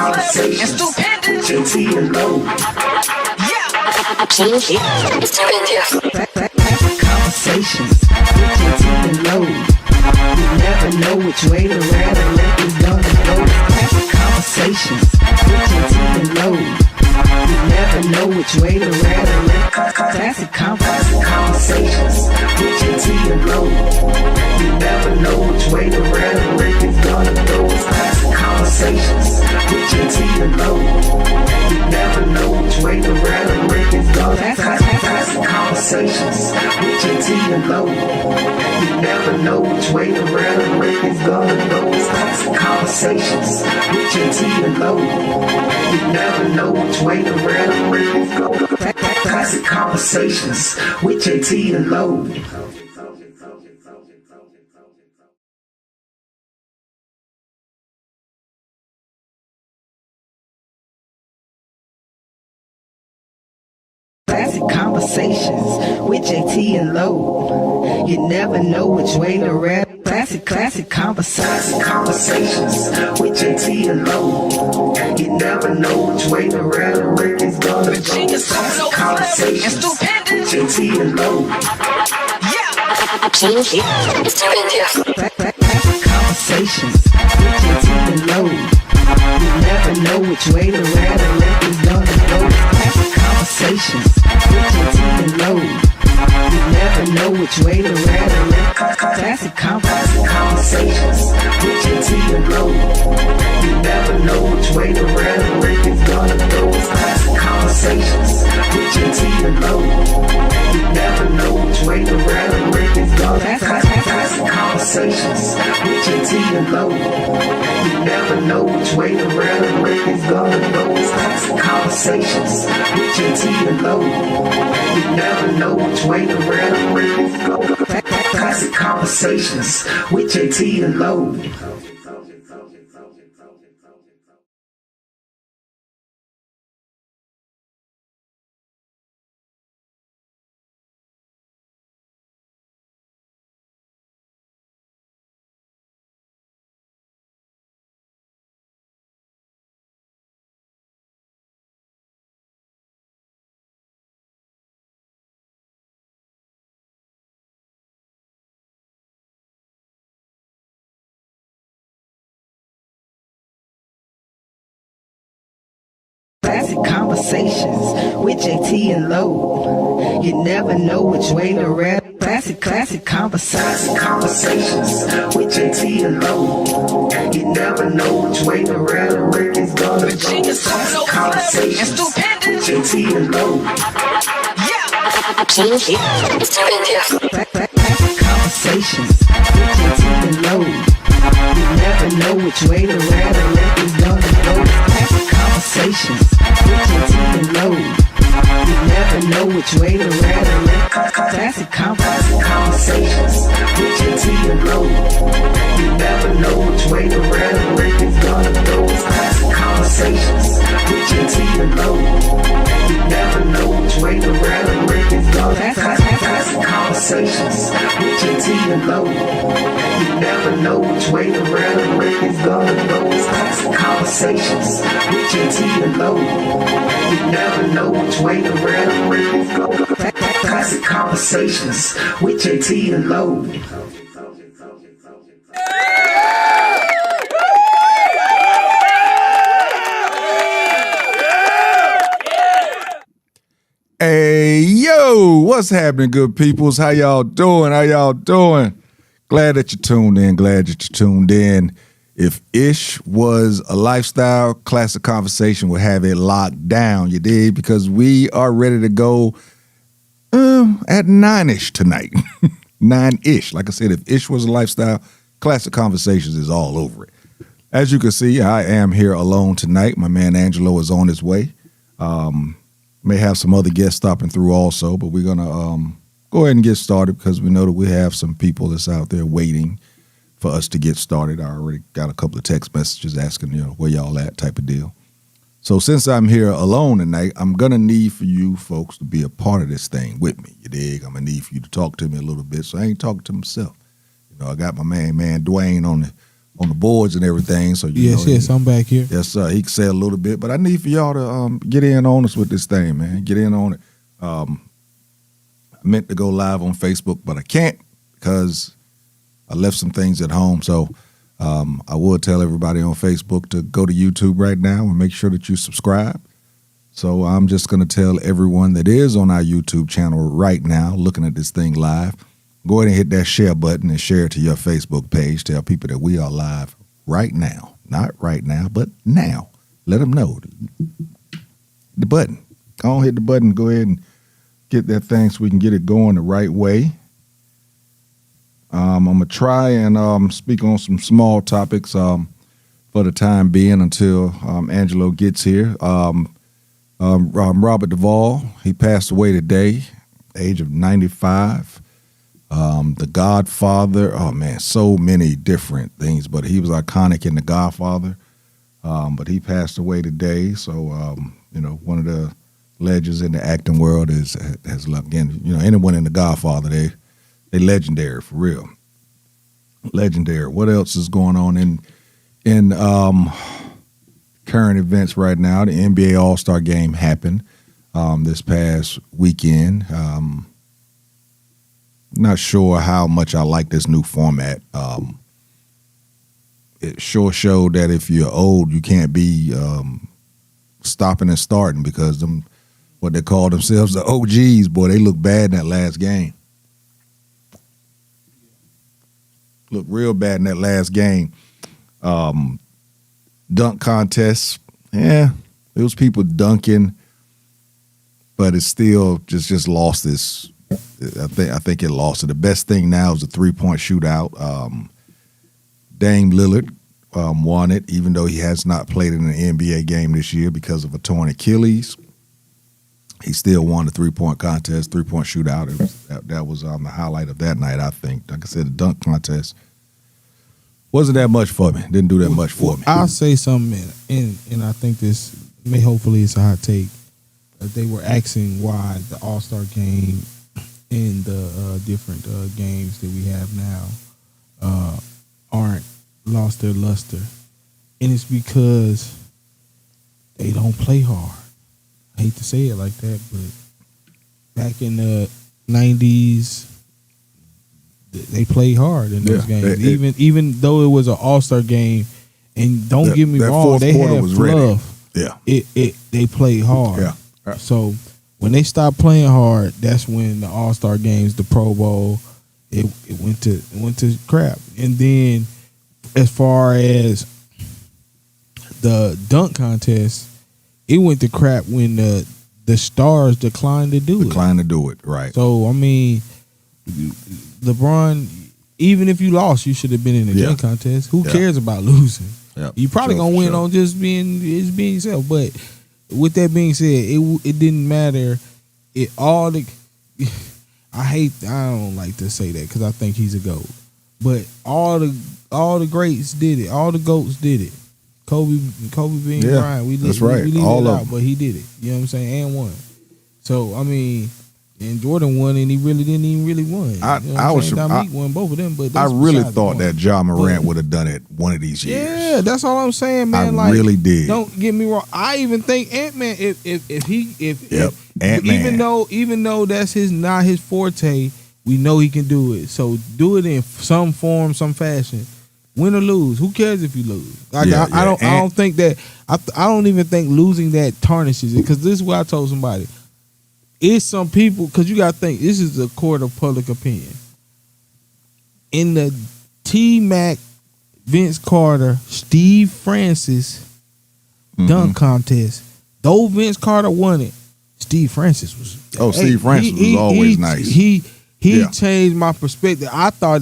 Conversations with JT and Low. Conversations with JT and Low. You never know which way the rhetoric is gonna go. Conversations with JT and Low. You never know which way the rhetoric. Classic conversations with JT and Low. You never know which way the rhetoric is gonna go. Classic conversations with JT and Low. You never know which way the rhetoric is gonna go. Classic conversations with JT and Low. You never know which way the rhetoric is gonna go. Classic conversations with JT and Low. You never know which way the rhetoric is going. Classic conversations with JT and Low. Classic conversations with JT and Low. You never know which way the rap. Classic conversations with JT and Low. You never know which way the rhetoric is gonna go. Classic conversations with JT and Low. Classic conversations with JT and Low. You never know which way the rhetoric is gonna go. Classic conversations with JT and Low. You never know which way the rhetoric. Classic conversations with JT and Low. You never know which way the rhetoric is gonna go. Classic conversations with JT and Low. You never know which way the rhetoric is gonna go. Classic conversations with JT and Low. You never know which way the rhetoric is gonna go. Classic conversations with JT and Low. You never know which way the rhetoric is going. Classic conversations with JT and Low. Classic conversations with JT and Low. You never know which way the rap. Classic conversations with JT and Low. You never know which way the rhetoric is gonna go. Classic conversations with JT and Low. Classic conversations with JT and Low. You never know which way the rhetoric is gonna go. Classic conversations with JT and Low. You never know which way the rhetoric. Classic conversations with JT and Low. You never know which way the rhetoric is gonna go. Classic conversations with JT and Low. You never know which way the rhetoric is gonna go. Classic conversations with JT and Low. You never know which way the rhetoric is gonna go. Classic conversations with JT and Low. You never know which way the rhetoric is going. Classic conversations with JT and Low. Hey, yo, what's happening, good peoples? How y'all doing? Glad that you tuned in. If Ish was a lifestyle, Classic Konversation would have it locked down, you dig? Because we are ready to go at 9-ish tonight. 9-ish. Like I said, if Ish was a lifestyle, Classic Konversations is all over it. As you can see, I am here alone tonight. My man Angelo is on his way. May have some other guests stopping through also, but we're going to go ahead and get started because we know that we have some people that's out there waiting for us to get started. I already got a couple of text messages asking, where y'all at type of deal. So since I'm here alone tonight, I'm going to need for you folks to be a part of this thing with me, you dig? I'm going to need for you to talk to me a little bit, so I ain't talking to myself. I got my man Dwayne on the boards and everything. So Yes, I'm back here. Yes, sir. He can say a little bit, but I need for y'all to get in on us with this thing, man. Get in on it. I meant to go live on Facebook, but I can't because I left some things at home. So I will tell everybody on Facebook to go to YouTube right now and make sure that you subscribe. So I'm just going to tell everyone that is on our YouTube channel right now, looking at this thing live, go ahead and hit that share button and share it to your Facebook page. Tell people that we are live right now. Not right now, but now. Let them know. The button. Go on, hit the button. Go ahead and get that thing so we can get it going the right way. I'm going to try and speak on some small topics for the time being until Angelo gets here. Robert Duvall, he passed away today, age of 95. The Godfather, oh man, so many different things, but he was iconic in The Godfather. But he passed away today, so one of the legends in the acting world has again, anyone in The Godfather, they legendary for real. Legendary. What else is going on in current events right now? The NBA All-Star Game happened this past weekend. Not sure how much I like this new format. It sure showed that if you're old, you can't be stopping and starting because what they call themselves the OGs, boy, they look bad in that last game. Look real bad in that last game. Dunk contests, it was people dunking, but it still just lost this. I think it lost it. The best thing now is the 3-point shootout. Dame Lillard won it, even though he has not played in an NBA game this year because of a torn Achilles. He still won the 3-point contest, 3-point shootout. That was the highlight of that night, I think. Like I said, the dunk contest wasn't that much for me. Didn't do that much for me. I'll say something, and I think this hopefully it's a hot take. They were asking why the All-Star game and the different games that we have now aren't lost their luster. And it's because they don't play hard. I hate to say it like that, but back in the 90s, they played hard in those games. Even though it was an All-Star game, and don't get me wrong, they had fluff. Ready. Yeah. They played hard. Yeah. Right. So when they stopped playing hard, that's when the All-Star games, the Pro Bowl, it went to crap. And then as far as the dunk contest, it went to crap when the stars declined to do it. Right. So I mean, LeBron, even if you lost, you should have been in the dunk contest. Who cares about losing? Yeah. You probably gonna win on just being yourself. But with that being said, it didn't matter. I don't like to say that because I think he's a GOAT. But all the greats did it. All the GOATs did it. Kobe being Bryant. We leave it out, but he did it. You know what I'm saying? And won. So I mean, and Jordan won, and he really didn't even really win. Dominique won both of them, but I really thought that Ja Morant would have done it one of these years. Yeah, that's all I'm saying, man. I really did. Don't get me wrong. I even think Ant-Man, Ant-Man. even though that's not his forte, we know he can do it. So do it in some form, some fashion. Win or lose, who cares if you lose? I don't think that. I don't even think losing that tarnishes it. Because this is what I told somebody. It's some people, because you got to think, this is a court of public opinion. In the T-Mac, Vince Carter, Steve Francis dunk contest, though Vince Carter won it, Steve Francis was. Steve Francis was always nice. He changed my perspective. I thought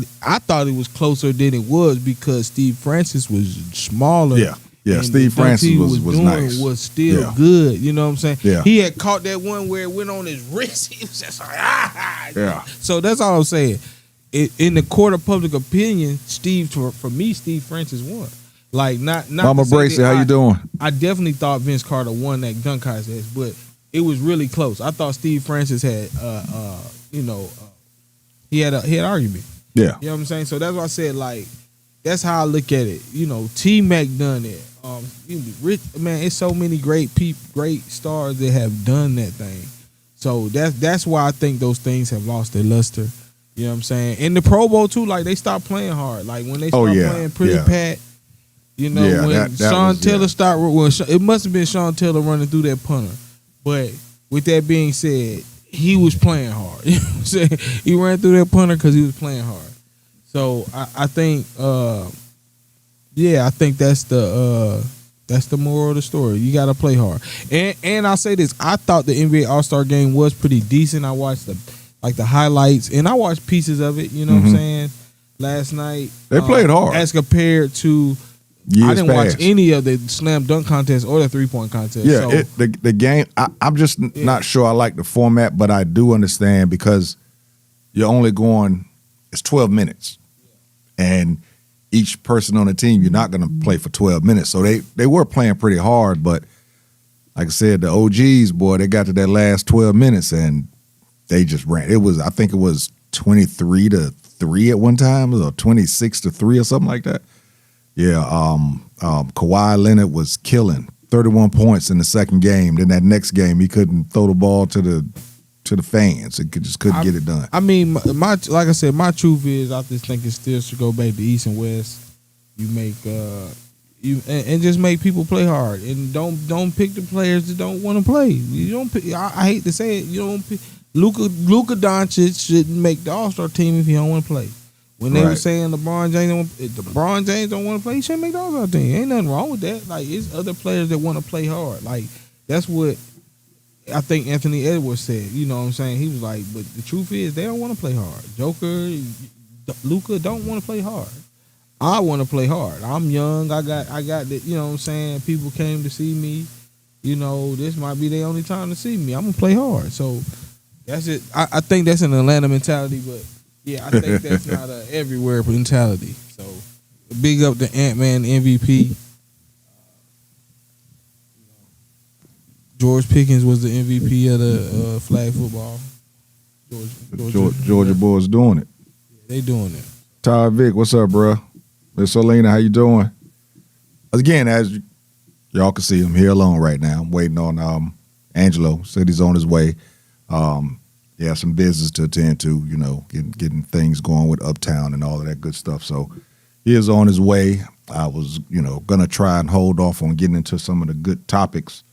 it was closer than it was because Steve Francis was smaller. Yeah, Steve Francis was nice. Was still good. You know what I'm saying? Yeah. He had caught that one where it went on his wrist. He was just like, Yeah. So that's all I'm saying. In the court of public opinion, for me, Steve Francis won. Like not Mama Bracy, how you doing? I definitely thought Vince Carter won that dunk contest, but it was really close. I thought Steve Francis had he had an argument. Yeah. You know what I'm saying? So that's why I said, like, that's how I look at it. You know, T Mac done it. Rich, man, it's so many great stars that have done that thing. So that's why I think those things have lost their luster. You know what I'm saying? In the Pro Bowl too, like they stopped playing hard. Like when they started playing pretty pat. You know, when Sean Taylor started, it must have been Sean Taylor running through that punter. But with that being said, he was playing hard. You know what I'm saying? He ran through that punter because he was playing hard. So I think, I think that's the moral of the story. You got to play hard. And I'll say this: I thought the NBA All-Star Game was pretty decent. I watched the highlights, and I watched pieces of it. You know what I'm saying? Last night they played hard as compared to. I didn't watch any of the slam dunk contest or the 3-point contest. Yeah, so. the game. I'm just not sure I like the format, but I do understand because you're only going. It's 12 minutes, and each person on the team, you're not going to play for 12 minutes. So they were playing pretty hard, but like I said, the OGs, boy, they got to that last 12 minutes and they just ran. I think it was 23-3 at one time, or 26-3 or something like that. Yeah, Kawhi Leonard was killing 31 points in the second game. Then that next game, he couldn't throw the ball to the fans. It just couldn't get it done. I mean, like I said, my truth is I just think it still should go back to East and West. You make and just make people play hard and don't pick the players that don't want to play. You don't pick. I hate to say it. You don't pick. Luka Doncic shouldn't make the All-Star team if he don't want to play. When they were saying LeBron James don't want to play, he shouldn't make the All-Star team. Ain't nothing wrong with that. Like, it's other players that want to play hard. Like, that's what I think Anthony Edwards said. You know what I'm saying? He was like, but the truth is they don't want to play hard. Joker, Luka don't want to play hard. I want to play hard. I'm young. I got the, you know what I'm saying? People came to see me. You know, this might be their only time to see me. I'm going to play hard. So, that's it. I think that's an Atlanta mentality, but yeah, I think that's not a everywhere mentality. So, big up to Ant-Man MVP. George Pickens was the MVP of the flag football. Georgia boys doing it. They doing it. Todd Vick, what's up, bro? Miss Olena, how you doing? Again, as y'all can see, I'm here alone right now. I'm waiting on Angelo. Said he's on his way. He has some business to attend to, you know, getting things going with Uptown and all of that good stuff. So he is on his way. I was, going to try and hold off on getting into some of the good topics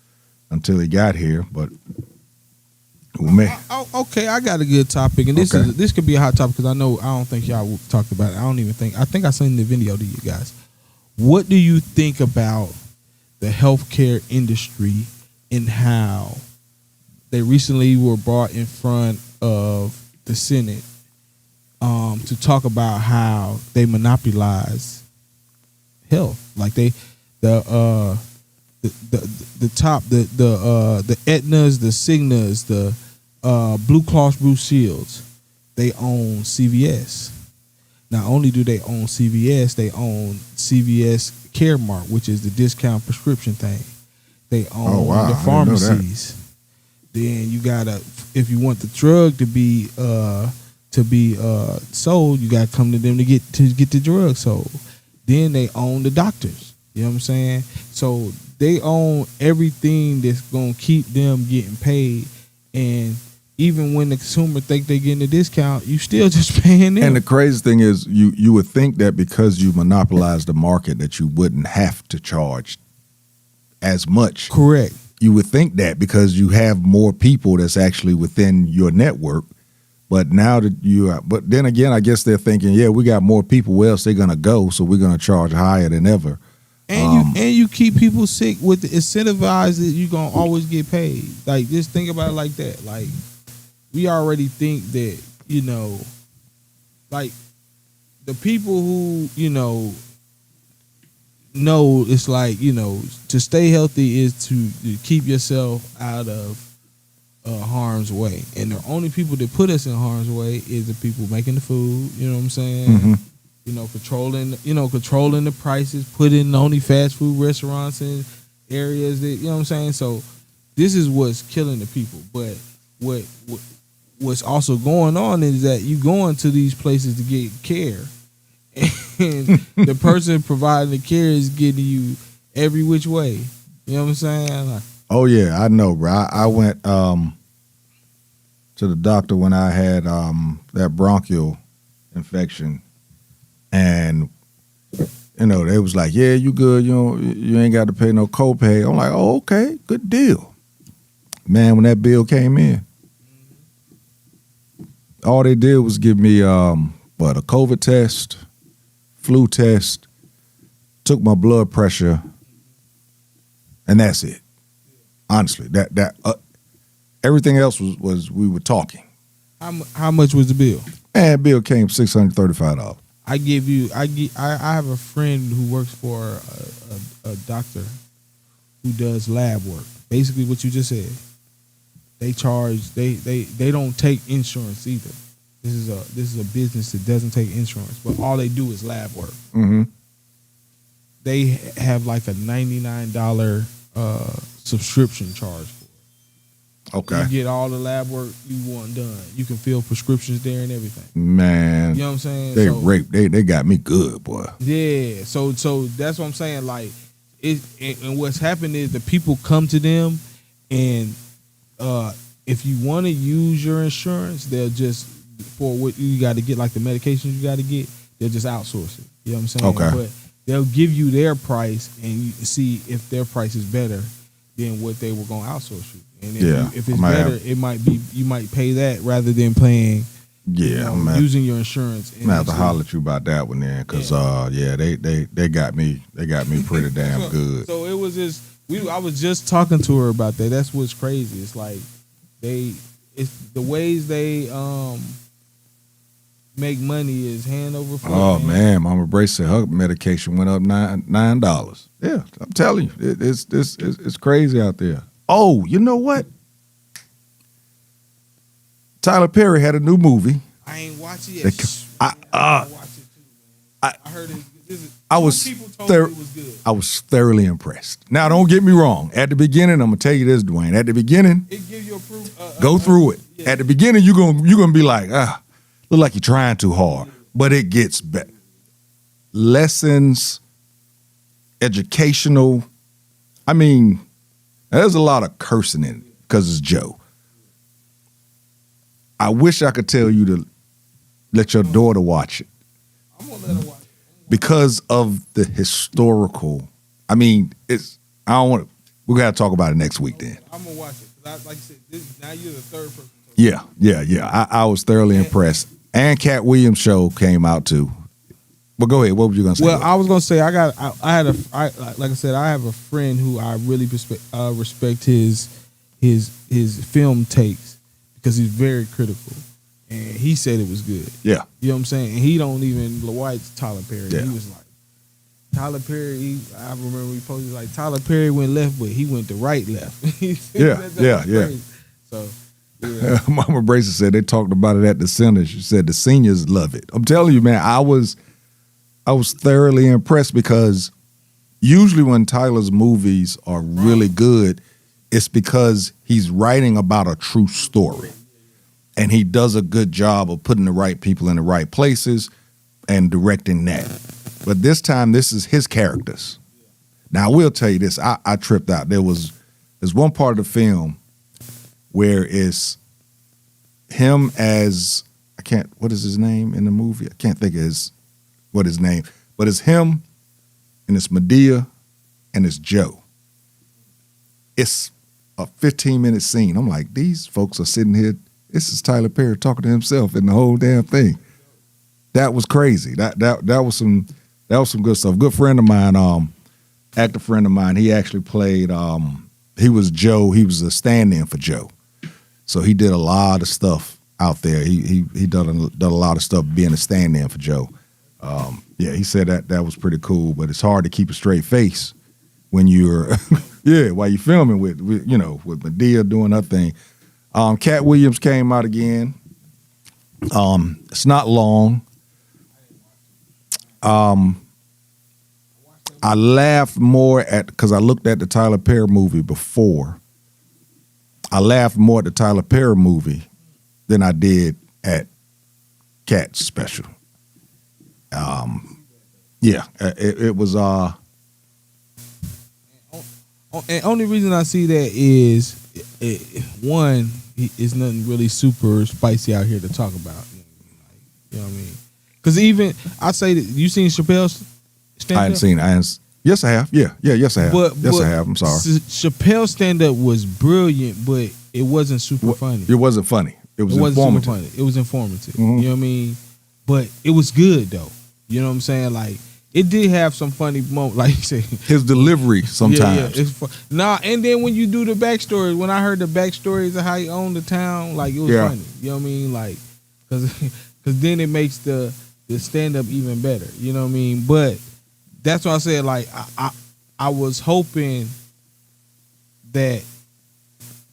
until he got here, but we may. Okay, I got a good topic, and this could be a hot topic because I don't think y'all talked about it. I think I sent the video to you guys. What do you think about the healthcare industry and how they recently were brought in front of the Senate to talk about how they monopolize health, like the Aetnas, the Cignas, the Blue Cross Blue Shields, they own CVS. Not only do they own CVS, they own CVS Caremark, which is the discount prescription thing. They own the pharmacies. Then you gotta, if you want the drug to be sold, you gotta come to them to get the drug sold. Then they own the doctors. You know what I'm saying? So they own everything that's gonna keep them getting paid. And even when the consumer think they getting a discount, you still just paying them. And the crazy thing is, you would think that because you monopolize the market that you wouldn't have to charge as much. Correct. You would think that because you have more people that's actually within your network. But now that but then again, I guess they're thinking, yeah, we got more people. Where else they're gonna go? So we're gonna charge higher than ever. And you keep people sick with the incentivize that you're gonna always get paid. Like, just think about it like that. Like, we already think that, like the people who, know it's like, to stay healthy is to keep yourself out of harm's way. And the only people that put us in harm's way is the people making the food, you know what I'm saying? Mm-hmm. Controlling the prices, putting only fast food restaurants in areas that, you know what I'm saying? So this is what's killing the people. But what's also going on is that you going to these places to get care, and the person providing the care is getting you every which way. You know what I'm saying? Like, Oh yeah, I know, bro. I went to the doctor when I had that bronchial infection, and they was like, "Yeah, you good. You ain't got to pay no copay." I'm like, "Oh, okay, good deal." Man, when that bill came in, all they did was give me a COVID test, flu test, took my blood pressure, and that's it. Honestly, that everything else was we were talking. how much was the bill? And bill came $635. I have a friend who works for a doctor who does lab work. Basically, what you just said. They charge. They don't take insurance either. This is a business that doesn't take insurance, but all they do is lab work. Mm-hmm. They have like a $99 subscription charge for it. Okay. You get all the lab work you want done. You can fill prescriptions there and everything. Man, You know what I'm saying? they raped. They got me good, boy. Yeah. So that's what I'm saying. Like and what's happened is the people come to them, and if you want to use your insurance, they'll just for what you got to get, like the medications you got to get, they'll just outsource it. You know what I'm saying? Okay. But they'll give you their price, and you see if their price is better than what they were going to outsource you. And if it's better, it might be you might pay that rather than paying. Yeah, man. Using your insurance. I'm gonna have to holler at you about that one then, cause they got me pretty damn good. So it was just I was just talking to her about that. That's what's crazy. It's like it's the ways they make money is hand over foot. Oh man, Mama Brace said her medication went up $9. Yeah, I'm telling you, it's crazy out there. Oh, you know what? Tyler Perry had a new movie. I ain't watch it yet. I watch it too, man. I heard people told me it was good. I was thoroughly impressed. Now, don't get me wrong. At the beginning, I'm gonna tell you this, Dwayne. At the beginning, It gives you a proof. go through it. Yeah. At the beginning, you're gonna be like, look like you're trying too hard. But it gets better. Lessons, educational. I mean, there's a lot of cursing in it because it's Joe. I wish I could tell you to let your daughter watch it. I'm gonna let her watch it. Because of the historical. I mean, I don't want to. We got to talk about it next week then. I'm gonna watch it. Like you said, now you're the third person. Yeah. I was thoroughly impressed. And Cat Williams' show came out too. But go ahead. What were you gonna say? Well, I was gonna say like I said, I have a friend who I really respect his film takes because he's very critical, and he said it was good. Yeah. You know what I'm saying? And he don't even like Tyler Perry. Yeah. He was like Tyler Perry. I remember he posted like Tyler Perry went left, but he went to right left. Yeah. So. Yeah. Mama Bracer said they talked about it at the center. She said the seniors love it. I'm telling you, man, I was thoroughly impressed because usually when Tyler's movies are really good, it's because he's writing about a true story. And he does a good job of putting the right people in the right places and directing that. But this time, this is his characters. Now, I will tell you this. I tripped out. There's one part of the film where it's him as, what is his name in the movie? I can't think of what his name, but it's him and it's Medea and it's Joe. It's a 15-minute scene. I'm like, these folks are sitting here. This is Tyler Perry talking to himself in the whole damn thing. That was crazy. That was some good stuff. Good friend of mine, actor friend of mine, he actually played, he was Joe. He was a stand-in for Joe. So he did a lot of stuff out there. He done a lot of stuff being a stand-in for Joe. He said that was pretty cool, but it's hard to keep a straight face when you're, while you're filming with Medea doing her thing. Cat Williams came out again. It's not long. I laughed more because I looked at the Tyler Perry movie before. I laughed more at the Tyler Perry movie than I did at Cat's special. Yeah, it was. And only reason I see that is one, it's nothing really super spicy out here to talk about. You know what I mean? Because even I say that you seen Chappelle's stand up. I hadn't seen. Yes, I have. Yes, I have. Yes, I have. I'm sorry. Chappelle's stand up was brilliant, but it wasn't super funny. It wasn't funny. It was wasn't informative. super funny. It was informative. Mhm. You know what I mean? But it was good though. You know what I'm saying? Like it did have some funny moments, like you said. His delivery sometimes. Yeah, it's and then when you do the backstory, when I heard the backstories of how he owned the town, like it was funny. You know what I mean? Like, because then it makes the stand up even better. You know what I mean? But that's why I said like I was hoping that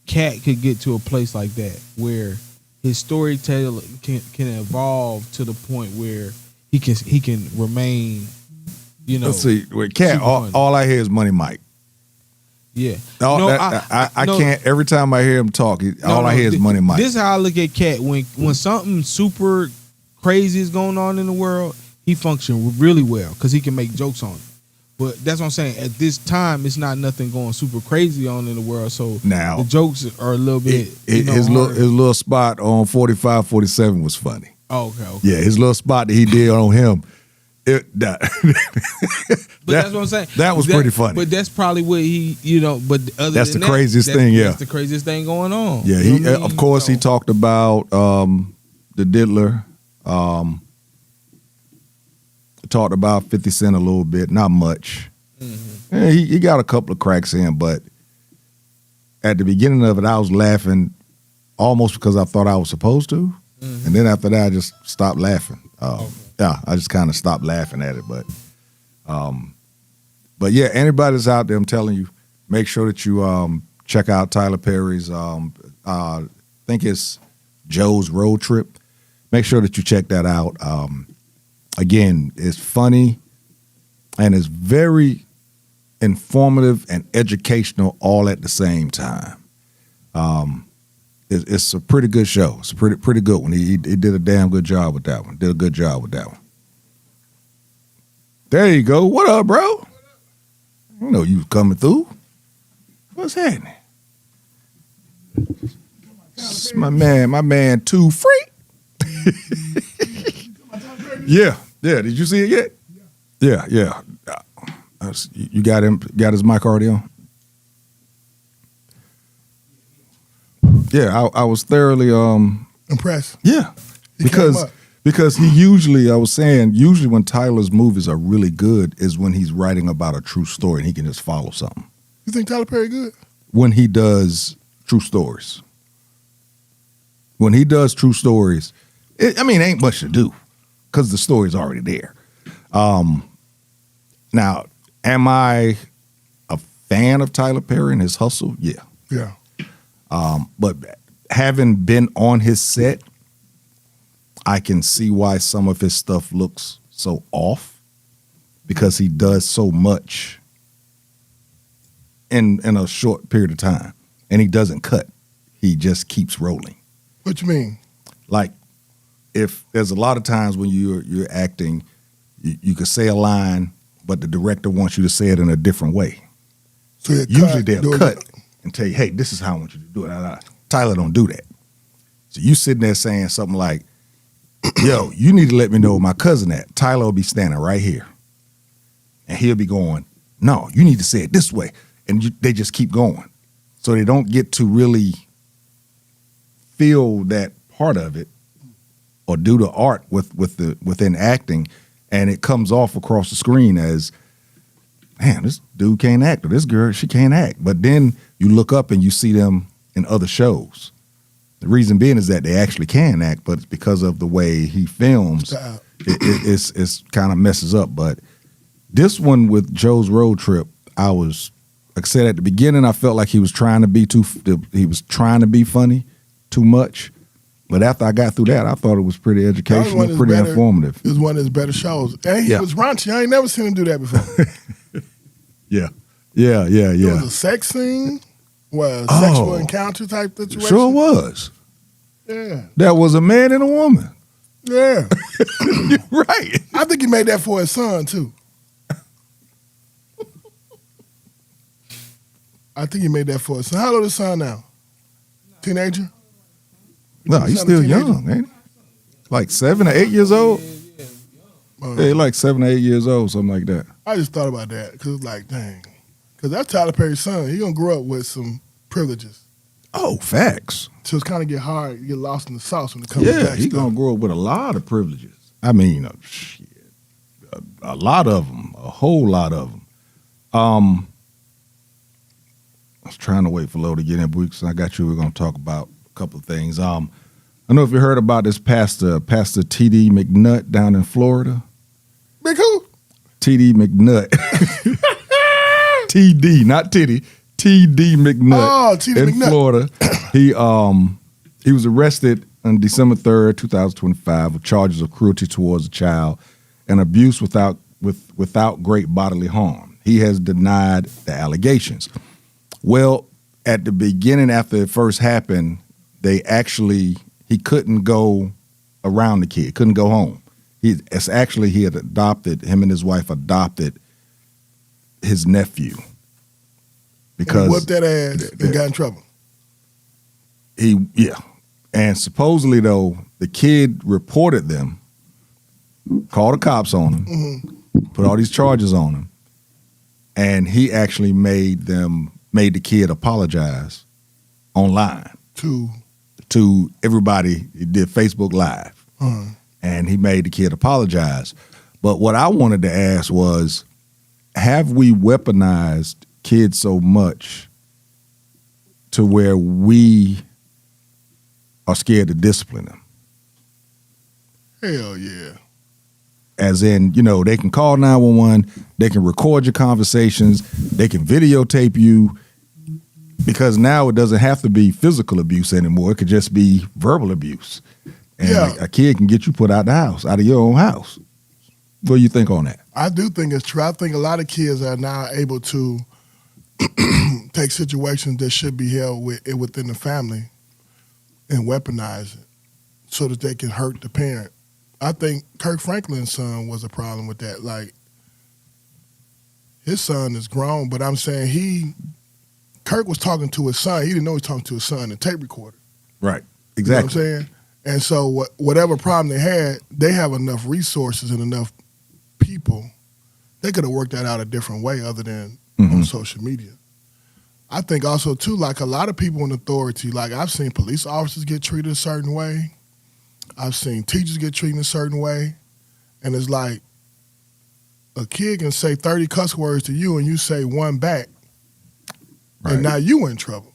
Cat could get to a place like that where his storytelling can evolve to the point where he can remain. You know, Let's see. With Cat, all I hear is Money Mike. Yeah. I can't. Every time I hear him talk, all I hear is Money Mike. This is how I look at Cat. When something super crazy is going on in the world, he functions really well because he can make jokes on it. But that's what I'm saying. At this time, it's not nothing going super crazy on in the world. So now the jokes are a little bit. His little spot on 45, 47 was funny. Oh, okay. Yeah, his little spot that he did on him. But that's what I'm saying. That was pretty funny. But that's probably what he, But that's the craziest thing. Yeah, that's the craziest thing going on. Yeah, of course he talked about the Diddler. Talked about 50 Cent a little bit, not much. Mm-hmm. Yeah, he got a couple of cracks in, but at the beginning of it, I was laughing almost because I thought I was supposed to, and then after that, I just stopped laughing. Yeah, I just kind of stopped laughing at it, but yeah, anybody that's out there, I'm telling you, make sure that you check out Tyler Perry's. I think it's Joe's Road Trip. Make sure that you check that out. Again, it's funny and it's very informative and educational all at the same time. It's a pretty good show. It's a pretty good one. He did a damn good job with that one. Did a good job with that one. There you go. What up, bro? I know you was coming through. What's happening? It's my man, Too Free. Yeah. Did you see it yet? Yeah. You got him. Got his mic already on. Yeah, I was thoroughly impressed. Yeah, because he usually when Tyler's movies are really good is when he's writing about a true story and he can just follow something. You think Tyler Perry good? When he does true stories. When he does true stories, it ain't much to do because the story's already there. Now, am I a fan of Tyler Perry and his hustle? Yeah. Yeah. But having been on his set, I can see why some of his stuff looks so off because he does so much in a short period of time, and he doesn't cut. He just keeps rolling. What you mean? Like, if there's a lot of times when you're acting, you could say a line, but the director wants you to say it in a different way. So usually they'll cut and tell you, hey, this is how I want you to do it. Tyler don't do that. So you sitting there saying something like, yo, you need to let me know where my cousin at. Tyler will be standing right here. And he'll be going, no, you need to say it this way. And they just keep going. So they don't get to really feel that part of it or do the art within acting. And it comes off across the screen as, man, this dude can't act, or this girl, she can't act. But then you look up and you see them in other shows. The reason being is that they actually can act, but it's because of the way he films, it's kind of messes up. But this one with Joe's Road Trip, I was, like I said at the beginning, I felt like he was trying to be funny too much. But after I got through that, I thought it was pretty educational, pretty informative. It was one of his better shows. And he was raunchy. I ain't never seen him do that before. Yeah. It was a sex scene, sexual encounter type situation. Sure was. Yeah. That was a man and a woman. Yeah. Right. I think he made that for his son, too. I think he made that for his son. How old is his son now? Teenager? No, he's Son a still teenager? young, ain't he? Like 7 or 8 years old. Yeah, he like 7 or 8 years old, something like that. I just thought about that because it's like, dang. Because that's Tyler Perry's son. He going to grow up with some privileges. Oh, facts. So it's kind of get hard, you get lost in the sauce when it comes Yeah, to he's that gonna stuff. grow up with a lot of privileges. I mean, shit, a lot of them, a whole lot of them. I was trying to wait for Lo to get in, but I got you. We're gonna talk about a couple of things. I don't know if you heard about this Pastor T.D. McNutt down in Florida. Big who? T.D. McNutt. T.D. not Titty. T.D. McNutt. Oh, T.D. in McNutt. Florida. He was arrested on December 3rd, 2025 with charges of cruelty towards a child and abuse without great bodily harm. He has denied the allegations. Well, at the beginning, after it first happened, he couldn't go around the kid, couldn't go home. He had adopted, him and his wife adopted his nephew. Because And he whipped that ass and got in trouble. And supposedly though, the kid reported them, called the cops on him, put all these charges on him, and he actually made the kid apologize online to everybody. He did Facebook Live, and he made the kid apologize. But what I wanted to ask was, have we weaponized kids so much to where we are scared to discipline them? Hell yeah. As in, they can call 911, they can record your conversations, they can videotape you, because now it doesn't have to be physical abuse anymore. It could just be verbal abuse. And a kid can get you put out the house, out of your own house. What do you think on that? I do think it's true. I think a lot of kids are now able to take situations that should be held within the family and weaponize it so that they can hurt the parent. I think Kirk Franklin's son was a problem with that. Like, his son is grown, but I'm saying Kirk was talking to his son. He didn't know he was talking to his son in a tape recorder. Right. Exactly. You know what I'm saying? And so whatever problem they had, they have enough resources and enough people. They could have worked that out a different way other than on social media. I think also, too, like a lot of people in authority, like I've seen police officers get treated a certain way. I've seen teachers get treated a certain way. And it's like a kid can say 30 cuss words to you and you say one back. Right. And now you in trouble.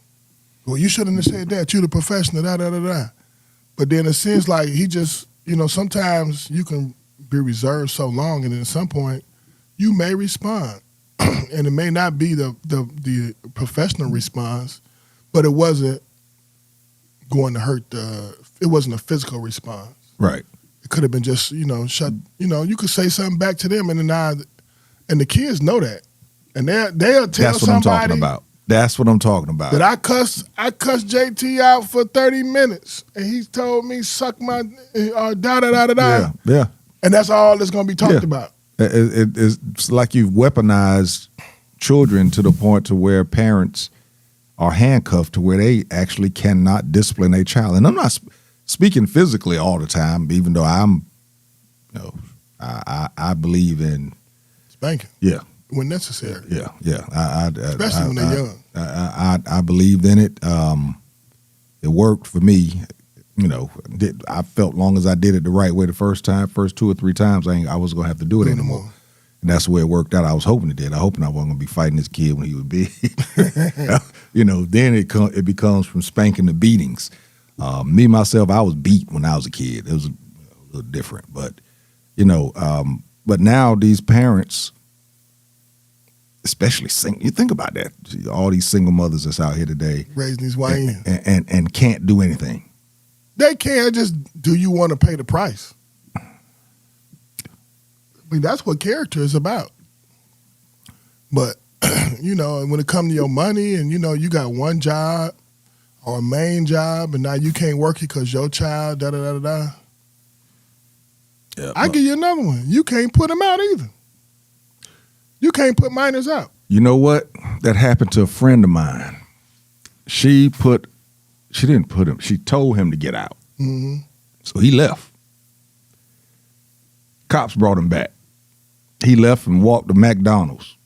Well, you shouldn't have said that. You're the professional, da-da-da-da. But then it seems like he just, sometimes you can be reserved so long and then at some point you may respond. And it may not be the professional response, but it wasn't going to hurt it wasn't a physical response. Right. It could have been just, shut, you could say something back to them and the kids know that. And they'll tell That's what I'm talking somebody about. That's what I'm talking about. that I cussed JT out for 30 minutes and he told me suck my da-da-da-da-da. Yeah. And that's all that's going to be talked about. It's like you've weaponized children to the point to where parents are handcuffed to where they actually cannot discipline a child. And I'm not speaking physically all the time, even though I believe in Spanking. Yeah. When necessary. Yeah. Especially when they're young. I believed in it. It worked for me. I felt long as I did it the right way the first 2 or 3 times, I wasn't going to have to do it anymore. And that's the way it worked out. I was hoping it did. I hoping I wasn't going to be fighting this kid when he was big. Then it becomes from spanking to beatings. Me, myself, I was beat when I was a kid. It was a little different. But, but now these parents, especially you think about that, all these single mothers that's out here today. Raising these YNs. And can't do anything. They can't just, do you want to pay the price? I mean, that's what character is about. But, when it comes to your money and, you got one job or a main job and now you can't work it because your child, da-da-da-da-da, Yeah, I give you another one. You can't put them out either. You can't put minors out. You know what? That happened to a friend of mine. She didn't put him. She told him to get out. Mm-hmm. So he left. Cops brought him back. He left and walked to McDonald's.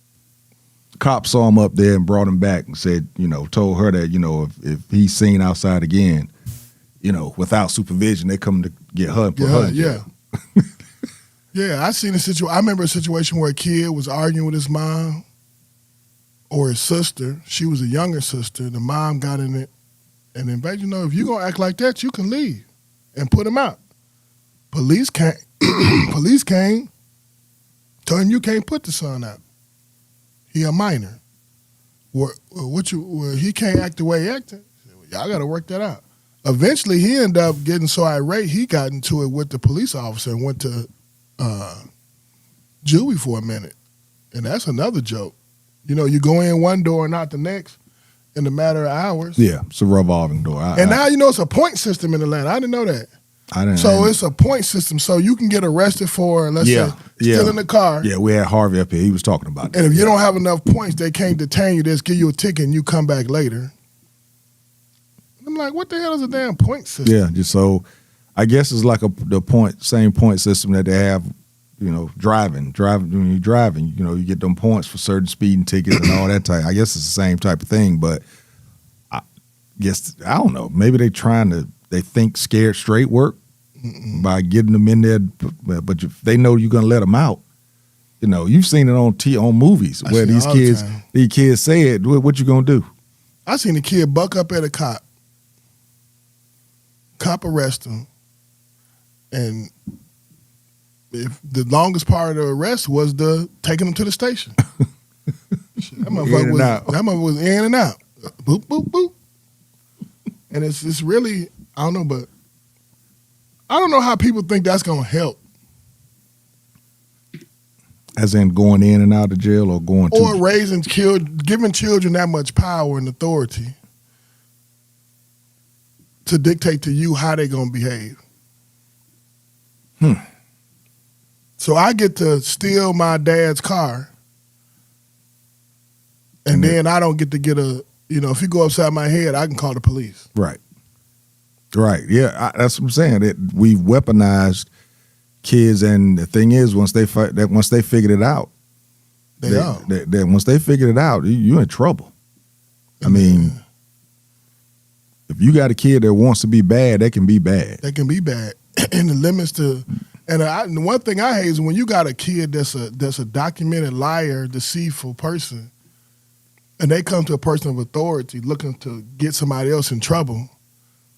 Cops saw him up there and brought him back and said, told her that, if he's seen outside again, without supervision, they come to get her and put her in jail. Yeah, I remember a situation where a kid was arguing with his mom or his sister. She was a younger sister. The mom got in it. And then, babe, if you're going to act like that, you can leave and put him out. Police came. Told him you can't put the son out. He a minor. He can't act the way he acted. Y'all got to work that out. Eventually, he ended up getting so irate, he got into it with the police officer and went to juvie for a minute. And that's another joke. You go in one door and out the next in a matter of hours. Yeah, it's a revolving door. Now it's a point system in Atlanta. I didn't know that. It's a point system. So you can get arrested for, let's say, stealing the car. Yeah, we had Harvey up here. He was talking about that. And if you don't have enough points, they can't detain you. They just give you a ticket and you come back later. I'm like, what the hell is a damn point system? Yeah, just so I guess it's like same point system that they have, driving. When you're driving, you get them points for certain speeding tickets and all that type. I guess it's the same type of thing, but I don't know. Maybe they think scared straight work by getting them in there, but if they know you're gonna let them out. You've seen it on movies where these kids said, "What you gonna do?" I seen a kid buck up at a cop. Cop arrest him, and if the longest part of the arrest was taking him to the station. That motherfucker was in and out. Boop, boop, boop. And it's really, I don't know, but I don't know how people think that's going to help. As in going in and out of jail or going to... Or giving children that much power and authority to dictate to you how they're going to behave. So I get to steal my dad's car, and then I don't get to get if you go upside my head, I can call the police. Right. Yeah, that's what I'm saying. We've weaponized kids, and the thing is, once they figured it out, once they figured it out, you're in trouble. I mean, if you got a kid that wants to be bad, they can be bad. They can be bad, and the limits to. And the one thing I hate is when you got a kid that's a documented liar, deceitful person, and they come to a person of authority looking to get somebody else in trouble.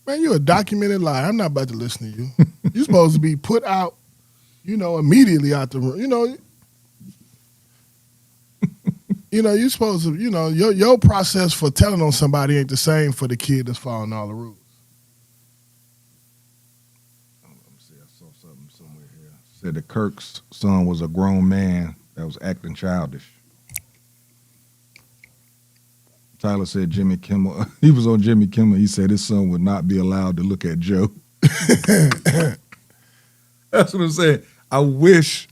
Man, you're a documented liar. I'm not about to listen to you. You're supposed to be put out, immediately out the room. You're supposed to, your process for telling on somebody ain't the same for the kid that's following all the rules. Said that Kirk's son was a grown man that was acting childish. Tyler said Jimmy Kimmel, he was on Jimmy Kimmel, he said his son would not be allowed to look at Joe. That's what I'm saying. I wish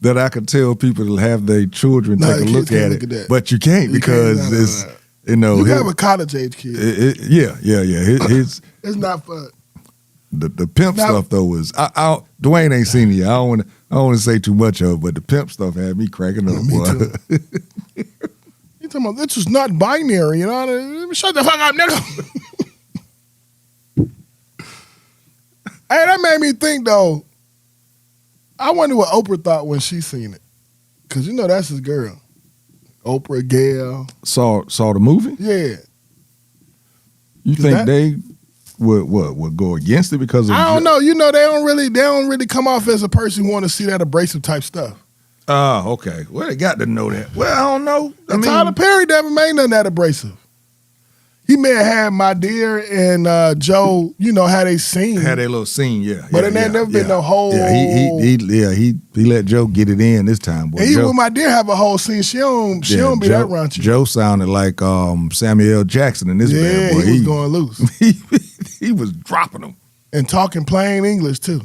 that I could tell people to have their children take a look at it, but you can't because it's, you have a college age kid. Yeah. It's not fun. The pimp stuff though is Dwayne ain't seen it yet. I don't want to say too much of it, but the pimp stuff had me cracking up. Me too. You talking about this is not binary, Shut the fuck up, nigga. Hey, that made me think though. I wonder what Oprah thought when she seen it, cause that's his girl. Oprah, Gail saw the movie. Yeah. You think they would go against it because of I don't know. They don't really come off as a person who want to see that abrasive type stuff. Oh, okay. Well, they got to know that. Well, I don't know. Tyler Perry never made nothing that abrasive. He may have had My Dear and Joe, had a scene. Had a little scene, yeah. But it ain't never been no whole. Yeah, he let Joe get it in this time. Boy. And even with My Dear have a whole scene. She don't be that raunchy. Joe sounded like Samuel L. Jackson in this bad boy. He was going loose. He was dropping them. And talking plain English too.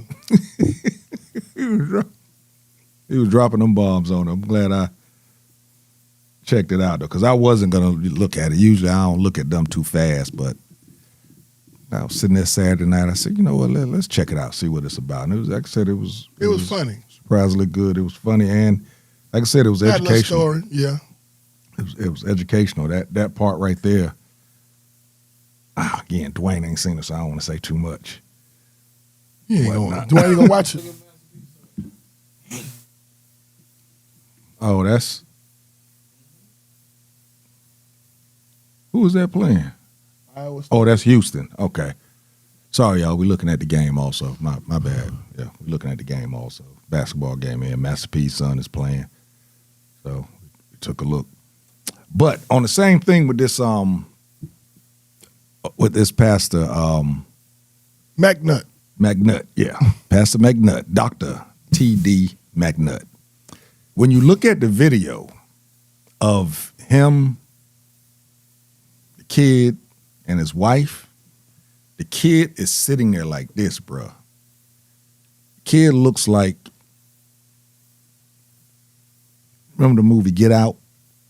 He was dropping them bombs on them. I'm glad I checked it out though, because I wasn't gonna look at it. Usually I don't look at them too fast, but I was sitting there Saturday night. I said, you know what, let's check it out, see what it's about. And it was, like I said, it was funny, surprisingly good. It was funny, and like I said, it was educational. Story, yeah. It was educational. That part right there. Again, Dwayne ain't seen it, so I don't want to say too much. Dwayne ain't gonna watch it. Oh, who is that playing? Oh, that's Houston. Okay. Sorry, y'all. We're looking at the game also. My bad. Yeah, we're looking at the game also. Basketball game here. Master P's son is playing. So we took a look. But on the same thing with this pastor McNutt, yeah. Pastor McNutt, Dr. T.D. McNutt. When you look at the video of him, the kid, and his wife, the kid is sitting there like this, bruh. The kid looks like, remember the movie Get Out?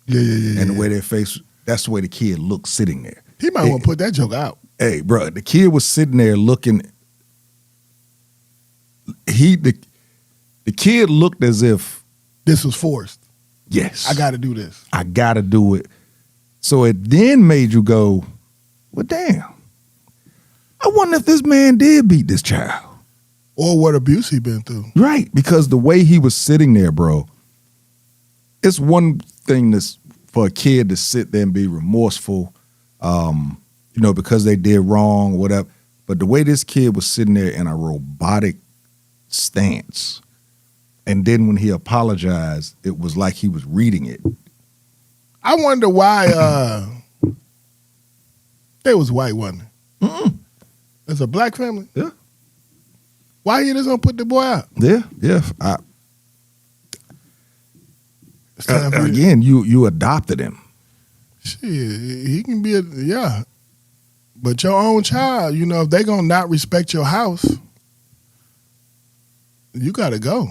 Yeah. And the way their face, that's the way the kid looks sitting there. He might want to put that joke out. Hey, bruh, the kid was sitting there looking, the kid looked as if, this was forced. yes. I got to do this. I got to do it. So it then made you go, well, damn. I wonder if this man did beat this child. Or what abuse he been through. Right, because the way he was sitting there, bro, it's one thing that's for a kid to sit there and be remorseful, because they did wrong or whatever. But the way this kid was sitting there in a robotic stance, and then when he apologized, it was like he was reading it. I wonder why they was white, wasn't it? Mm-mm. It's a black family? Yeah. Why you just gonna put the boy out? Yeah. It's time for Again, you adopted him. Shit, he can be but your own child, if they gonna not respect your house, you gotta go.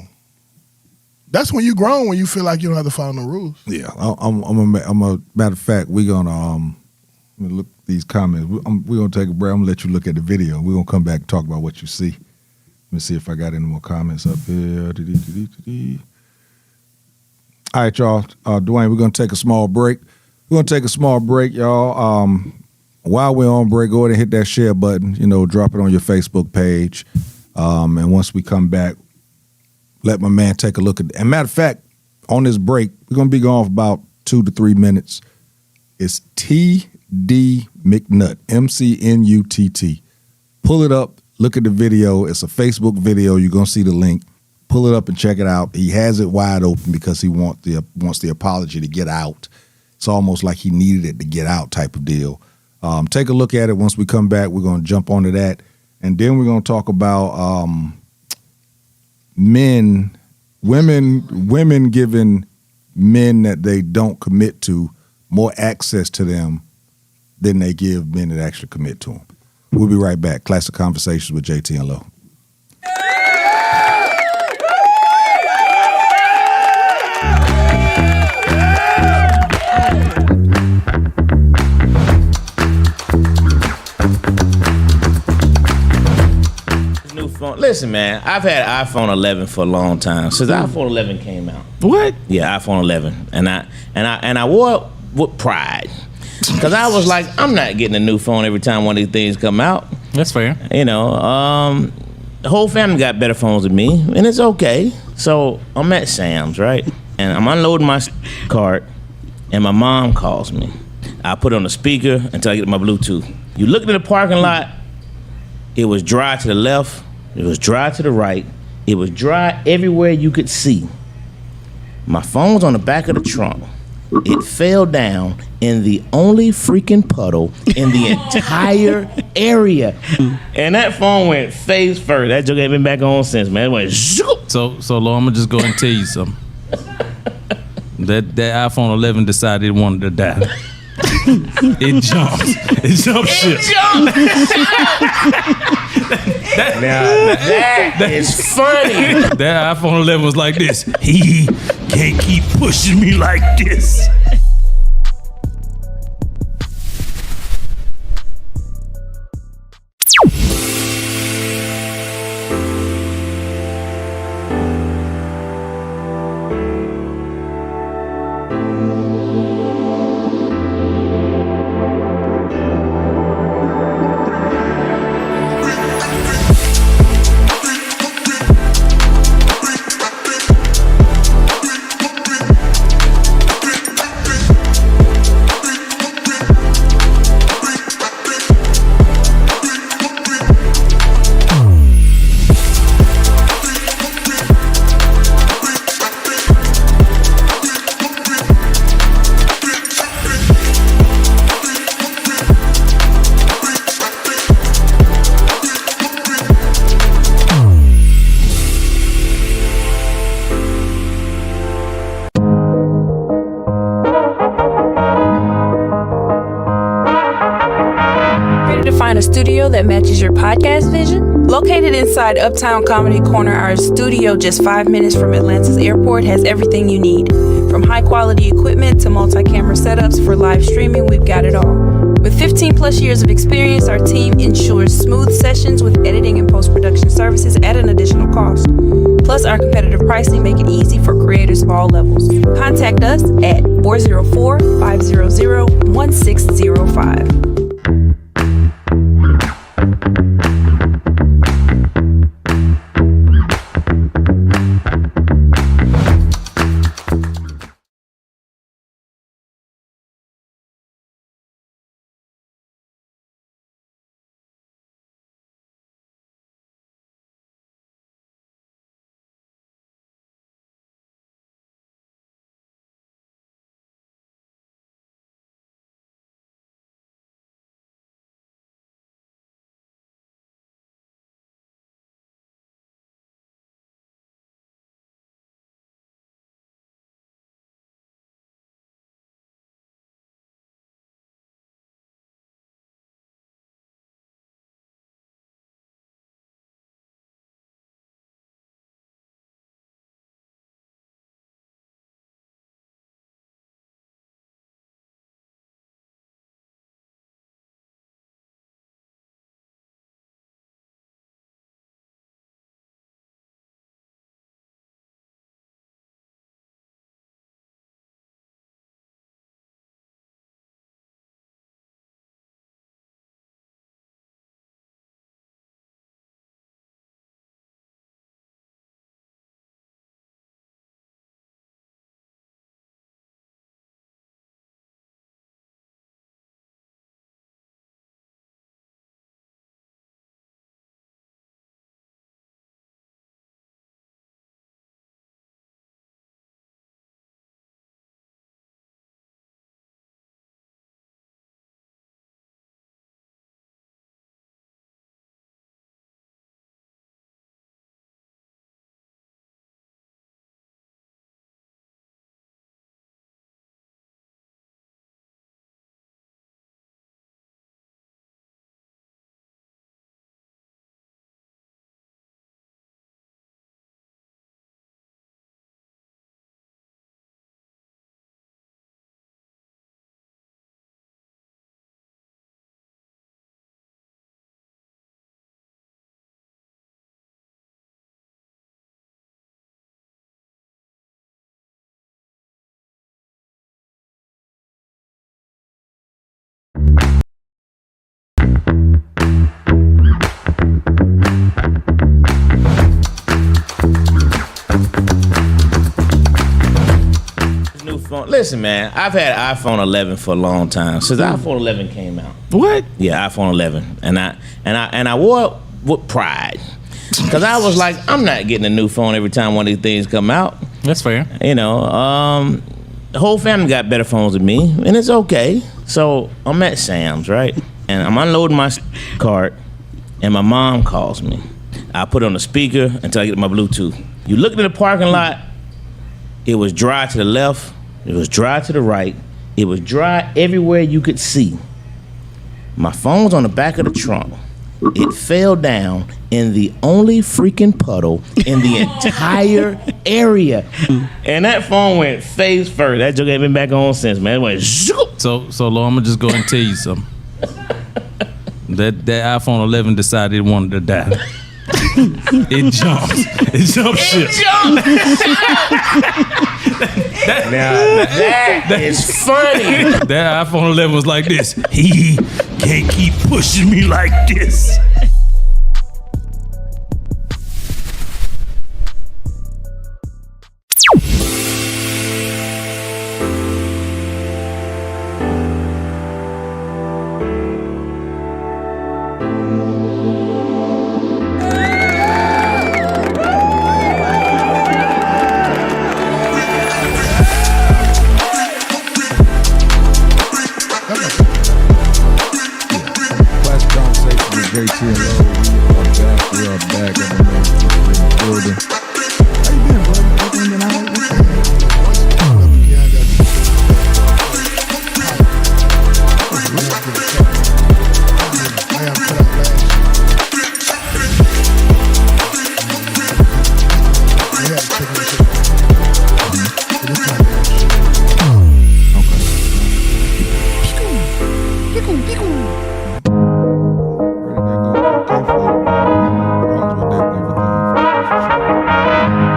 That's when you grown, when you feel like you don't have to follow no rules. Yeah, I'm a matter of fact. We're gonna look at these comments. We're gonna take a break. I'm gonna let you look at the video. We're gonna come back and talk about what you see. Let me see if I got any more comments up here. All right, y'all. Dwayne, we're gonna take a small break. Y'all. While we're on break, go ahead and hit that share button. Drop it on your Facebook page. And once we come back, let my man take a look at it. And matter of fact, on this break, we're going to be gone for about 2 to 3 minutes. It's T.D. McNutt, McNutt. Pull it up, look at the video. It's a Facebook video. You're going to see the link. Pull it up and check it out. He has it wide open because he wants the apology to get out. It's almost like he needed it to get out type of deal. Take a look at it. Once we come back, we're going to jump onto that. And then we're going to talk about women giving men that they don't commit to more access to them than they give men that actually commit to them. We'll be right back. Classic Conversations with JT and Lo. Listen, man, I've had iPhone 11 for a long time since iPhone 11 came out. What? Yeah, iPhone 11, and I wore it with pride because I was like, I'm not getting a new phone every time one of these things come out. That's fair. The whole family got better phones than me, and it's okay. So I'm at Sam's, right, and I'm unloading my cart, and my mom calls me. I put it on the speaker until I get my Bluetooth. You look at the parking lot, it was dry to the left. It was dry to the right. It was dry everywhere you could see. My phone's on the back of the trunk. It fell down in the only freaking puddle in the entire area. And that phone went face first. That joke ain't been back on since, man. It went zoop. So Lo, I'm gonna just go and tell you something. That iPhone 11 decided it wanted to die. It jumped. It jumped ship. That is funny. That iPhone 11 was like this. He can't keep pushing me like this. Ready to find a studio that matches your podcast vision? Located inside Uptown Comedy Corner, our studio just 5 minutes from Atlanta's airport has everything you need. From high quality equipment to multi-camera setups for live streaming, we've got it all. With 15 plus years of experience, our team ensures smooth sessions with editing and post-production services at an additional cost. Plus, our competitive pricing make it easy for creators of all levels. Contact us at 404-500-1605. phone. Listen, man, I've had iPhone 11 for a long time since iPhone 11 came out. What? Yeah, iPhone 11, and I wore it with pride because I was like, I'm not getting a new phone every time one of these things come out. That's fair. You know, the whole family got better phones than me, and it's okay. So I'm at Sam's, right, and I'm unloading my cart, and my mom calls me. I put it on the speaker until I get my Bluetooth. You look in the parking lot, it was dry to the left, it was dry to the right, it was dry everywhere you could see. My phone's on the back of the trunk. it fell down in the only freaking puddle in the entire area. And that phone went face first. That joke ain't been back on since, man. It went zoop. So Lord, I'm gonna just go and tell you something. That iPhone 11 decided it wanted to die. It jumped. It jumped ship. That is funny. That iPhone 11 was like this. He can't keep pushing me like this. Classic Konversation with JT and Lowe. We are back. I don't know if you're in the building. How you been, bro? Everything been all right? What's up?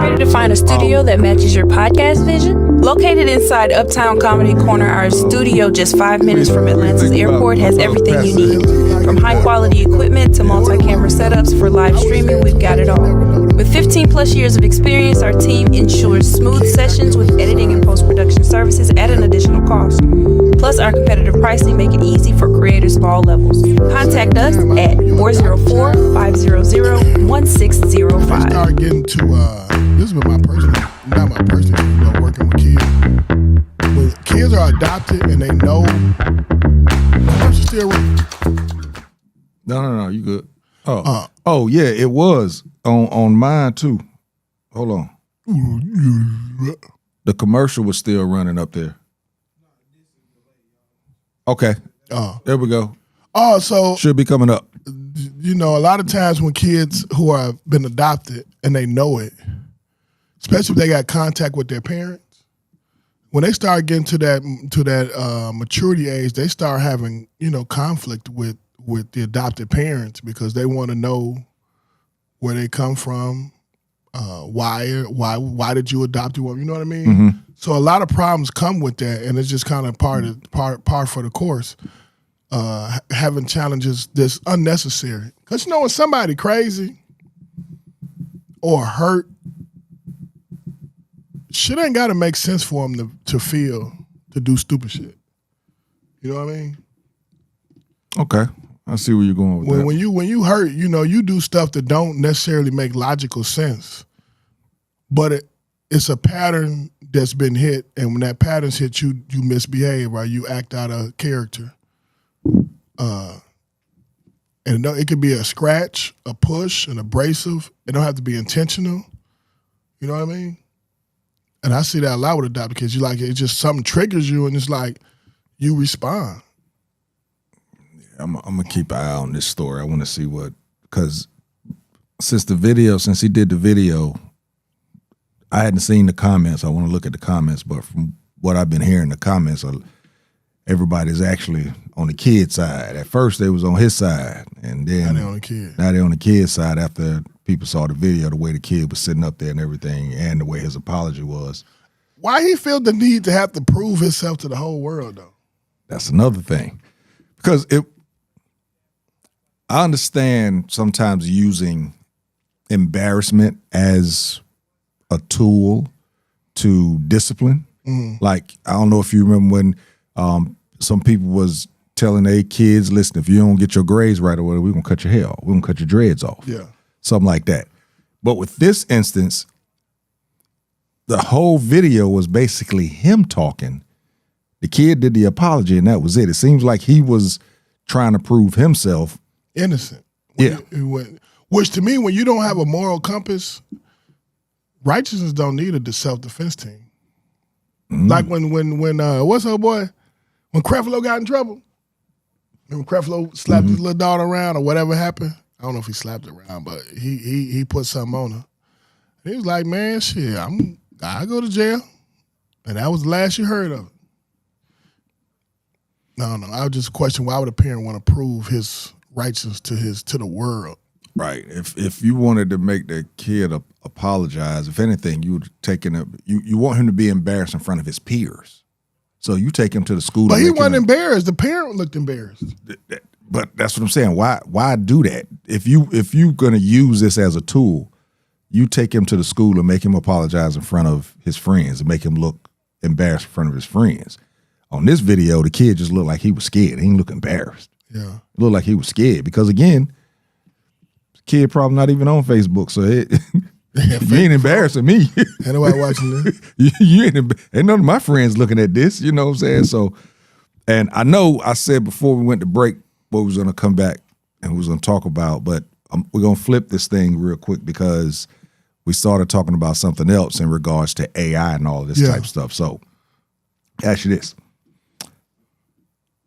Ready to find a studio that matches your podcast vision? Located inside Uptown Comedy Corner, our studio just 5 minutes from Atlanta's airport has everything you need. From high quality equipment to multi-camera setups for live streaming, we've got it all. With 15 plus years of experience, our team ensures smooth sessions with editing and post-production services at an additional cost. Plus, our competitive pricing make it easy for creators of all levels. Contact us at 404-500-1605. Start getting to this is my personal, not my personal, but working with kids. When kids are adopted and they know, I'm still No, you good. Oh, yeah, it was on mine too. Hold on. The commercial was still running up there. Okay. There we go. So Should be coming up. you know, a lot of times when kids who have been adopted and they know it, especially if they got contact with their parents, when they start getting to that maturity age, they start having, you know, conflict with the adopted parents because they want to know where they come from, why did you adopt them? You know what I mean? Mm-hmm. So a lot of problems come with that, and it's just kind of par for the course. Having challenges that's unnecessary. Because you know when somebody crazy or hurt, shit ain't got to make sense for them to do stupid shit. You know what I mean? Okay. I see where you're going with that. When you hurt, you know, you do stuff that don't necessarily make logical sense. But it's a pattern that's been hit, and when that pattern's hit, you misbehave or you act out of character. And it could be a scratch, a push, an abrasive. It don't have to be intentional. You know what I mean? And I see that a lot with adopted kids. You like it just something triggers you, and it's like you respond. I'm gonna keep an eye on this story. I want to see because since he did the video, I hadn't seen the comments. I want to look at the comments, but from what I've been hearing, the comments are everybody's actually on the kid side. At first, they was on his side, and then Now they on the kid. Now they're on the kid side after people saw the video, the way the kid was sitting up there and everything, and the way his apology was. Why he feel the need to have to prove himself to the whole world, though? That's another thing, because I understand sometimes using embarrassment as a tool to discipline. Mm-hmm. Like, I don't know if you remember when some people was telling their kids, listen, if you don't get your grades right or whatever, we're going to cut your hair off. We're going to cut your dreads off. Yeah. Something like that. But with this instance, the whole video was basically him talking. The kid did the apology, and that was it. It seems like he was trying to prove himself Innocent. Yeah. Which to me, when you don't have a moral compass, righteousness don't need a self-defense team. Like when what's her boy? When Creflo got in trouble, Remember Creflo slapped his little daughter around or whatever happened? I don't know if he slapped her around, but he put something on her. He was like, man, shit, I go to jail. And that was the last you heard of it. No, I would just question why would a parent want to prove his righteousness to the world? Right. If you wanted to make the kid apologize, if anything, you would you want him to be embarrassed in front of his peers. So you take him to the school. But he wasn't embarrassed. The parent looked embarrassed. But that's what I'm saying. Why do that? If you're gonna use this as a tool, you take him to the school and make him apologize in front of his friends and make him look embarrassed in front of his friends. On this video, the kid just looked like he was scared. He didn't look embarrassed. Yeah. It looked like he was scared because, again, the kid probably not even on Facebook, so you ain't embarrassing me. Ain't nobody watching this. you ain't none of my friends looking at this, you know what I'm saying? So, and I know I said before we went to break what we was going to come back and we was going to talk about, but we're going to flip this thing real quick because we started talking about something else in regards to AI and all this type of stuff. So, ask you this.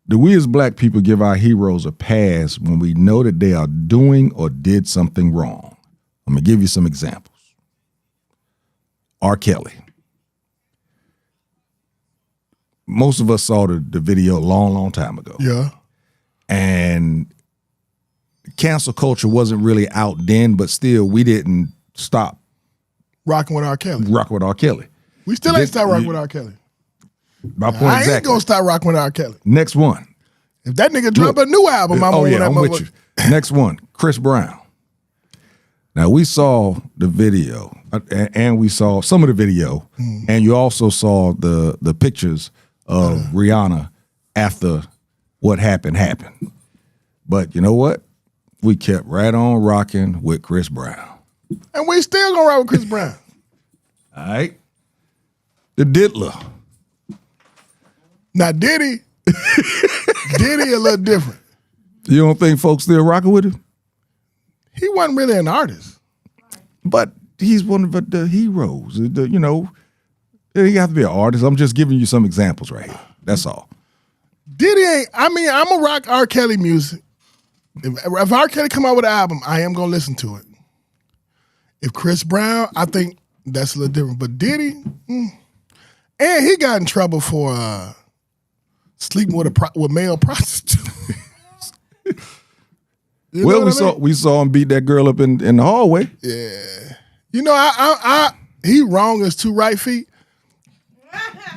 Do we as black people give our heroes a pass when we know that they are doing or did something wrong? I'm going to give you some examples. R. Kelly. Most of us saw the video a long time ago. Yeah. And cancel culture wasn't really out then, but still we didn't stop Rocking with R. Kelly. rocking with R. Kelly. We still ain't stop rocking with R. Kelly. My point I ain't exactly. gonna stop rocking with R. Kelly. Next one. If that nigga drop a new album, I'm Oh on yeah, that I'm with motherfucker. you. Next one, Chris Brown. Now we saw the video, and we saw some of the video, and you also saw the pictures of Rihanna after what happened. But you know what? We kept right on rocking with Chris Brown. And we still gonna rock with Chris Brown. All right, the Diddler. Now Diddy a little different. You don't think folks still rocking with him? He wasn't really an artist. But he's one of the heroes. You know, he have to be an artist. I'm just giving you some examples right here. That's all. Diddy ain't, I'm gonna rock R. Kelly music. If R. Kelly come out with an album, I am gonna listen to it. If Chris Brown, I think that's a little different. But Diddy, and he got in trouble for sleeping with male prostitutes. You know what I mean? we saw him beat that girl up in the hallway. Yeah. You know, he wrong as two right feet,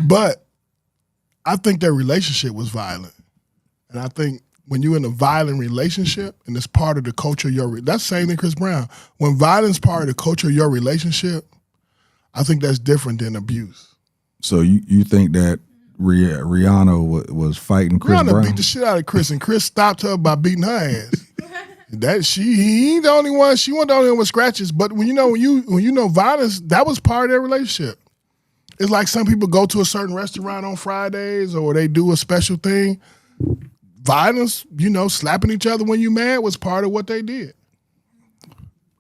but I think their relationship was violent. And I think when you're in a violent relationship and it's part of the culture of that's the same thing Chris Brown. When violence is part of the culture of your relationship, I think that's different than abuse. So you think that Rihanna was fighting Chris Rihanna Brown? beat the shit out of Chris, and Chris stopped her by beating her ass. He ain't the only one. She wasn't the only one with scratches. But when you know violence, that was part of their relationship. It's like some people go to a certain restaurant on Fridays or they do a special thing. Violence, slapping each other when you mad was part of what they did.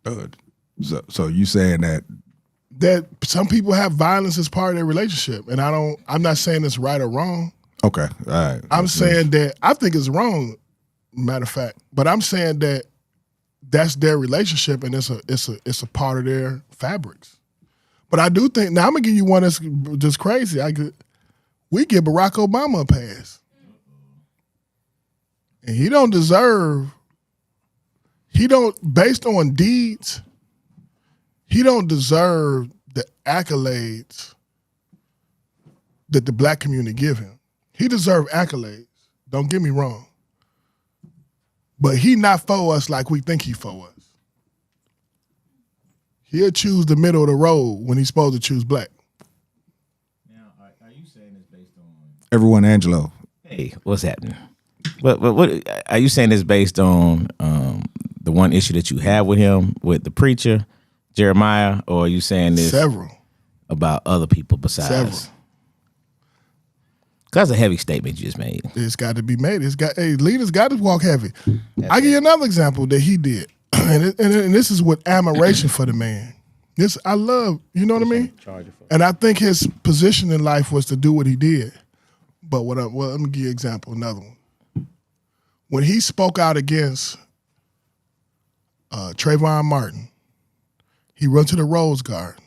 Good. So you saying that some people have violence as part of their relationship, and I'm not saying it's right or wrong. Okay, all right. I'm saying that I think it's wrong. Matter of fact, but I'm saying that that's their relationship and it's a part of their fabrics. But I do think, now I'm gonna give you one that's just crazy. We give Barack Obama a pass, and based on deeds, he don't deserve the accolades that the black community give him. He deserves accolades. Don't get me wrong. But he not for us like we think he for us. He'll choose the middle of the road when he's supposed to choose black. Now, are you saying this based on? Everyone, Angelo. Hey, what's happening? What are you saying this based on the one issue that you have with him, with the preacher, Jeremiah, or are you saying this Several. about other people besides? Several. That's a heavy statement you just made. It's got to be made. Leaders got to walk heavy. I'll give you another example that he did. And this is with admiration for the man. This I love, you know what I mean? And I think his position in life was to do what he did. But let me give you an example, another one. when he spoke out against Trayvon Martin, he run to the Rose Garden.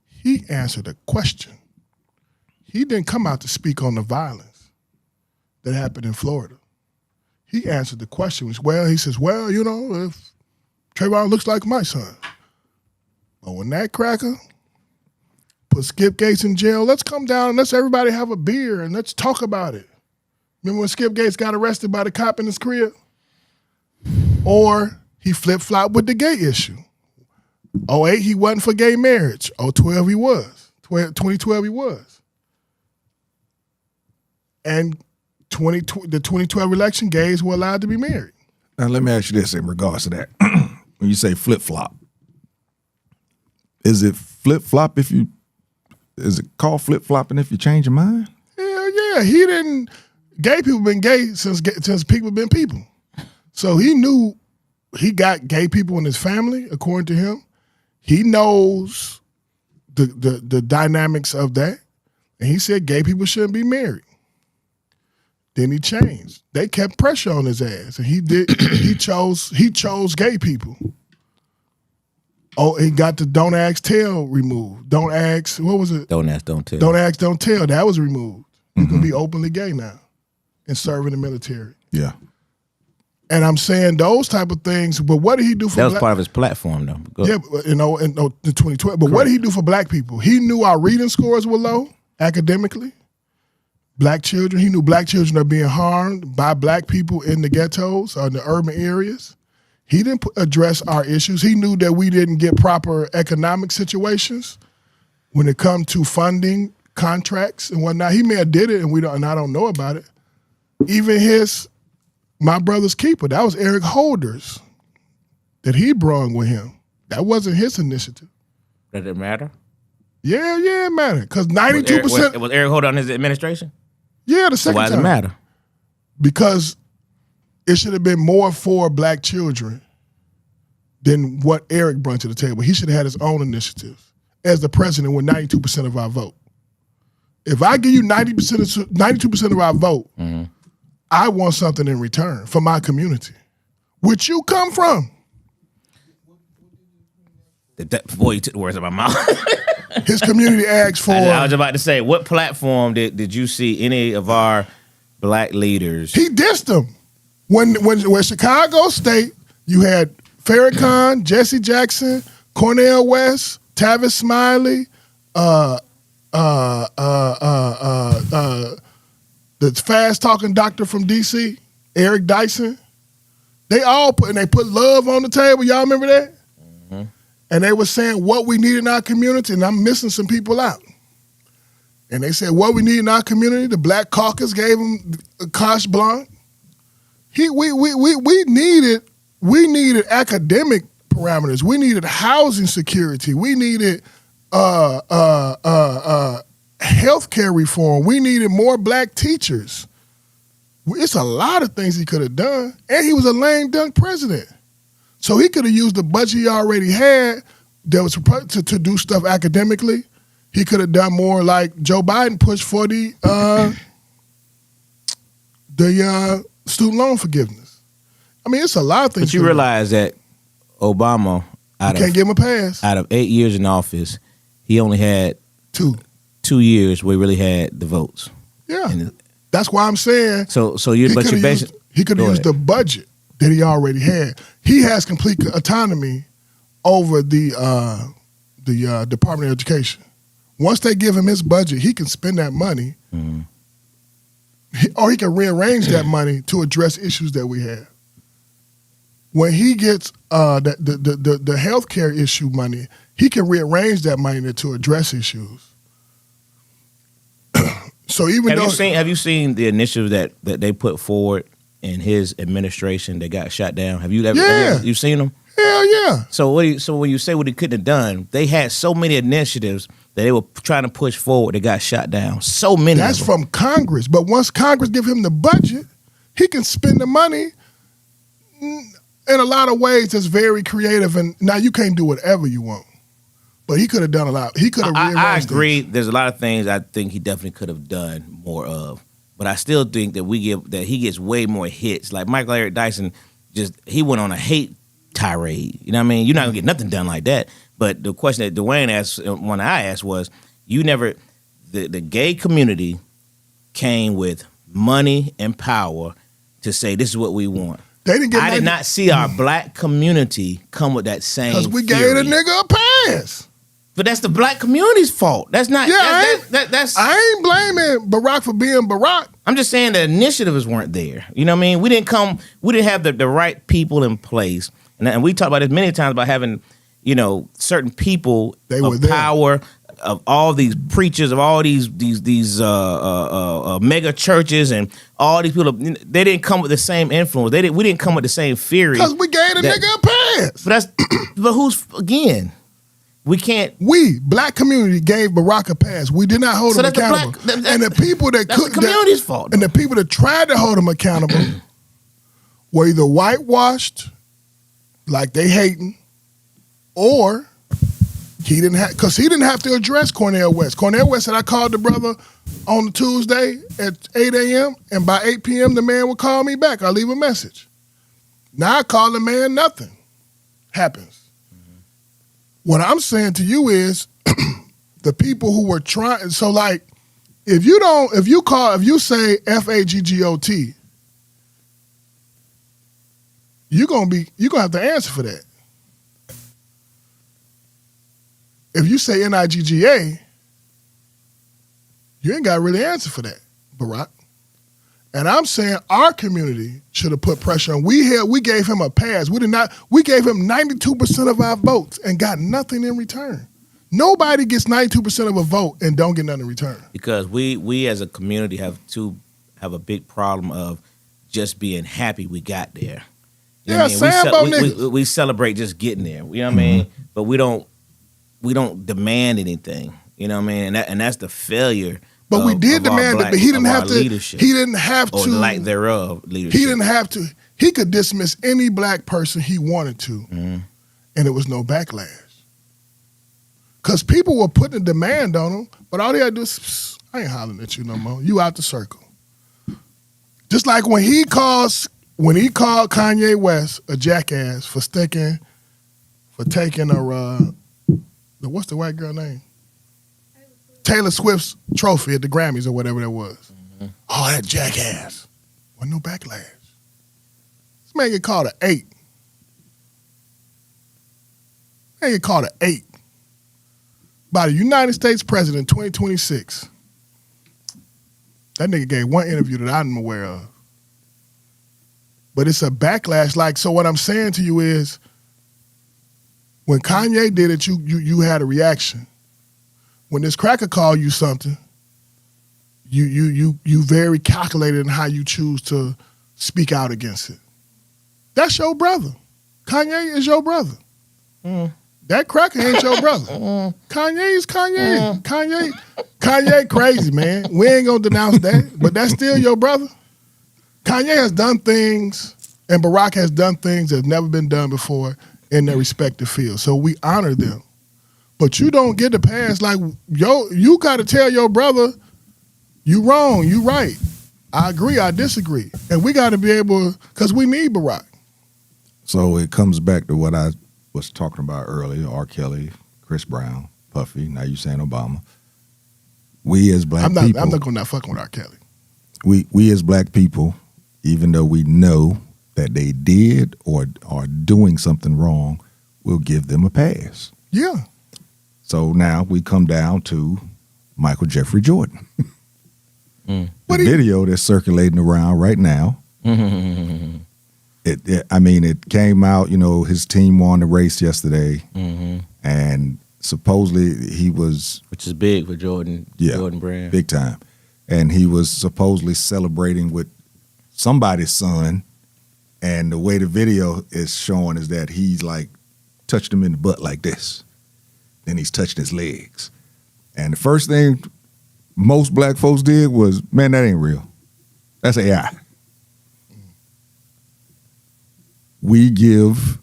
He answered a question. He didn't come out to speak on the violence that happened in Florida. He answered the question. He says, well, you know, if Trayvon looks like my son. But when that cracker put Skip Gates in jail, let's come down and let's everybody have a beer and let's talk about it. Remember when Skip Gates got arrested by the cop in his crib? Or he flip-flopped with the gay issue. 2008, he wasn't for gay marriage. 2012, he was. 2012, he was. And the 2012 election, gays were allowed to be married. Now, let me ask you this in regards to that. When you say flip-flop, is it flip-flop is it called flip-flopping if you change your mind? Hell yeah. Gay people been gay since people been people. So he knew he got gay people in his family, according to him. He knows the dynamics of that. And he said gay people shouldn't be married. Then he changed. They kept pressure on his ass. And he chose gay people. Oh, he got the Don't Ask, Tell removed. Don't Ask, what was it? Don't Ask, Don't Tell. Don't Ask, Don't Tell. That was removed. You can be openly gay now and serve in the military. Yeah. And I'm saying those type of things, but what did he do for That was part of his platform, though. Go. Yeah, in the 2012. But what did he do for black people? He knew our reading scores were low academically. Black children, he knew black children are being harmed by black people in the ghettos or in the urban areas. He didn't address our issues. He knew that we didn't get proper economic situations when it comes to funding contracts and whatnot. He may have did it and I don't know about it. Even my brother's keeper, that was Eric Holder's that he brought with him. That wasn't his initiative. Does it matter? Yeah, it mattered. Because 92%. Was Eric Holder on his administration? Yeah, the So second why does it time. matter? Because it should have been more for black children than what Eric brought to the table. He should have had his own initiatives as the president with 92% of our vote. If I give you 92% of our vote, I want something in return for my community, which you come from. Boy, you took the words out of my mouth. His community asked for. I was about to say, what platform did you see any of our black leaders? He dissed them. When Chicago State, you had Farrakhan, Jesse Jackson, Cornel West, Tavis Smiley, the fast talking doctor from DC, Eric Dyson. They all put love on the table. Y'all remember that? Mm-hmm. And they were saying what we need in our community, and I'm missing some people out. And they said what we need in our community. The Black Caucus gave them carte blanche. We needed academic parameters. We needed housing security. We needed healthcare reform. We needed more black teachers. It's a lot of things he could have done, and he was a lame dunk president. So he could have used the budget he already had that was to do stuff academically. He could have done more like Joe Biden pushed for the student loan forgiveness. I mean, it's a lot of things. But you realize that Obama, can't give him a pass. Out of 8 years in office, he only had 2 years where he really had the votes. Yeah, that's why I'm saying. He could have used the budget that he already had. He has complete autonomy over the Department of Education. Once they give him his budget, he can spend that money, or he can rearrange that money to address issues that we have. When he gets the healthcare issue money, he can rearrange that money to address issues. So have you seen the initiatives that they put forward in his administration that got shot down? Have you you seen them? Hell yeah. So when you say what he couldn't have done, they had so many initiatives that they were trying to push forward that got shot down. So many. That's from Congress. But once Congress give him the budget, he can spend the money in a lot of ways that's very creative. And now you can't do whatever you want. But he could have done a lot. He could have rearranged I agree. things. There's a lot of things I think he definitely could have done more of. but I still think that he gets way more hits. Like Michael Eric Dyson, he went on a hate tirade. You know what I mean? You're not gonna get nothing done like that. But the question that Dwayne asked, one I asked was, the gay community came with money and power to say this is what we want. They didn't get. I did not see our black community come with that same. Because we fury. gave the nigga a pass. But that's the black community's fault. That's not. Yeah, that's. I ain't blaming Barack for being Barack. I'm just saying the initiatives weren't there. You know what I mean? We didn't have the right people in place. And we talked about this many times about having, certain people of power, of all these preachers, of all these mega churches, and all these people. They didn't come with the same influence. We didn't come with the same fury. Because we gave the nigga a pass. But who's again? We can't. We, black community, gave Barack a pass. We did not hold him accountable. And the people that that's the community's fault. And the people that tried to hold him accountable were either whitewashed, like they hating, or he didn't have to address Cornel West. Cornel West said, I called the brother on Tuesday at 8 a.m. and by 8 p.m. the man would call me back. I'll leave a message. Now I call the man, nothing happens. What I'm saying to you is the people who were trying, so like, if you say FAGGOT, you're gonna have to answer for that. If you say NIGGA, you ain't got to really answer for that, Barack. And I'm saying our community should have put pressure on. We gave him a pass. We gave him 92% of our votes and got nothing in return. Nobody gets 92% of a vote and don't get nothing in return. Because we as a community have a big problem of just being happy we got there. You know what I mean? We celebrate just getting there. You know what I mean? But we don't demand anything. You know what I mean? And that's the failure. But we did demand it, but he didn't have to. Leadership, he didn't have to. Or lack thereof leadership. He didn't have to. He could dismiss any black person he wanted to, and it was no backlash. Because people were putting a demand on him, but all they had to do is, I ain't hollering at you no more. You out the circle. Just like when he called Kanye West a jackass for taking what's the white girl name? Taylor Swift's trophy at the Grammys or whatever that was. Mm-hmm. Oh, that jackass. Wasn't no backlash. This man get called an 8. Man get called an 8 by the United States President 2026. That nigga gave one interview that I'm aware of. But it's a backlash. Like, so what I'm saying to you is, when Kanye did it, you had a reaction. When this cracker called you something, you very calculated in how you choose to speak out against it. That's your brother. Kanye is your brother. That cracker ain't your brother. Kanye is Kanye. Kanye crazy, man. We ain't gonna denounce that, but that's still your brother. Kanye has done things, and Barack has done things that have never been done before in their respective fields. So we honor them. But you don't get the pass. Like, you got to tell your brother, you wrong, you right. I agree, I disagree. And we got to be able, because we need Barack. So it comes back to what I was talking about earlier, R. Kelly, Chris Brown, Puffy, now you saying Obama. We as black people. I'm not going to not fucking with R. Kelly. We as black people, even though we know that they did or are doing something wrong, we'll give them a pass. Yeah. So now we come down to Michael Jeffrey Jordan. The video that's circulating around right now. It came out, his team won the race yesterday. And supposedly he was... Which is big for Jordan. Yeah, Jordan Brand. Big time. And he was supposedly celebrating with somebody's son. And the way the video is showing is that he's like touched him in the butt like this. Then he's touching his legs. And the first thing most black folks did was, man, that ain't real. That's AI. We give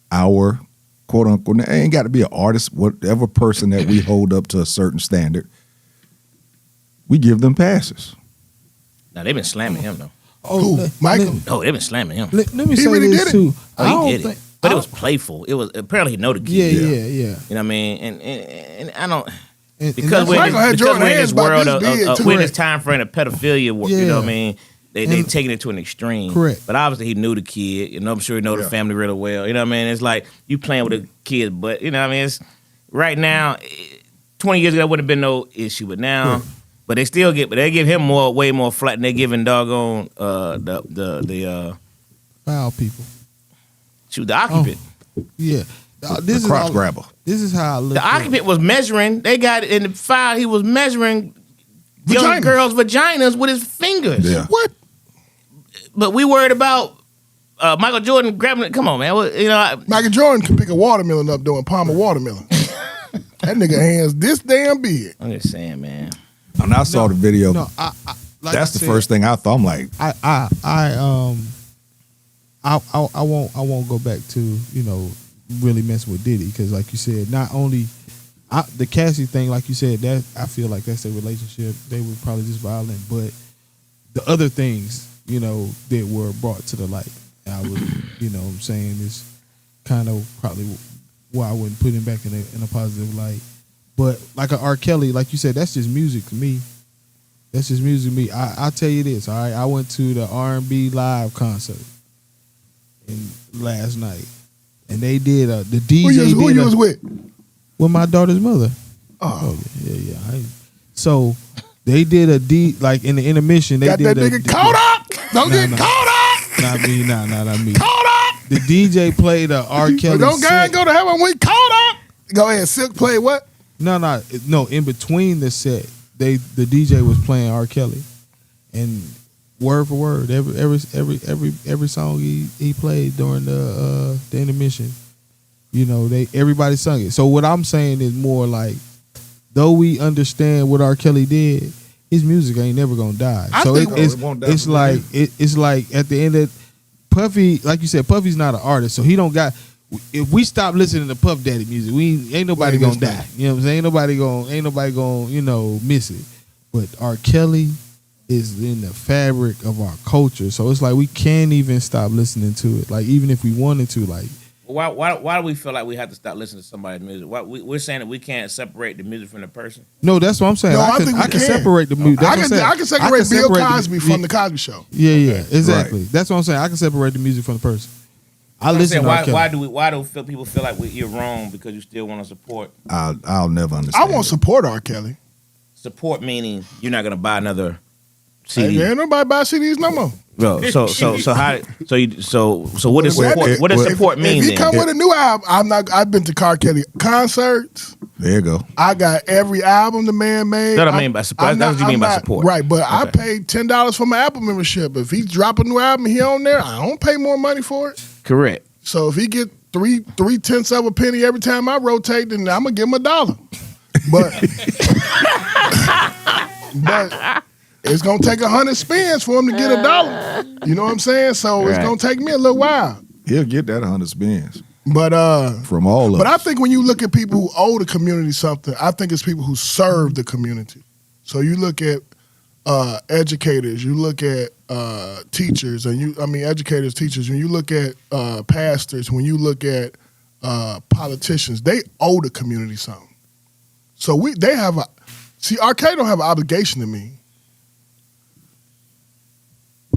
our quote unquote, it ain't got to be an artist, whatever person that we hold up to a certain standard, we give them passes. Now they've been slamming him though. Who? Michael? Oh, they've been slamming him. Let me He say really this did it. too. Oh, I he don't did think, it, but it was playful. It was apparently he know the yeah, kid. yeah. You know what I mean? And I don't. And Because that's- we're Michael had in Jordan this hands about world this of big, too. we're in this time frame of pedophilia. You know Yeah. what I mean? They And- taking it to an extreme. Correct. But obviously he knew the kid. You know, I'm sure he know the family really well. You know what I mean? It's like you playing with a kid, but you know what I mean? It's right now. 20 years ago wouldn't have been no issue, but now, but they still get, but they give him way more flat than they giving doggone the foul people. shoot the occupant. Yeah. This The is crotch how, grabber. This is how I look. The at it. occupant was measuring. They got it in the file. He was measuring young Vaginas. girls' vaginas with his fingers. Yeah. What? But we worried about Michael Jordan grabbing it. Come on, man. You know, Michael Jordan can pick a watermelon up doing Palmer watermelon. That nigga hands this damn big. I'm just saying, man. And I saw the video. No, I like That's I the said, first thing I thought. I'm like, I won't go back to really messing with Diddy because like you said, not only the Cassie thing, like you said, that I feel like that's their relationship. They were probably just violent, but the other things that were brought to the light, I would what I'm saying is kind of probably why I wouldn't put him back in a positive light. But like a R. Kelly, like you said, that's just music to me. That's just music to me. I'll tell you this, all right? I went to the R&B live concert last night, and they did the DJ. Who you was with? With my daughter's mother. Oh, Yeah. So they did like in the intermission. They got did that nigga caught up. Don't get caught up. Not me. Not me. Caught up. The DJ played a R. Kelly. But don't set. go to heaven. We caught up. Go ahead. Silk play what? No. In between the set, the DJ was playing R. Kelly, and word for word, every song he played during the intermission, everybody sung it. So what I'm saying is more like, though we understand what R. Kelly did, his music ain't never gonna die. I So think- it's it won't die it's for like it's like at the end of Puffy, like you said, Puffy's not an artist, so he don't got. If we stop listening to Puff Daddy music, ain't nobody We ain't gonna miss die. You know what I'm saying? Ain't nobody gonna miss it. But R. Kelly is in the fabric of our culture, so it's like we can't even stop listening to it. Like even if we wanted to, like Why do we feel like we have to stop listening to somebody's music? We're saying that we can't separate the music from the person. no, that's what I'm saying. No, I think we can separate the music. I can separate Bill Cosby from the Cosby Show. Yeah, exactly. That's what I'm saying. I can separate the music from the person. I I'm listen saying, to R. Kelly. why do people feel like you're wrong because you still want to support? I'll never I understand. won't support R. Kelly. Support meaning you're not gonna buy another Hey, CD. man, nobody buy CDs no more. Bro, so what does Well, support? What does support mean If he then? come with a new album, I've been to R. Kelly concerts. There you go. I got every album the man made. That's what I mean by support. That's what you mean by support. Right, but I Okay. paid $10 for my Apple membership. If he drop a new album he on there, I don't pay more money for it. Correct. So if he get 3/10 of a penny every time I rotate, then I'm gonna give him $1. But but it's gonna take 100 spins for him to get $1. You know what I'm saying? So it's Right. gonna take me a little while. He'll get that 100 spins But from all of But I us. think when you look at people who owe the community something, I think it's people who serve the community. So you look at educators, you look at teachers, educators, teachers. When you look at pastors, when you look at politicians, they owe the community something. So R.K. don't have an obligation to me.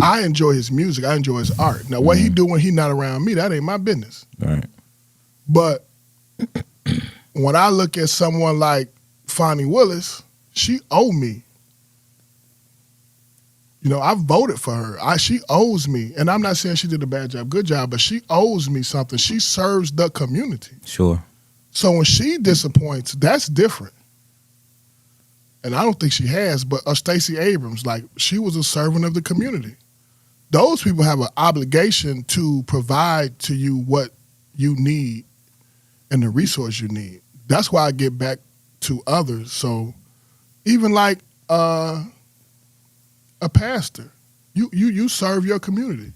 I enjoy his music. I enjoy his art. Now, what he do when he not around me, that ain't my business. Right. But when I look at someone like Fonnie Willis, she owe me. I voted for her. She owes me. And I'm not saying she did a bad job, good job, but she owes me something. She serves the community. Sure. So when she disappoints, that's different. And I don't think she has, but Stacey Abrams, like, she was a servant of the community. Those people have an obligation to provide to you what you need and the resource you need. That's why I get back to others. So even like a pastor, you serve your community.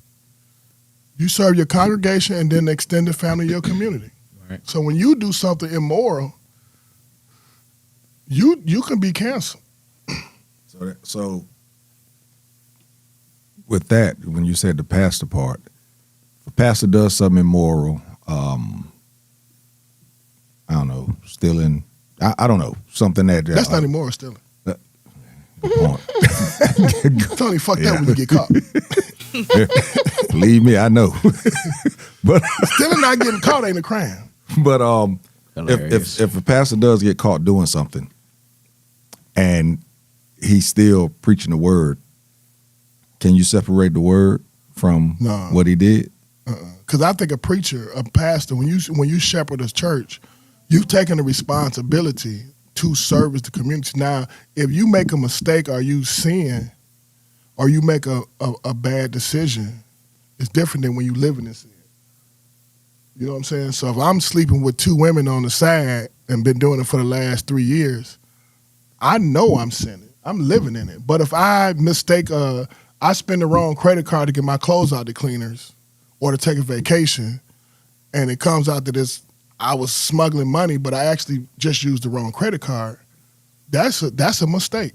You serve your congregation and then the extended family of your community. Right. So when you do something immoral, you can be canceled. So with that, when you said the pastor part, if a pastor does something immoral, I don't know, stealing, I don't know, something that That's not immoral stealing. point. Tony, fuck that when you get caught. Believe me, I know. but Stealing not getting caught ain't a crime. but Hilarious. if a pastor does get caught doing something, and he's still preaching the word, can you separate the word from No. what he did? Because I think a preacher, a pastor, when you shepherd a church, you've taken the responsibility to service the community. Now, if you make a mistake or you sin or you make a bad decision, it's different than when you live in this sin. You know what I'm saying? So if I'm sleeping with 2 women on the side and been doing it for the last 3 years, I know I'm sinning. I'm living in it. But if I mistake, I spend the wrong credit card to get my clothes out the cleaners or to take a vacation, and it comes out that I was smuggling money, but I actually just used the wrong credit card, that's a mistake.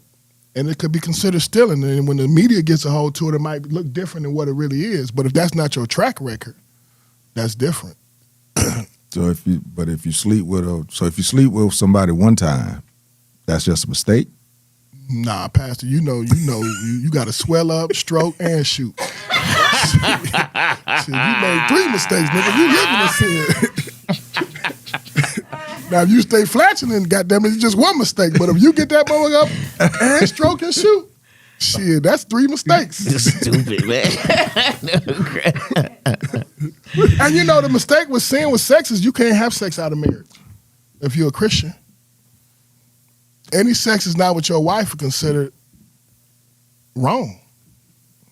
And it could be considered stealing. And when the media gets a hold to it, it might look different than what it really is. But if that's not your track record, that's different. So if you sleep with somebody one time, that's just a mistake. Nah, Pastor, you got to swell up, stroke, and shoot. Shit, you made 3 mistakes, nigga. You living in sin. Now, if you stay flatulent, goddamn it, it's just 1 mistake. But if you get that motherfucker up and stroke and shoot, shit, that's 3 mistakes. Stupid, man. And the mistake with sin with sex is you can't have sex out of marriage if you're a Christian. Any sex is not with your wife is considered wrong,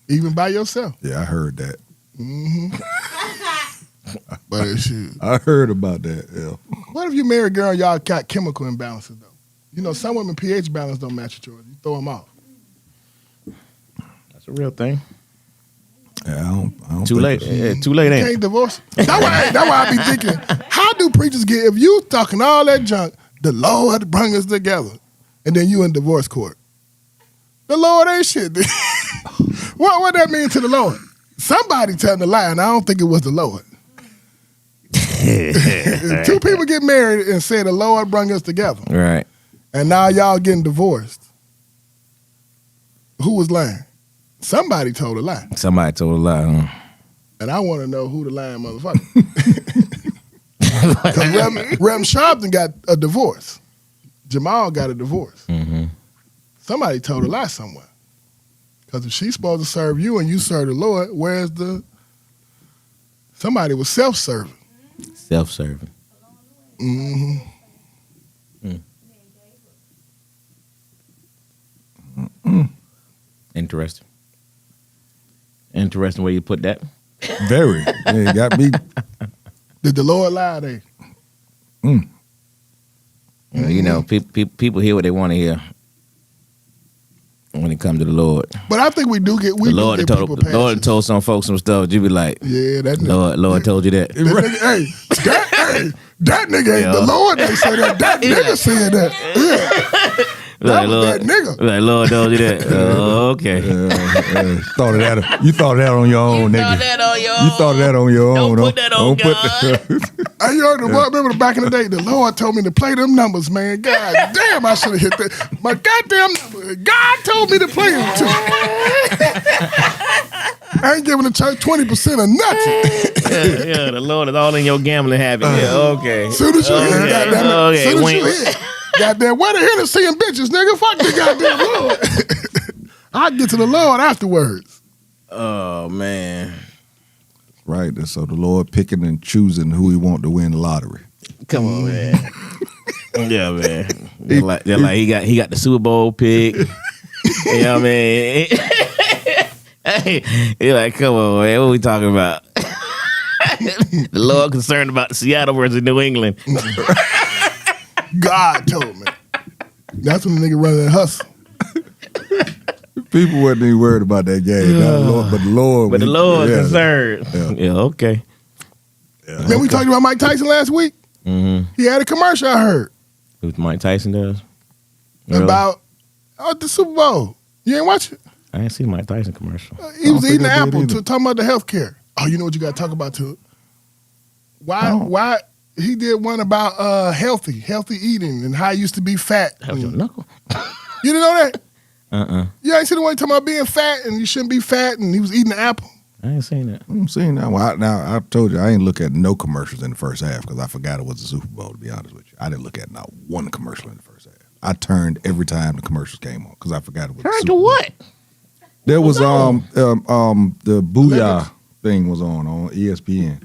even by yourself. Yeah, I heard that. But shit. I heard about that. Yeah. What if you marry a girl and y'all got chemical imbalances, though? Some women pH balance don't match with yours. You throw them off. That's a real thing. Yeah, I don't Too think late. it's- Yeah, too late, You ain't can't it? divorce. That's why I be thinking, how do preachers get, if you talking all that junk, the Lord bring us together, and then you in divorce court? The Lord ain't shit. What that mean to the Lord? Somebody telling the lie, and I don't think it was the Lord. 2 people get married and say the Lord bring us together, Right. and now y'all getting divorced. Who was lying? Somebody told a lie, Somebody told a lie, huh? and I want to know who the lying motherfucker. Because Reverend Sharpton got a divorce. Jamal got a divorce. Mm-hmm. Somebody told a lie somewhere. Because if she's supposed to serve you and you serve the Lord, where's somebody was self-serving. Self-serving. Mm-hmm. Interesting. Interesting way you put that. Very. Yeah, you got me. Did the Lord lie there? People hear what they want to hear when it comes to the Lord. But I think we do get The Lord do get told people the Lord passes. told some folks some stuff. You be like, Yeah, that nigga. Lord told you that. That nigga, that nigga ain't the Lord. They say that. That nigga said that. Yeah. That was that nigga. Like, Lord told you that. Oh, okay. Thought of that. You thought of that on your own, nigga. You thought of that on your own. Don't put that on I heard remember back in the day, the Lord told me to play them numbers, man. God damn, I should have hit that. My goddamn number. God told me to play them too. I ain't giving the church 20% of nothing. Yeah, the Lord is all in your gambling habit. Yeah, okay. Soon as you hit, goddamn it. Okay, Soon as wink. you hit. Goddamn, where the hell is seeing bitches, nigga? Fuck the goddamn Lord. I'll get to the Lord afterwards. Oh man. Right. And so the Lord picking and choosing who he want to win the lottery. Come on, man. Yeah, man. They're like he got the Super Bowl pick. You know what I mean? Hey, you're like, come on, man. What are we talking about? The Lord concerned about the Seattle versus New England. God told me. That's when the nigga running that hustle. People wasn't even worried about that game. Not the Lord, but the Lord. But the Lord yeah. concerned. Yeah. Yeah, okay. Then we talked about Mike Tyson last week. Mm-hmm. He had a commercial I heard Who Mike Tyson does? Really? about the Super Bowl. You ain't watch it? I ain't seen Mike Tyson commercial. He was think eating the I did apple either. talking about the health care. Oh, you know what you got to talk about too? Why he did one about healthy eating and how I used to be fat. That was your knuckle. You didn't know that? Uh-uh. You ain't seen the one talking about being fat and you shouldn't be fat and he was eating the apple. I ain't seen that. I'm seeing that. Well, I told you I ain't look at no commercials in the first half because I forgot it was the Super Bowl. To be honest with you, I didn't look at not one commercial in the first half. I turned every time the commercials came on because I forgot it was. the Turn Super to Bowl. what? There was the Booyah thing was on ESPN.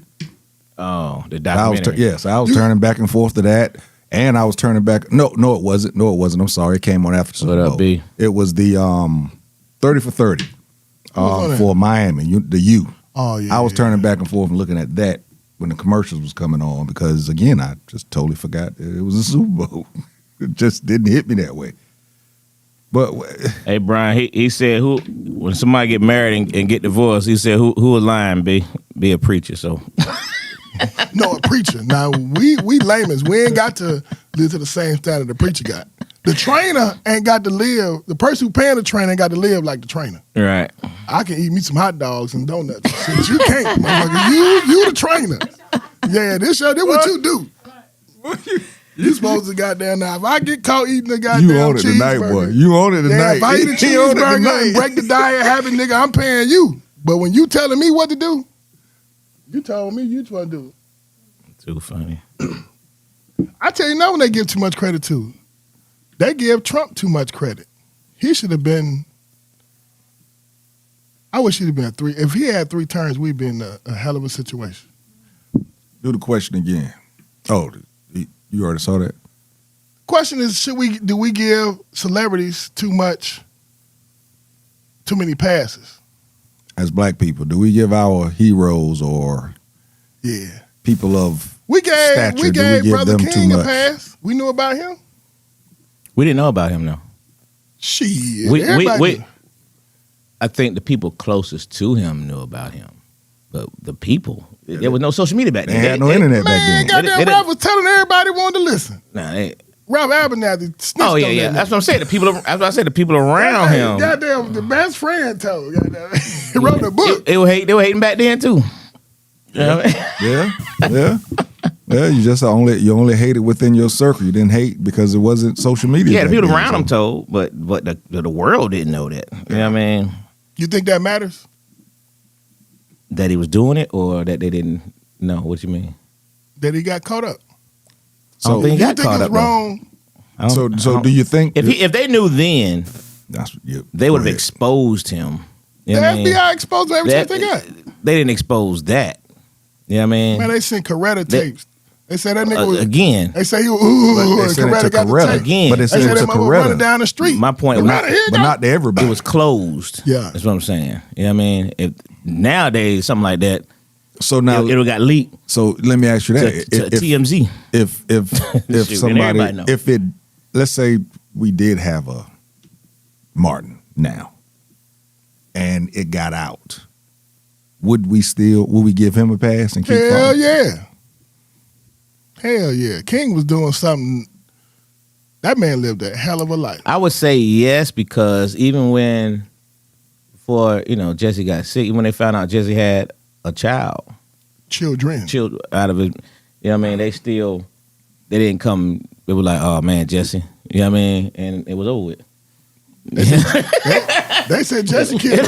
Oh, the I was documentary. I was turning back and forth to that, and I was turning back. No, it wasn't. No, it wasn't. I'm sorry. It came on after the Super What up, Bowl. B? It was the 30 for 30 on for Miami. The U. Oh, yeah. I was turning back and forth and looking at that when the commercials was coming on because again I just totally forgot that it was a Super Bowl. It just didn't hit me that way. But Hey, Brian, he said when somebody get married and get divorced, he said who was lying, be a preacher. So No, a preacher. Now, we layman's. We ain't got to live to the same standard the preacher got. The trainer ain't got to live. The person who paying the trainer ain't got to live like the trainer. right. I can eat me some hot dogs and donuts. Since you can't, motherfucker. You the trainer. Yeah, this what you do. You supposed to goddamn now. If I get caught eating the goddamn you own it tonight, boy. cheeseburger, You own it yeah, tonight. if I eat a He own it cheeseburger tonight. and break the diet habit, nigga, I'm paying you. But when you telling me what to do, you told me you trying to do it. Too funny. I tell you now when they give too much credit to. They give Trump too much credit. He should have been. I wish he'd have been 3. If he had 3 terms, we'd be in a hell of a situation. Do the question again. Oh, you already saw that. Question is, do we give celebrities too many passes? As black people, do we give our heroes or Yeah. people of We gave stature, do we give Brother them too King a much? pass. We knew about him. We didn't know about him though. Shit. We everybody knew. I think the people closest to him knew about him, but the people there was no social media back They then. had no internet back Man, then. goddamn They- Ralph was telling everybody wanted to listen. Nah, they, Ralph Abernathy snitched oh yeah, on yeah. that That's nigga. what I'm saying. That's what I said. The people around him. Goddamn, the best friend told. Goddamn, he wrote a book. They were hating back then too. You know what I mean? Yeah. Yeah, you only hated within your circle. You didn't hate because it wasn't social media. Yeah, the back people then, around so- him told, but the world didn't know that. You know what I mean? You think that matters? That he was doing it, or that they didn't know. What you mean? That he got caught up. I don't So, think he You got think caught it's up. though. wrong? I don't- I so don't- do you think if they knew then, that's you, they would have go ahead. exposed him. You The know what I mean? FBI exposed every That- chance they got. They didn't expose that. You know what I mean? Man, they sent Coretta tapes. They said that nigga was. Again, They say he was. But Ooh, they and sent it Coretta to got the Coretta. tape. Again. But they They sent said it that to motherfucker running Coretta. down the street. my point But was not, here you But go. not to everybody. it was closed. Yeah. That's what I'm saying. You know what I mean? If nowadays something like that, So now, it got leaked so let me ask you to, that: to TMZ. if Shoot, somebody, everybody know. if it, let's say we did have a Martin now, and it got out, would we give him a pass and keep Hell following? yeah. Hell yeah. King was doing something. That man lived a hell of a life. I would say yes, because even before Jesse got sick, even when they found out Jesse had a child Children. out of it, you know what I mean? They didn't come. They were like, oh man, Jesse, you know what I mean? And it was over with. They said Jesse kid.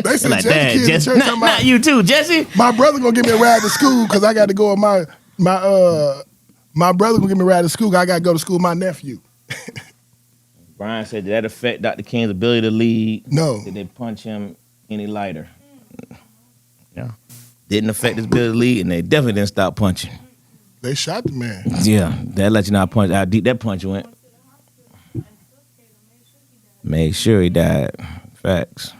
They said Like Jesse that, kid in Jesse, church talking not about, you too, Jesse. my brother gonna give me a ride to school because I got to go with my brother gonna give me a ride to school. I got to go to school with my nephew. Brian said, did that affect Dr. King's ability to lead? No. Did they punch him any lighter? Yeah. Didn't affect his ability to lead, and they definitely didn't stop punching. They shot the man. Yeah, that let you know how deep that punch went. Made sure he died. Facts.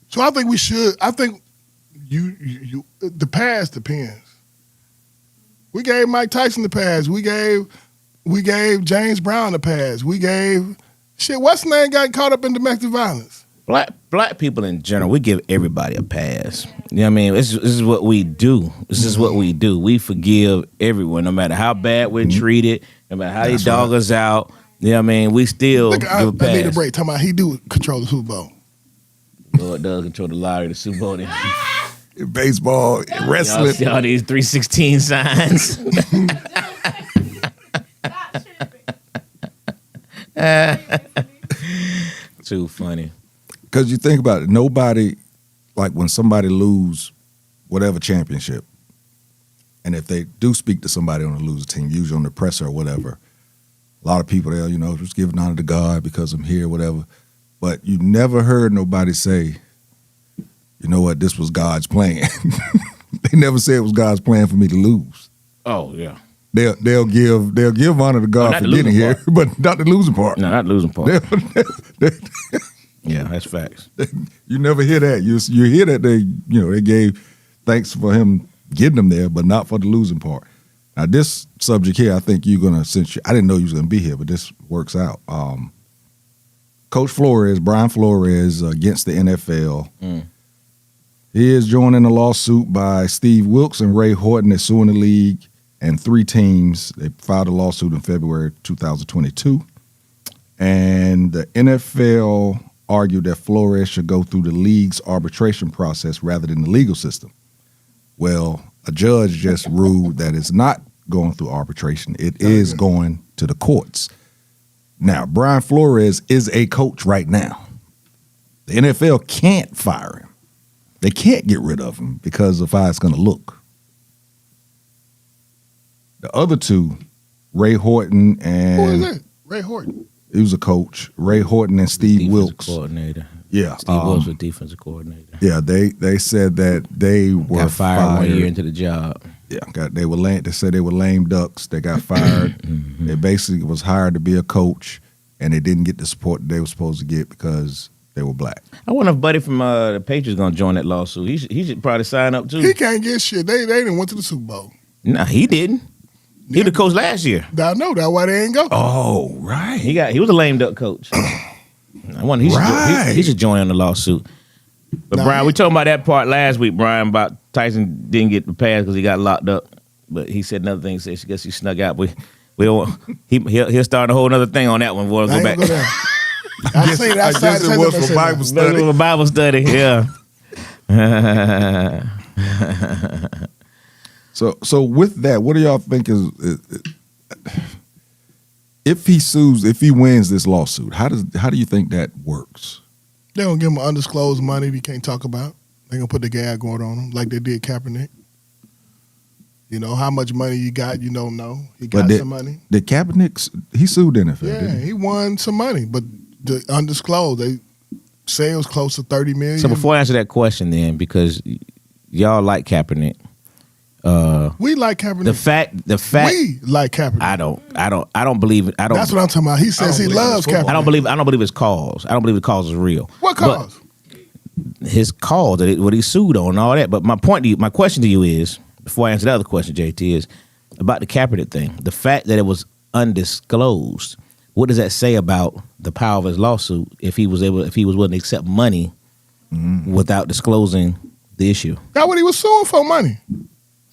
So I think we should. I think you the pass depends. We gave Mike Tyson the pass. We gave James Brown the pass. We gave what's his name got caught up in domestic violence. Black people in general, we give everybody a pass. You know what I mean? This is what we do. This is what we do. We forgive everyone, no matter how bad we're treated, no matter how they dog us out. You know what I mean? We still Look, give I a need a pass. break. Talking about he do control the Super Bowl. Lord does control the lottery, the Super Bowl. Baseball, wrestling. Y'all see all these 316 signs. Too funny. Because you think about it, nobody, like when somebody lose whatever championship, and if they do speak to somebody on the loser team, usually on the presser or whatever, a lot of people there, just giving honor to God because I'm here, whatever. But you never heard nobody say, you know what, this was God's plan. They never said it was God's plan for me to lose. Oh, yeah. They'll give honor to God for getting here, but not the losing part. No, not the losing part. Yeah, that's facts. You never hear that. You hear that they gave thanks for him getting them there, but not for the losing part. Now this subject here, I think you're gonna. I didn't know you was gonna be here, but this works out. Coach Brian Flores, against the NFL. He is joining a lawsuit by Steve Wilkes and Ray Horton. They're suing the league and 3 teams. They filed a lawsuit in February 2022. And the NFL argued that Flores should go through the league's arbitration process rather than the legal system. Well, a judge just ruled that it's not going through arbitration. It is going to the courts. Now, Brian Flores is a coach right now. The NFL can't fire him. They can't get rid of him because of how it's going to look. The other 2, Ray Horton and... Who is that? Ray Horton. He was a coach. Ray Horton and Steve Wilkes. Coordinator. Yeah. Steve Wilkes was defensive coordinator. Yeah, they said that they were got fired 1 year into the job. Yeah, they said they were lame ducks. They got fired. They basically was hired to be a coach, and they didn't get the support that they were supposed to get because they were black. I wonder if Buddy from the Patriots going to join that lawsuit. He should probably sign up too. He can't get shit. They didn't went to the Super Bowl. Nah, he didn't. He was the coach last year. I know. That's why they ain't go. Oh, right. He was a lame duck coach. I wonder he should join on the lawsuit. But Nah, Brian, we talking about that part last week, Brian, about Tyson didn't get the pass because he got locked up. But he said another thing. He said, I guess he snuck out. We don't. He'll start a whole other thing on that one. We'll go back. I seen it outside. I guess it was for Bible study. It was a Bible study. Yeah. So with that, what do y'all think is if he wins this lawsuit? How do you think that works? They gonna give him undisclosed money he can't talk about. They gonna put the gag order on him like they did Kaepernick. How much money you got, you don't know. He got some money. Did Kaepernick, he sued the NFL, Yeah, didn't he won some money, but the undisclosed, they say it was close to $30 million. So before I answer that question then, because y'all like Kaepernick. We like Kaepernick. The fact we like Kaepernick. I don't believe it. That's what I'm talking about. He says he loves Kaepernick. I don't believe his cause. I don't believe the cause is real. What cause? But his cause, what he sued on and all that. But my question to you is, before I answer the other question, JT, is about the Kaepernick thing. The fact that it was undisclosed, what does that say about the power of his lawsuit if he was willing to accept money without disclosing the issue? That's what he was suing for, money.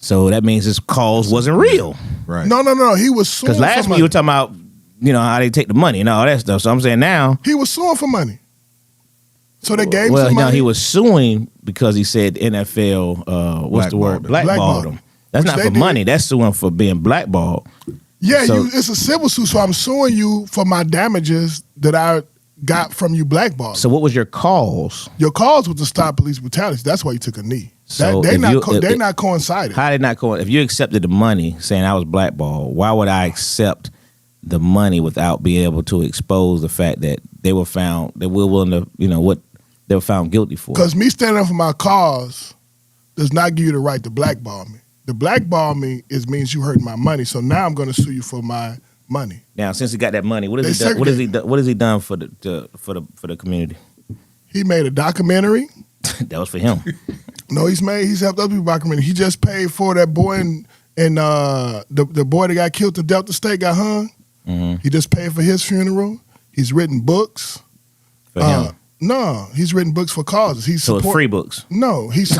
So that means his cause wasn't real. Right. No. He was suing Because last for week money. you were talking about, how they take the money and all that stuff. So I'm saying now. He was suing for money. So they gave him Well, some money. no, he was suing because he said NFL, what's the word? Blackballed him. That's Which not they for did. money. That's suing for being blackballed. Yeah, So- it's a civil suit, so I'm suing you for my damages that I got from you blackball. So what was your cause? Your cause was to stop police brutality. That's why you took a knee. So They're if not coinciding. How did not go? If you accepted the money, saying I was blackballed, why would I accept the money without being able to expose the fact that they were found, they were willing to, what they were found guilty for? Because me standing up for my cause does not give you the right to blackball me. The blackball me means you hurting my money. So now I'm going to sue you for my money. Now, since he got that money, what has They What has he done for the community? He made a documentary. That was for him. No, he's helped other people documentary. He just paid for that boy and the boy that got killed in Delta State got hung. Mm-hmm. He just paid for his funeral. He's written books. For him. No, he's written books for causes. He's So it's free books. No, he's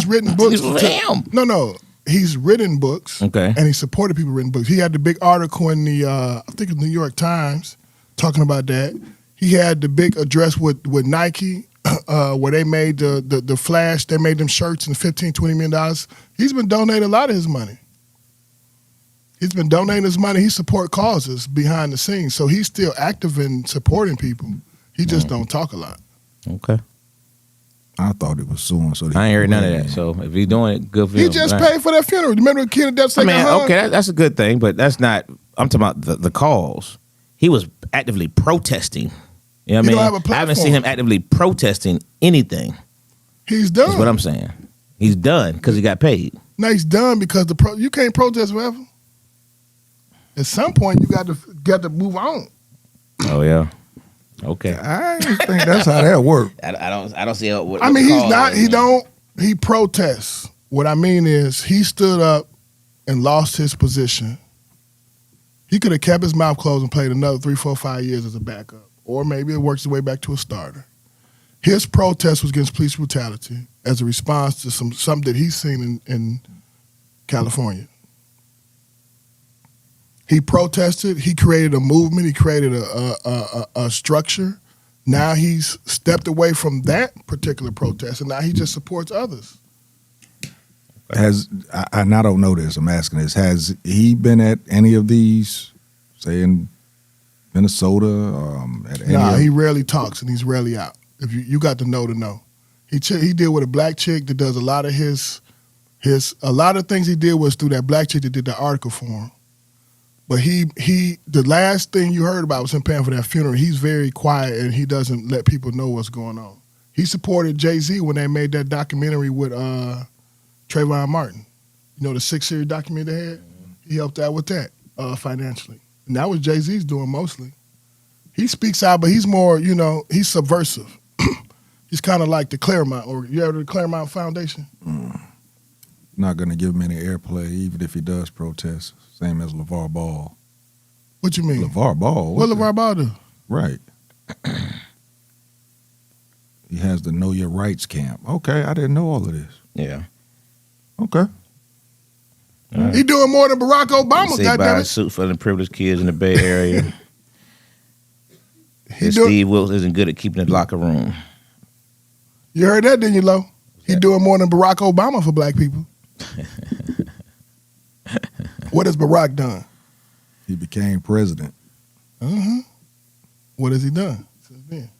written books For him. No. He's written books. Okay. And he supported people written books. He had the big article in the I think it's New York Times talking about that. He had the big address with Nike where they made the Flash, they made them shirts and $15-20 million. He's been donating a lot of his money. He's been donating his money. He support causes behind the scenes, so he's still active in supporting people. He just don't talk a lot. Okay. I thought it was suing. So I ain't heard none of that. So if he's doing it, good for him. He just paid for that funeral. Remember the kid that's taking a hug? Okay, that's a good thing, but that's not. I'm talking about the cause. He was actively protesting. You know what I mean? don't have a platform. I haven't seen him actively protesting anything. He's done. That's what I'm saying. He's done because he got paid. No, he's done because you can't protest forever. At some point, you got to move on. Oh yeah. Okay. I didn't think that's how that worked. I don't see what. I mean, he's not. He protests. What I mean is, he stood up and lost his position. He could have kept his mouth closed and played another 3, 4, 5 years as a backup, or maybe it works his way back to a starter. His protest was against police brutality as a response to something that he's seen in California. He protested. He created a movement. He created a structure. Now he's stepped away from that particular protest, and now he just supports others. And I don't know this, I'm asking this, has he been at any of these, say in Minnesota? He rarely talks, and he's rarely out. If you got to know. He did with a black chick that does a lot of a lot of things he did was through that black chick that did the article for him. But the last thing you heard about was him paying for that funeral. He's very quiet, and he doesn't let people know what's going on. He supported Jay-Z when they made that documentary with Trayvon Martin. You know, the 6-series documentary they had? He helped out with that financially. And that was Jay-Z's doing mostly. He speaks out, but he's more, he's subversive. He's kind of like the Claremont, or you ever the Claremont Foundation? Not going to give him any airplay, even if he does protest. Same as LeVar Ball. What you mean? LeVar Ball? What LeVar Ball do? Right. He has the Know Your Rights camp. Okay, I didn't know all of this. Yeah. Okay. Right. He doing more than Barack Obama, Say buy a goddammit. suit for the privileged kids in the Bay Area. Steve Wilson isn't good at keeping the locker room. You heard that, didn't you, Lo? He doing more than Barack Obama for black people. What has Barack done? He became president. What has he done since then?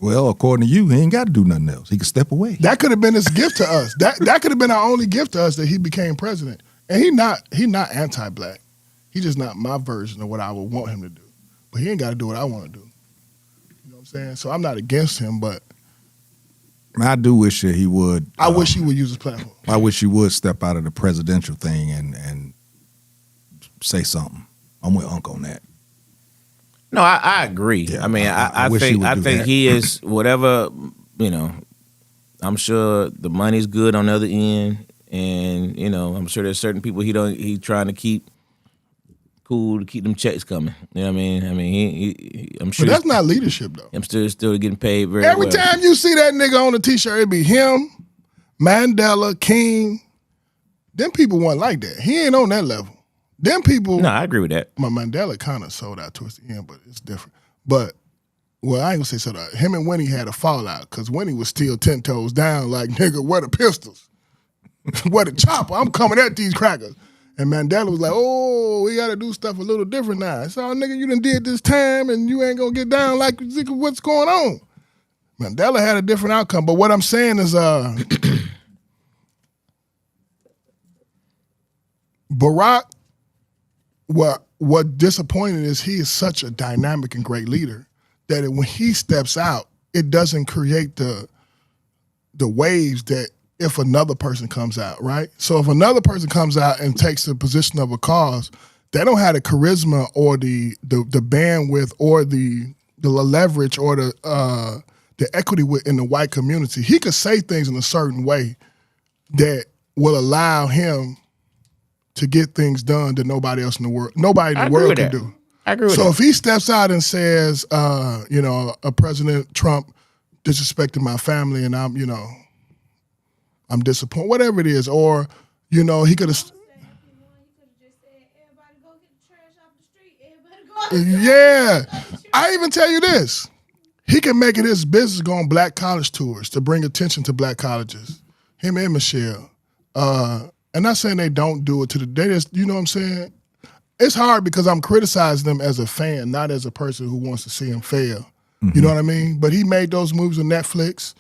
Well, according to you, he ain't got to do nothing else. He can step away. That could have been his gift to us. That could have been our only gift to us, that he became president. And he not anti-black. He just not my version of what I would want him to do. But he ain't got to do what I want to do. You know what I'm saying? So I'm not against him, but I do wish that he would. I wish he would use his platform. I wish he would step out of the presidential thing and say something. I'm with Unc on that. No, I agree. Yeah, I mean, I wish think he would do that. he is whatever. I'm sure the money's good on the other end, and I'm sure there's certain people he's trying to keep cool to keep them checks coming. You know what I mean? I mean, I'm sure. But that's not leadership, though. I'm still getting paid very well. Every time you see that nigga on a t-shirt, it be him, Mandela, King. Them people weren't like that. He ain't on that level. Them people. No, I agree with that. My Mandela kind of sold out towards the end, but it's different. But, well, I ain't gonna say sold out. Him and Winnie had a fallout because Winnie was still 10 toes down, like, nigga, where the pistols? Where the chopper? I'm coming at these crackers. And Mandela was like, oh, we got to do stuff a little different now. So, nigga, you done did this time and you ain't going to get down like what's going on. Mandela had a different outcome. But what I'm saying is Barack, what disappointed is he is such a dynamic and great leader that when he steps out, it doesn't create the waves that if another person comes out, right? So if another person comes out and takes the position of a cause, they don't have the charisma or the bandwidth or the leverage or the equity in the white community. He could say things in a certain way that will allow him to get things done that nobody else in the world, nobody in the world can do. I agree with that. So if he steps out and says, a President Trump disrespected my family and I'm disappointed, whatever it is, or, he could have. Yeah. I even tell you this. He can make it his business go on black college tours to bring attention to black colleges. Him and Michelle. And not saying they don't do it to the they just, you know what I'm saying? It's hard because I'm criticizing them as a fan, not as a person who wants to see him fail. You know what I mean? But he made those movies on Netflix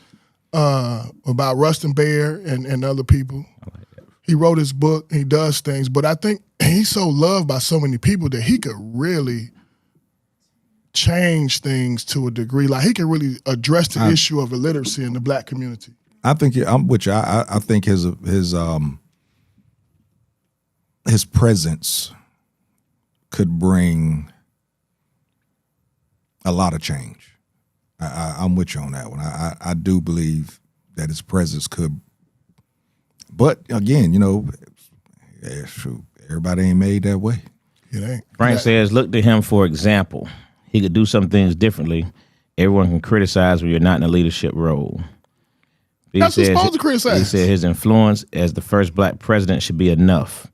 about Rustin Bear and other people. He wrote his book, he does things, but I think he's so loved by so many people that he could really change things to a degree. Like he could really address the issue of illiteracy in the black community. I think I'm with you. I think his presence could bring a lot of change. I'm with you on that one. I do believe that his presence could. But again, you know, it's true. Everybody ain't made that way. It ain't. Frank says, look to him for example. He could do some things differently. Everyone can criticize when you're not in a leadership role. That's what's supposed to criticize. He said his influence as the first black president should be enough.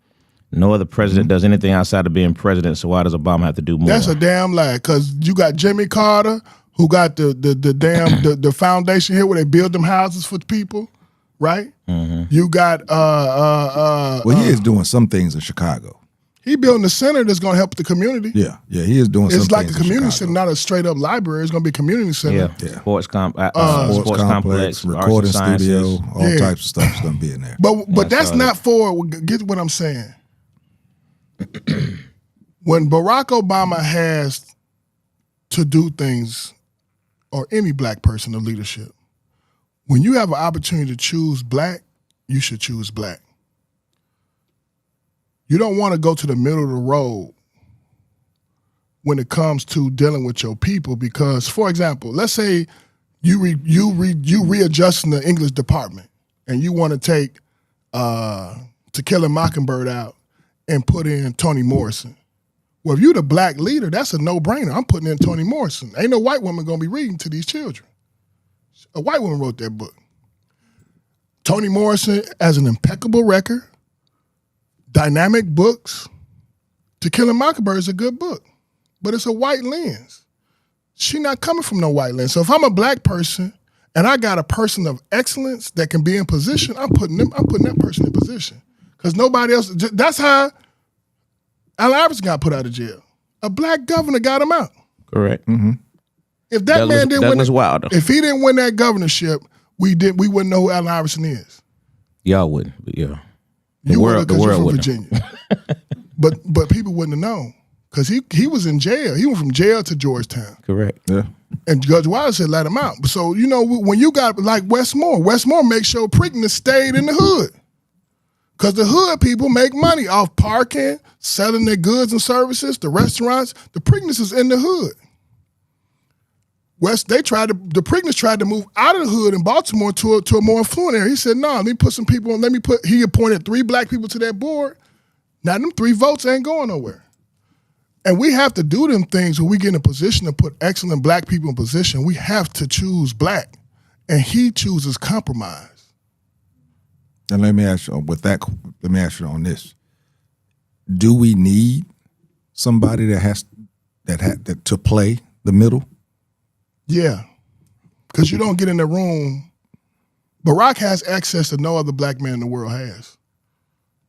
No other president does anything outside of being president, so why does Obama have to do more? That's a damn lie, because you got Jimmy Carter, who got the foundation here where they build them houses for the people, right? You got Well, he is doing some things in Chicago. he building a center that's going to help the community. Yeah, he is doing some It's like a things in community Chicago. center, not a straight up library. It's going to be a community center. Yeah. Sports Sports complex, recording arts and studio, sciences. all Yeah. types of stuff is going to be in there. But that's not for, get what I'm saying. When Barack Obama has to do things, or any black person in leadership, when you have an opportunity to choose black, you should choose black. You don't want to go to the middle of the road when it comes to dealing with your people, because, for example, let's say you readjusting the English department and you want to take To Kill a Mockingbird out and put in Toni Morrison. Well, if you're the black leader, that's a no-brainer. I'm putting in Toni Morrison. Ain't no white woman going to be reading to these children. A white woman wrote that book. Toni Morrison has an impeccable record, dynamic books. To Kill a Mockingbird is a good book, but it's a white lens. She not coming from no white lens. So if I'm a black person and I got a person of excellence that can be in position, I'm putting that person in position. Because nobody else, that's how Allen Iverson got put out of jail. A black governor got him out. Correct. If that man didn't win, Wilder. if he didn't win that governorship, we wouldn't know who Allen Iverson is. Y'all wouldn't, but yeah. You world would, 'cause you're from wouldn't. Virginia. but people wouldn't have known because he was in jail. He went from jail to Georgetown, Correct. Yeah. and Judge Wilder said let him out. So you know when you got like Westmore makes sure Preakness stayed in the hood. Because the hood people make money off parking, selling their goods and services, the restaurants. The Preakness is in the hood. The Preakness tried to move out of the hood in Baltimore to a more affluent area. He said, no, let me put some people on, he appointed 3 black people to that board. Now them 3 votes ain't going nowhere. And we have to do them things when we get in a position to put excellent black people in position. We have to choose black. And he chooses compromise. And let me ask you on this. Do we need somebody that to play the middle? Yeah. Because you don't get in the room. Barack has access that no other black man in the world has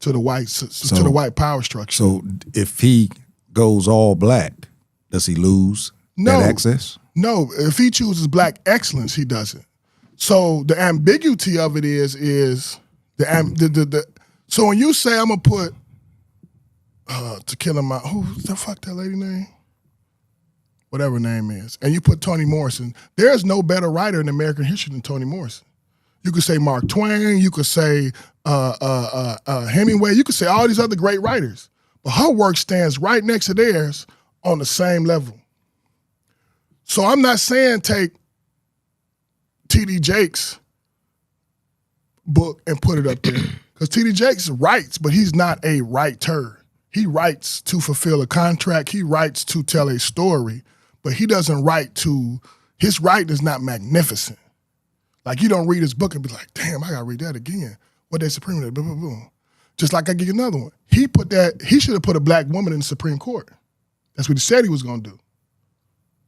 to the white power structure. So if he goes all black, does he lose that access? No, if he chooses black excellence, he doesn't. So the ambiguity of it is so when you say I'm gonna put To Kill him out, who the fuck that lady name? Whatever her name is, and you put Toni Morrison, there's no better writer in American history than Toni Morrison. You could say Mark Twain, you could say Hemingway, you could say all these other great writers, but her work stands right next to theirs on the same level. So I'm not saying take T.D. Jakes' book and put it up there, because T.D. Jakes writes, but he's not a writer. He writes to fulfill a contract. He writes to tell a story, but he doesn't his writing is not magnificent. Like you don't read his book and be like, damn, I gotta read that again. What they Supreme did, boom, boom, boom. Just like I give you another one. He should have put a black woman in the Supreme Court. That's what he said he was gonna do.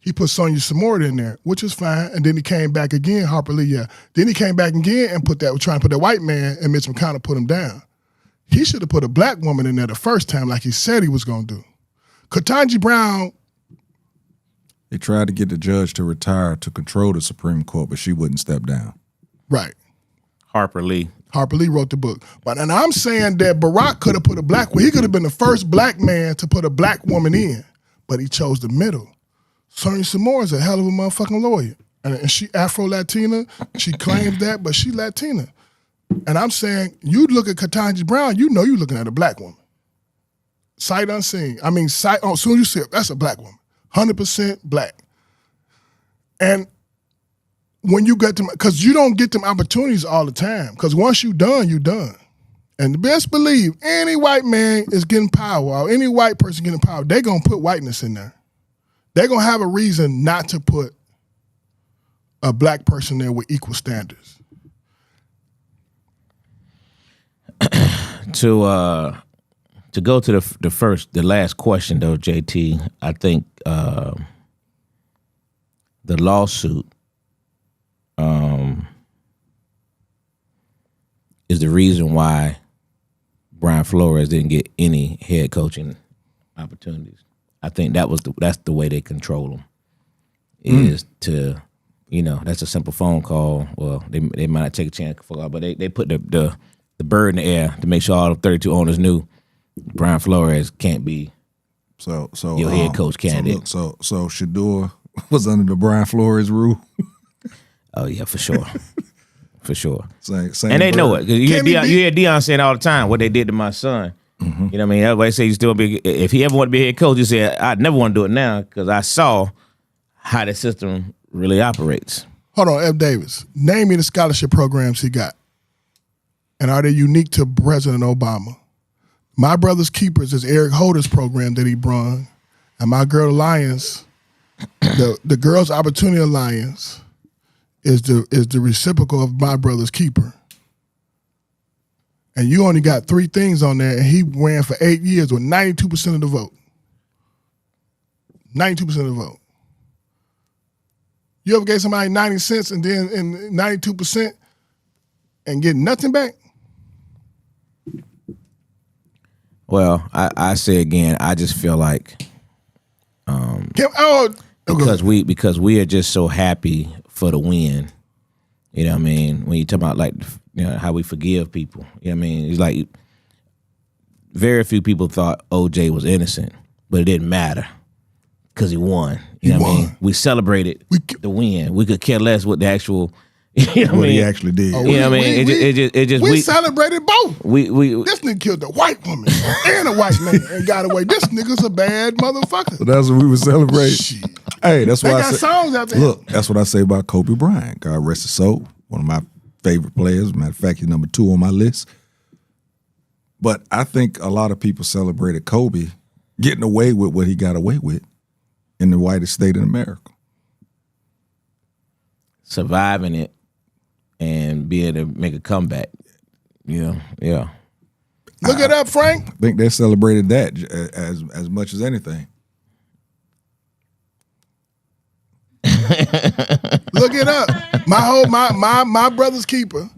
He put Sonya Samora in there, which is fine. And then he came back again, Harper Lee, yeah. Then he came back again and trying to put that white man, and Mitch McConnell put him down. He should have put a black woman in there the first time like he said he was going to do. Ketanji Brown. They tried to get the judge to retire to control the Supreme Court, but she wouldn't step down. Right. Harper Lee wrote the book. But and I'm saying that Barack could have put he could have been the first black man to put a black woman in, but he chose the middle. Sonya Samora is a hell of a motherfucking lawyer. And she Afro-Latina, she claims that, but she Latina. And I'm saying, you look at Ketanji Brown, you know you're looking at a black woman. Sight unseen. I mean, as soon as you see it, that's a black woman. 100% black. And when you get them, because you don't get them opportunities all the time. Because once you done, you done. And best believe, any white man is getting power, or any white person getting power, they're going to put whiteness in there. They're going to have a reason not to put a black person there with equal standards. To go to the last question though, JT, I think the lawsuit is the reason why Brian Flores didn't get any head coaching opportunities. I think that's the way they control them. Is to, that's a simple phone call. Well, they might not take a chance for, but they put the bird in the air to make sure all the 32 owners knew Brian Flores can't be so your head coach candidate. So Shador was under the Brian Flores rule. Oh yeah, for sure, for sure. Same and they bird. know it. 'Cause you hear Deion saying all the time what they did to my son. Mm-hmm. You know what I mean? Everybody say he's still big. If he ever want to be a head coach, he said, "I'd never want to do it now because I saw how the system really operates." Hold on, F. Davis. Name me the scholarship programs he got. And are they unique to President Obama? My Brother's Keepers is Eric Holder's program that he brung. And My Girl Alliance, the Girls Opportunity Alliance is the reciprocal of My Brother's Keeper. And you only got 3 things on there, and he ran for 8 years with 92% of the vote. 92% of the vote. You ever gave somebody 90 cents and then 92% and get nothing back? Well, I say again, I just feel like because we are just so happy for the win. You know what I mean? When you talk about like how we forgive people, you know what I mean? It's like very few people thought OJ was innocent, but it didn't matter because he won. You know what I mean? We celebrated the win. We could care less what the actual. You know what he actually did. Oh, you know what I mean? It just we celebrated both. We this nigga killed a white woman and a white man and got away. This nigga's a bad motherfucker. So that's what we were celebrating. Shit. Hey, that's They why got I say, songs out there. Look, that's what I say about Kobe Bryant. God rest his soul. One of my favorite players. Matter of fact, he's number 2 on my list. But I think a lot of people celebrated Kobe getting away with what he got away with in the whitest state in America. surviving it and being able to make a comeback. Yeah. Look it up, Frank. I think they celebrated that as much as anything. Look it up. My brother's keeper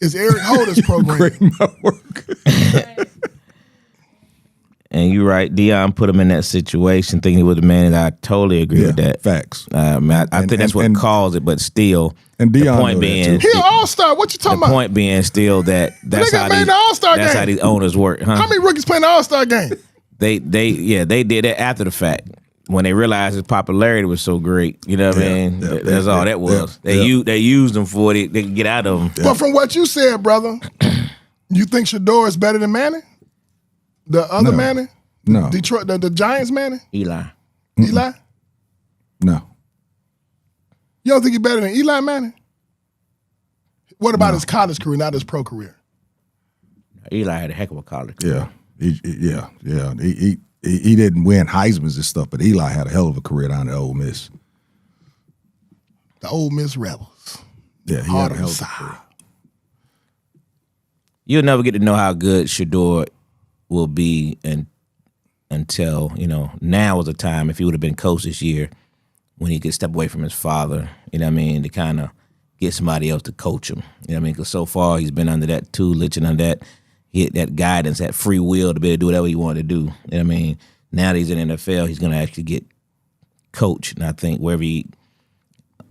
is Eric Holder's program. Great my work. And you're right, Deion put him in that situation thinking he was the man, and I totally agree with that. Facts. I think that's what caused it, but still, and the Deion point being, He an all-star. What you talking the about? point being still that's Nigga how made the All-Star that's game. how these owners work, huh? How many rookies playing the All-Star game? They did that after the fact when they realized his popularity was so great. You know what I mean? That's all that was. They used them for it. They could get out of them. But from what you said, brother, you think Shador is better than Manning? The other Manning? No. Detroit, the Giants Manning? Eli. Eli? No. You don't think he's better than Eli Manning? What about his college career, not his pro career? Eli had a heck of a college career. Yeah. He didn't win Heisman's and stuff, but Eli had a hell of a career down at Ole Miss. The Ole Miss Rebels. Yeah, he had a hell of a career. You'll never get to know how good Shador will be until, now is the time, if he would have been coach this year, when he could step away from his father, you know what I mean, to kind of get somebody else to coach him. You know what I mean? Because so far he's been under that tutelage and under that, he had that guidance, that free will to be able to do whatever he wanted to do. You know what I mean? Now that he's in the NFL, he's going to actually get coached. And I think wherever he,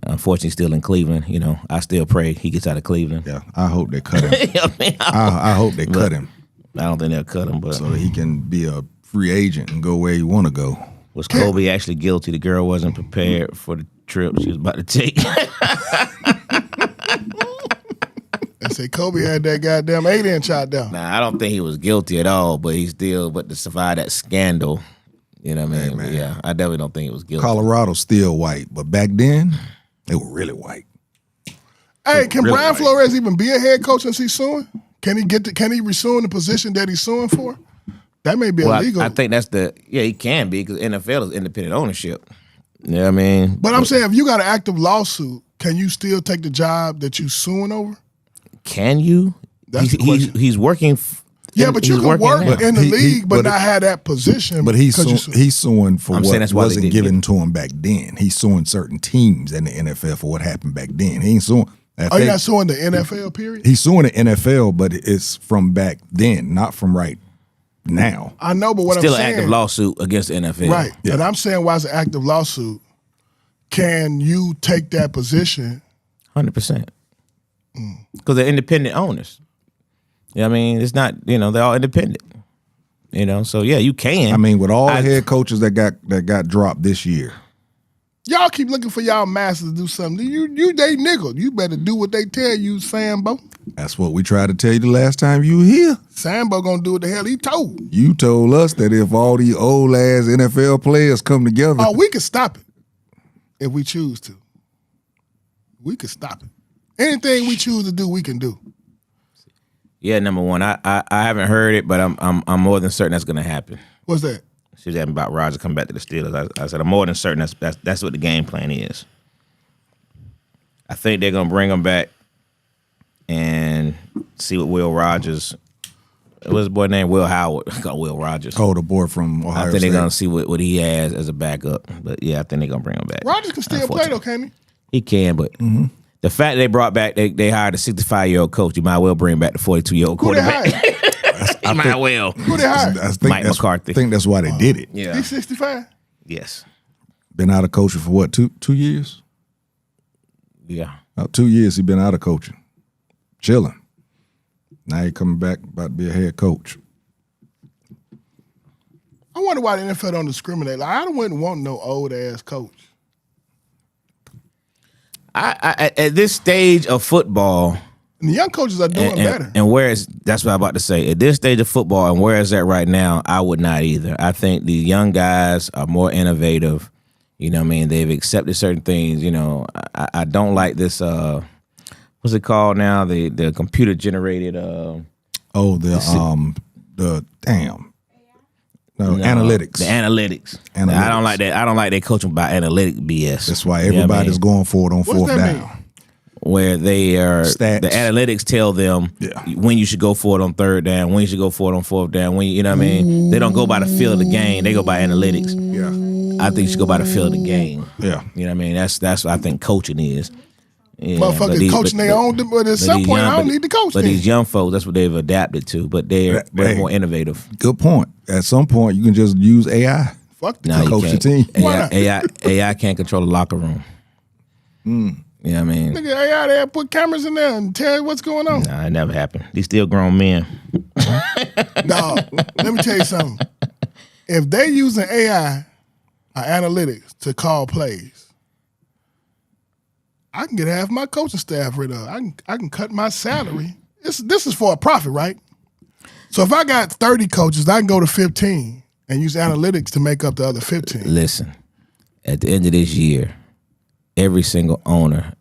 unfortunately, still in Cleveland, you know, I still pray he gets out of Cleveland. Yeah, I hope they cut him. You know what I mean? I hope they cut him I don't think they'll cut him, but so that he can be a free agent and go where he want to go. was Kobe actually guilty? The girl wasn't prepared for the trip she was about to take. They say Kobe had that goddamn alien shot down. Nah, I don't think he was guilty at all, but but to survive that scandal, you know what I mean? man. Yeah, I definitely don't think he was guilty. Colorado's still white, but back then they were really white. Hey, can Really Brian white. Flores even be a head coach since he's suing? Can he resume the position that he's suing for? That may be Well, illegal. I think that's he can be because NFL is independent ownership. You know what I mean? but I'm saying if you got an active lawsuit, can you still take the job that you suing over? Can you? That's the question. He's working. Yeah, but you he's can working work now. in the He- league, but but not have that position. But he's 'cause you he's suing for I'm saying what that's why they wasn't didn't given to him back then. He's suing certain teams in the NFL for what happened back then. He ain't suing. you're not suing the NFL, period? He's suing the NFL, but it's from back then, not from right now. I know, but what Still I'm an saying, active lawsuit against the NFL. right? Yeah. But I'm saying, why is an active lawsuit? Can you take that position? 100%. Because they're independent owners. You know what I mean? It's not, they're all independent. You know, so yeah, you can. I mean, with all the I- head coaches that got dropped this year, Y'all keep looking for y'all masters to do something. You they nigga. You better do what they tell you, Sambo. that's what we tried to tell you the last time you were here. Sambo gonna do what the hell he told. You told us that if all these old ass NFL players come together, Oh, we can stop it if we choose to. We can stop it. Anything we choose to do, we can do. Yeah, number one, I haven't heard it, but I'm more than certain that's going to happen. What's that? She was asking about Roger coming back to the Steelers. I said I'm more than certain that's what the game plan is. I think they're going to bring him back and see what Will Rogers. What's his boy named Will Howard? I call Will Rogers. oh, the boy from Ohio I think State. they're gonna see what he has as a backup. But yeah, I think they're gonna bring him back. Rogers can still play though, can't he? He can, but the fact they brought back they hired a 65-year-old coach, you might well bring back the 42-year-old Who they quarterback. hired? He might well. Who they hired? I think Mike that's, McCarthy. I think that's why they did it. Yeah. He's 65. Yes. Been out of coaching for what, two years? Yeah. About 2 years he been out of coaching. Chilling. Now he coming back about to be a head coach. I wonder why the NFL don't discriminate. Like, I wouldn't want no old ass coach. I at this stage of football, And the young coaches are doing better. and that's what I'm about to say. At this stage of football and where is that right now, I would not either. I think the young guys are more innovative. You know what I mean? They've accepted certain things. You know, I don't like this what's it called now? The computer generated Oh, the damn. No, analytics. The analytics. Analytics. I don't like that. I don't like that coaching by analytic BS. That's why You know what I everybody's mean? going for it on What's fourth that down. mean? Where they are Stats. the analytics tell them Yeah. when you should go for it on third down, when you should go for it on fourth down, when you know what I mean? They don't go by the feel of the game, they go by analytics. Yeah. I think you should go by the feel of the game. Yeah. You know what I mean? That's what I think coaching is. Yeah, Motherfuckers coaching their own, but at some point, I don't need to coach But then. these young folks, that's what they've adapted to. But they're Hey. more innovative. Good point. At some point, you can just use AI. Fuck the No, coach. you coach the can't. team. Why AI can't control the locker room. You know what I mean? Nigga, AI, they put cameras in there and tell you what's going on. Nah, it never happened. These still grown men. No, let me tell you something. If they using AI or analytics to call plays, I can get half my coaching staff rid of. I can cut my salary. This is for a profit, right? So if I got 30 coaches, I can go to 15 and use analytics to make up the other 15. Listen, at the end of this year, every single owner,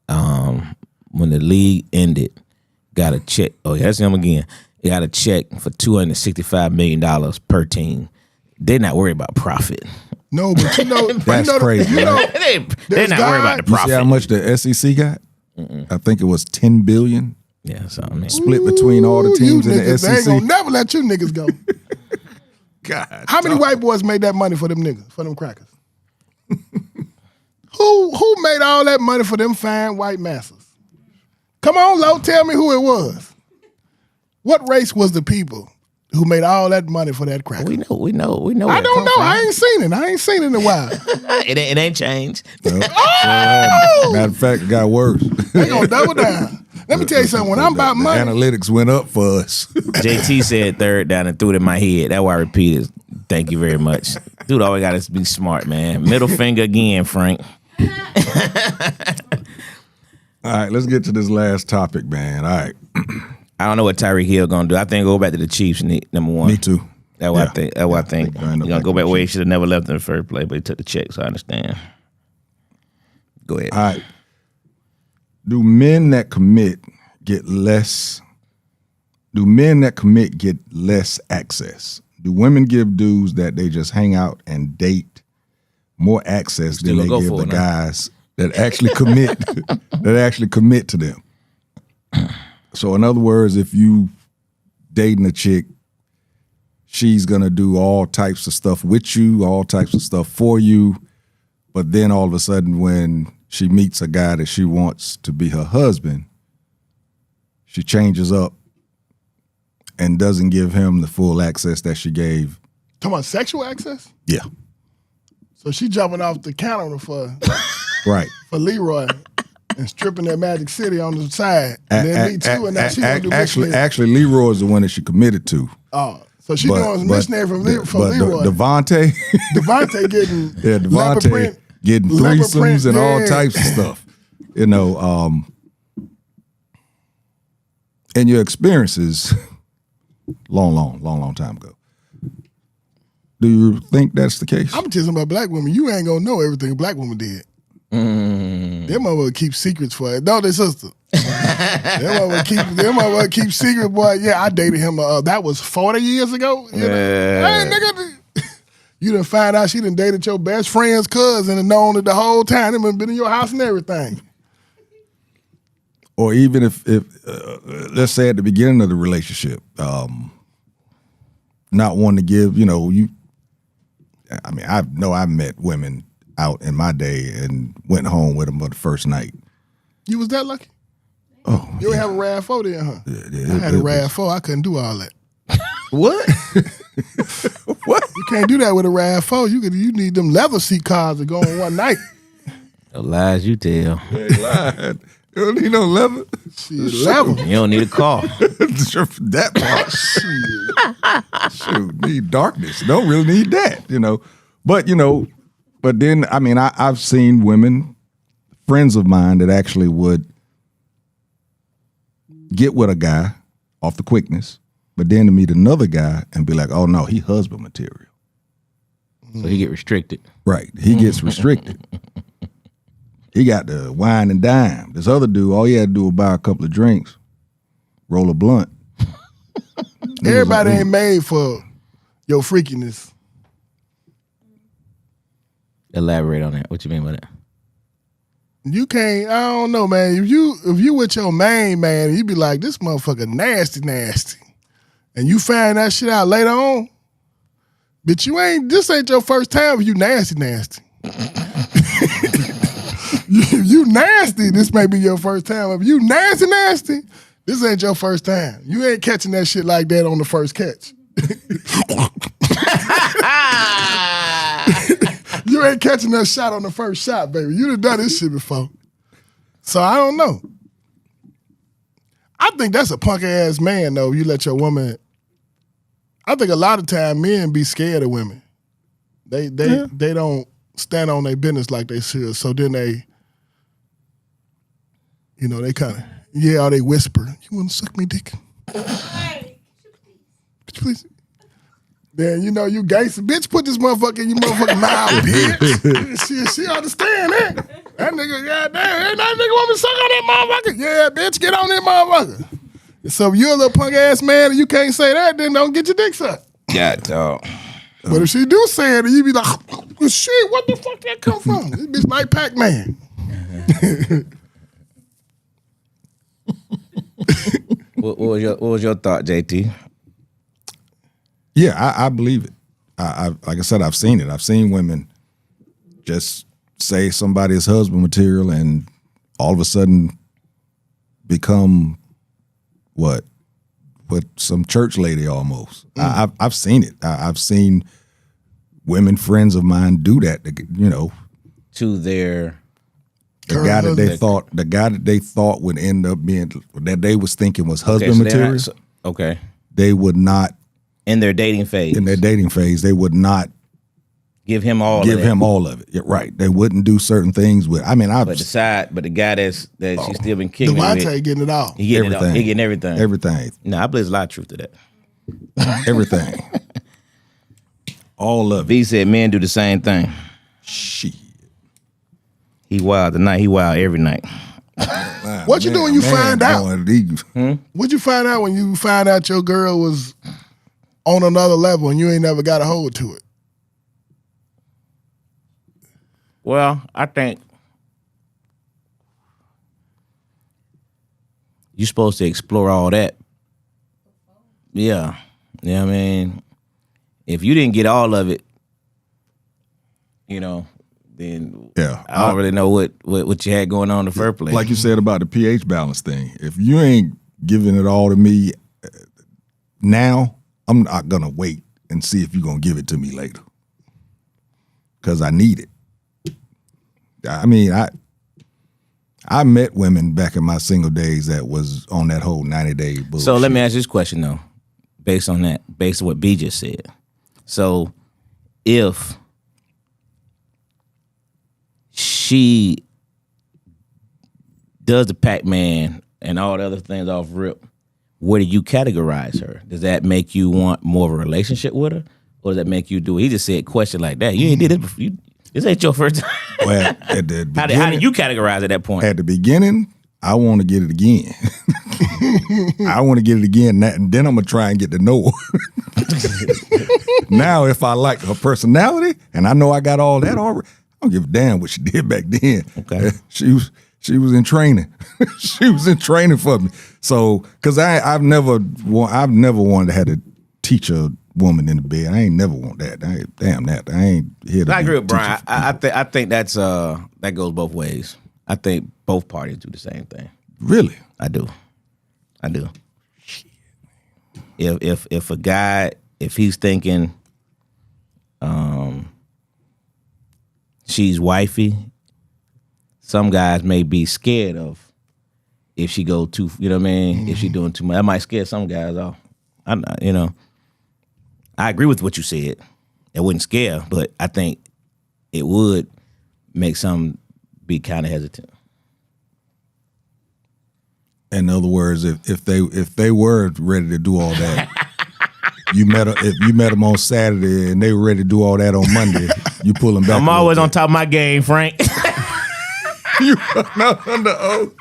when the league ended, got a check. Oh, yeah, that's him again. They got a check for $265 million per team. They're not worried about profit. No, but you know, That's you know, crazy, You know, right? They're There's not worried about the You see how profit. much the SEC got? I think it was $10 billion Yeah, so I mean, split between all the Ooh, teams you in the niggas, They ain't SEC. gonna never let you niggas go. God. How many white boys made that money for them niggas, for them crackers? Who made all that money for them fine white masses? Come on, Lo, tell me who it was. What race was the people who made all that money for that cracker? We know. I don't know. I ain't seen it. I ain't seen it in a while. It ain't changed. Matter of fact, it got worse. They gonna double down. Let me tell you something. When I'm about The money, analytics went up for us. JT said third down and threw it in my head. That's why I repeated. Thank you very much. Dude, always got to be smart, man. Middle finger again, Frank. All right, let's get to this last topic, man. All right. I don't know what Tyreek Hill gonna do. I think go back to the Chiefs, number one. Me too. That's what I think. That's what I think. He's gonna He's gonna go back where he should have never left in the first place, but he took the check, so I understand. Go ahead. All right. Do men that commit get less access? Do women give dudes that they just hang out and date more access than they give the guys that actually commit to them? So in other words, if you dating a chick, she's gonna do all types of stuff with you, all types of stuff for you, but then all of a sudden when she meets a guy that she wants to be her husband, she changes up and doesn't give him the full access that she gave. talking about sexual access? Yeah. So she jumping off the counter for Right. Leroy and stripping that Magic City on the side. And then me too, and now she gonna do missionary. Actually, Leroy's the one that she committed to. Oh, so she doing missionary from Leroy. Devontae getting Devontae print, getting threesomes and all types of stuff. You know, and your experiences long time ago. Do you think that's the case? I'm telling about black women. You ain't gonna know everything a black woman did. Them motherfuckers keep secrets for it. No, they sister. Them motherfuckers keep secrets, boy. Yeah, I dated him. That was 40 years ago. You know? Hey, nigga, you done find out she done dated your best friend's cousin and known it the whole time. Them been in your house and everything. Or even if let's say at the beginning of the relationship, not wanting to give, I've met women out in my day and went home with them for the first night. You was that lucky? Oh, you ain't have a RAV4 then, huh? Yeah, I had a RAV4. I couldn't do all that. What? What? You can't do that with a RAV4. You need them leather seat cars to go on one night. The lies you tell. They lied. You don't need no leather. Leather. You don't need a car. That part. Shoot, need darkness. Don't really need that, But then, I've seen women, friends of mine, that actually would get with a guy off the quickness, but then to meet another guy and be like, oh no, he husband material. So he get restricted. Right. He gets restricted. He got the wine and dime. This other dude, all he had to do was buy a couple of drinks, roll a blunt. Everybody ain't made for your freakiness. Elaborate on that. What you mean by that? You can't, I don't know, man. If you with your main man, you be like, this motherfucker nasty. And you find that shit out later on, but this ain't your first time if you nasty. you nasty, this may be your first time. If you nasty, this ain't your first time. You ain't catching that shit like that on the first catch. You ain't catching that shot on the first shot, baby. You done done this shit before. So I don't know. I think that's a punk ass man though. You let your woman. I think a lot of time men be scared of women. They don't stand on their business like they should. So then they kind of or they whisper. You want to suck me dick? Please. Then you gangster, bitch. Put this motherfucker in your motherfucking mouth, bitch. She understand that. That nigga, goddamn, that nigga want me to suck on that motherfucker. Yeah, bitch, get on that motherfucker. So if you're a little punk ass man and you can't say that, then don't get your dick sucked. Yeah, dog. But if she do say it, and you be like, well, shit, what the fuck that come from? This bitch like Pac-Man. What was your thought, JT? Yeah, I believe it. I like I said, I've seen it. I've seen women just say somebody is husband material and all of a sudden become what some church lady almost. I've seen it. I've seen women friends of mine do that. You know, To their the guy that they thought would end up being that they was thinking was husband so material. okay. They would not In their dating phase. They would not give him all give of it. him all of it. Yeah, right. They wouldn't do certain things with. I mean, But the guy that she's still been kicking it Devontae with, getting it all. he getting it all. everything. He getting everything. Everything. No, I believe there's a lot of truth to that. Everything. All of it. V said men do the same thing. Shit. He wild tonight. He wild every night. What you do when you find out? out? What'd you find out when you find out your girl was on another level and you ain't never got a hold to it? Well, I think you're supposed to explore all that. Yeah. Yeah, I mean, if you didn't get all of it, you know, then Yeah. I don't really know what you had going on in the first place. Like you said about the pH balance thing. If you ain't giving it all to me now, I'm not gonna wait and see if you're gonna give it to me later. Cause I need it. I mean, I met women back in my single days that was on that whole 90-day bullshit. So let me ask you this question though, based on what B just said. So if she does the Pac-Man and all the other things off rip, where do you categorize her? Does that make you want more of a relationship with her? Or does that make you do it? He just said question like that. You ain't did it before. This ain't your first time. Well, at the How beginning, did you categorize at that point? at the beginning, I want to get it again. I want to get it again, and then I'm gonna try and get to know her. Now, if I like her personality and I know I got all that already, I don't give a damn what she did back then. Okay. She was in training. She was in training for me. So, because I've never wanted to have to teach a woman in the bed. I ain't never want that. I ain't here to. I agree with be Brian. teaching. I think that's that goes both ways. I think both parties do the same thing. Really? I do. If a guy, if he's thinking she's wifey, some guys may be scared of if she go too, you know what I mean? If she doing too much, that might scare some guys off. I agree with what you said. It wouldn't scare, but I think it would make some be kind of hesitant. In other words, if they were ready to do all that, if you met them on Saturday and they were ready to do all that on Monday, you pull them back. I'm always on top of my game, Frank. You not under oath.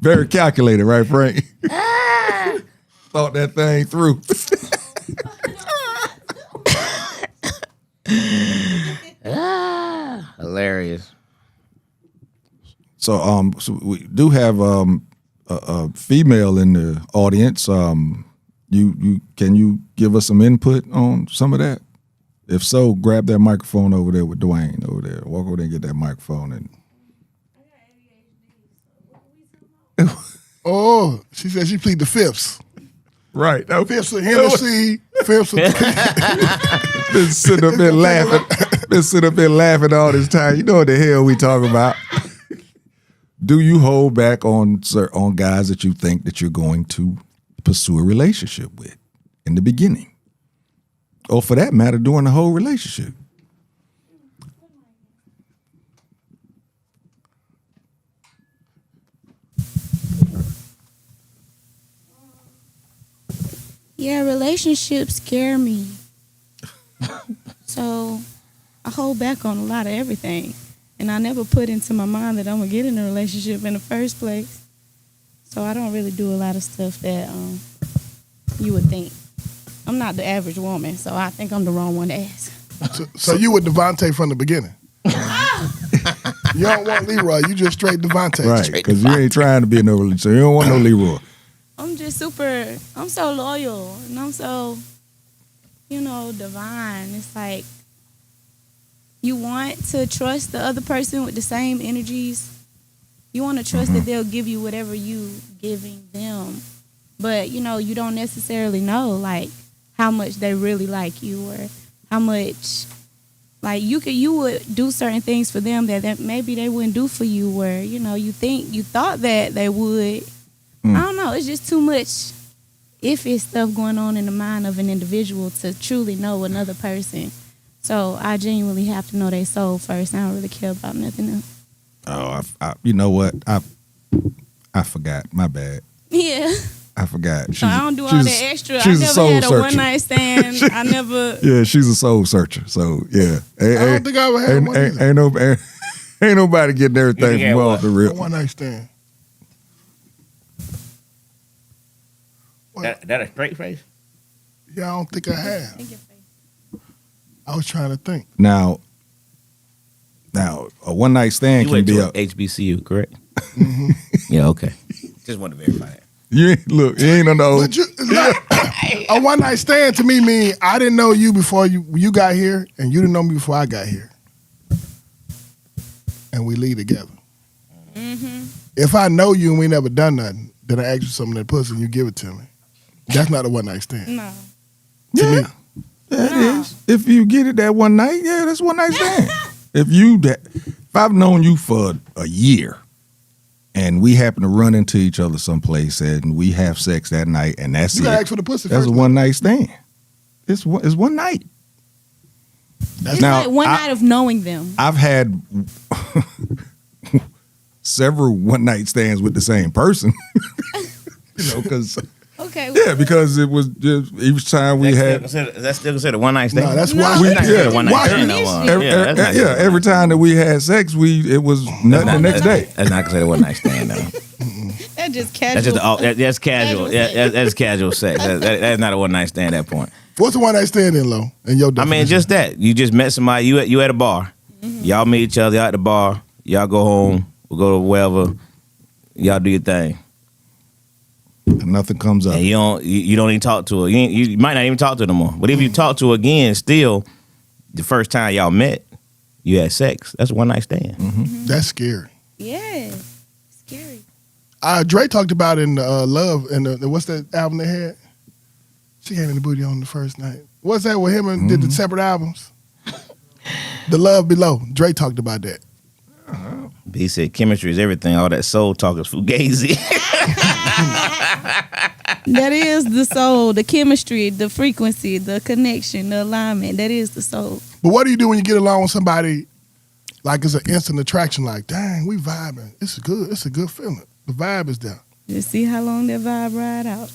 Very calculated, right, Frank? Thought that thing through. Hilarious. So we do have a female in the audience. You can you give us some input on some of that? If so, grab that microphone over there with Dwayne over there. Walk over there and get that microphone and. Oh, she said she plead the fifths. Right. Fifths of Hennessy, fifths of Been sitting up there laughing. Been sitting up there laughing all this time. You know what the hell we talking about? Do you hold back on guys that you think that you're going to pursue a relationship with in the beginning? Or for that matter, during the whole relationship? Yeah, relationships scare me. So I hold back on a lot of everything. And I never put into my mind that I'm going to get in a relationship in the first place. So I don't really do a lot of stuff that you would think. I'm not the average woman, so I think I'm the wrong one to ask. So you with Devontae from the beginning? You don't want Leroy, you just straight Devontae. Right, because you ain't trying to be in no relationship. You don't want no Leroy. I'm just I'm so loyal, and I'm so divine. It's like you want to trust the other person with the same energies. You want to trust that they'll give you whatever you giving them. But, you don't necessarily know, like, how much they really like you or how much, like, you would do certain things for them that maybe they wouldn't do for you, where, you thought that they would. I don't know. It's just too much iffy stuff going on in the mind of an individual to truly know another person. So I genuinely have to know their soul first. I don't really care about nothing else. Oh, you know what? I forgot. My bad. Yeah. I forgot. So I don't do all that extra. I She's a never soul had a searcher. one night stand. I never. Yeah, she's a soul searcher. So yeah, I don't think I ever had one either. Ain't nobody getting everything You from got off the rip. One night stand. That a straight face? Yeah, I don't think I have. I was trying to think. Now, a one night stand You can went be to a. HBCU, correct? Yeah, okay. Just wanted to verify that. You ain't on the old. But a one night stand to me mean I didn't know you before you got here, and you didn't know me before I got here, and we leave together. If I know you and we never done nothing, then I ask you something that pussy and you give it to me. That's not a one night stand. No. To me. That is. If you get it that one night, yeah, that's one night stand. If I've known you for a year and we happen to run into each other someplace and we have sex that night and that's You gotta it, ask for the pussy that's first. a one night stand. It's one night. It's Now, like one night of knowing them. I've had several one night stands with the same person. Because Okay. because it was just each time we had. That's still considered one night stand? No, that's No. why. We- That's not considered one night Why- stand no more. Every- that's not considered Every time that we had sex, it was nothing the next day. That's not considered one night stand, though. That's just casual. That's just that's casual. Casual Yeah, sex. that's casual sex. That's not a one night stand at that point. What's the one night stand in, Lo? In your I definition? mean, just that. You just met somebody. You at a bar. Y'all meet each other. Y'all at the bar. Y'all go home. We'll go to wherever. Y'all do your thing. Nothing comes up. And you don't even talk to her. You might not even talk to her no more. But if you talk to her again, still, the first time y'all met, you had sex. That's a one night stand. That's scary. Yeah. Scary. Dre talked about in Love and what's that album they had? She had in the booty on the first night. What's that with him and did the separate albums? The Love Below. Dre talked about that. He said chemistry is everything. All that soul talk is fugazi. That is the soul, the chemistry, the frequency, the connection, the alignment. That is the soul. But what do you do when you get along with somebody like it's an instant attraction? Like, dang, we vibing. It's good. It's a good feeling. The vibe is there. Just see how long that vibe ride out.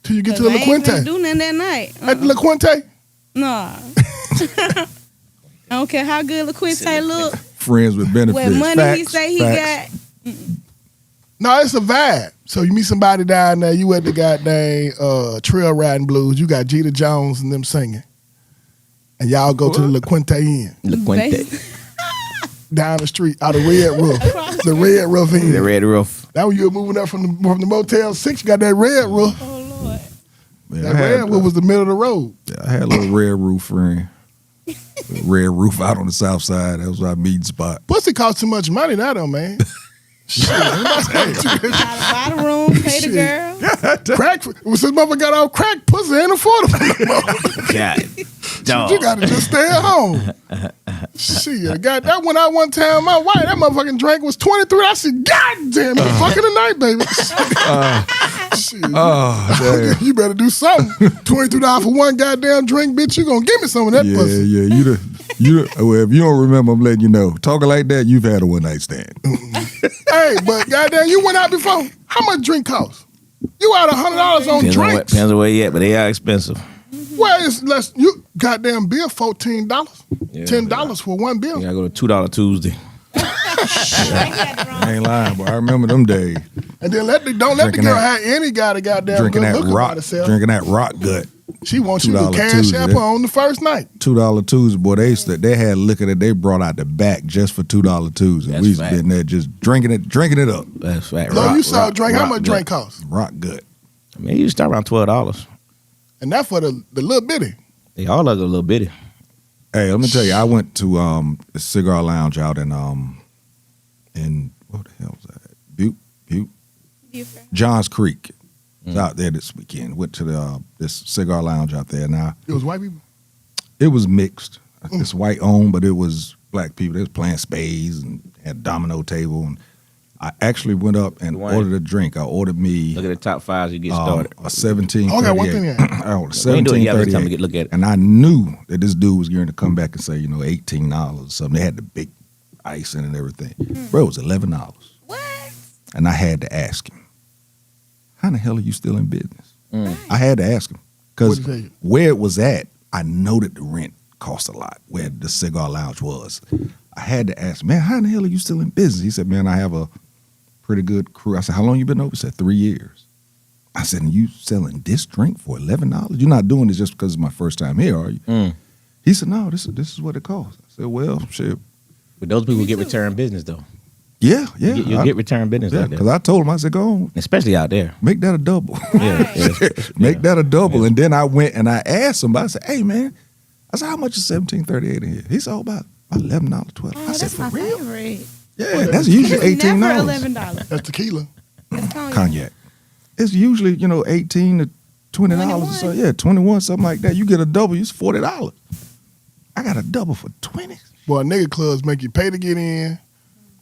Till you get to the I La ain't gonna Quinte. do nothing that night. At the La Quinte? Nah. I don't care how good LaQuinte look. Friends with benefits. What money he Facts, say he facts. got. No, it's a vibe. So you meet somebody down there, you at the goddamn trail riding blues, you got Jeter Jones and them singing. And y'all go to the La Quinte Inn. Down the street, out of Red Roof. The Red Roof Inn. The red roof. That when you were moving up from the Motel 6, you got that red roof. Oh Lord. Yeah, That red roof was the middle of the road. I had a little red roof friend. Red roof out on the south side. That was our meeting spot. Pussy cost too much money now though, man. Gotta buy the room, pay the girl. Crack, since mother got out crack, pussy ain't affordable no more. God, dog. You gotta just stay at home. Shit, I got that went out one time. My wife, that motherfucking drink was 23. I said, God damn it, fucking tonight, baby. Shit. Oh, damn. You better do something. $23 for one goddamn drink, bitch. You gonna give me some of that Yeah, pussy. yeah. Well, if you don't remember, I'm letting you know. Talking like that, you've had a one night stand. Hey, but goddamn, you went out before. How much drink cost? You out $100 on drinks. Depends on where you at, but they are expensive. Where is less? You goddamn beer $14, Yeah, $10 for one beer. You gotta go to $2 Tuesday. I ain't lying, but I remember them days. And then don't let the Drinking girl that- have any guy to goddamn Drinking good that look rock, about herself. drinking that rock gut. She wants you to $2 cash Tuesday. up her on the first night. $2 Tuesday, boy. They had liquor that they brought out the back just for $2 Tuesday. That's We used to fact. be in there just drinking it up. That's right. So you saw rock- drink. How rock much gut. drink cost? Rock gut. I mean, you start around $12. And that's for the little bitty. They all like a little bitty. Hey, let me tell you, I went to a cigar lounge out in what the hell was that? Butte, Johns Creek. I was out there this weekend. Went to this cigar lounge out there. Now It was white people. it was mixed. It's white owned, but it was black people. They was playing spades and had a domino table. And I actually went up and Dwayne. ordered a drink. I ordered me Look at the top fives. You get started. a 1738. I got one thing. I ordered We ain't doing it yet. Every time we 1738. get look at it. And I knew that this dude was going to come back and say, $18 or something. They had the big ice in it and everything. Bro, it was $11. What? And I had to ask him, how the hell are you still in business? I had to ask him. Because What'd he say? where it was at, I know that the rent cost a lot, where the cigar lounge was. I had to ask, man, how the hell are you still in business? He said, man, I have a pretty good crew. I said, how long you been over? He said, 3 years. I said, and you selling this drink for $11? You're not doing this just because it's my first time here, are you? He said, no, this is what it costs. I said, well, shit. But those people get return business though. Yeah. You get return business Yeah, like because that. I told him, I said, go on, Especially out there. make that a double. Yeah. Make that a double. And then I went and I asked him, I said, hey, man, I said, how much is 1738 in here? He said, about $11, $12. Oh, I said, that's for my real? favorite. Yeah, that's usually It's $18. never $11. That's tequila. It's cognac. Cognac. It's usually, $18 to $20 or so. 21. Yeah, 21, something like that. You get a double, it's $40. I got a double for 20. Boy, nigga clubs make you pay to get in,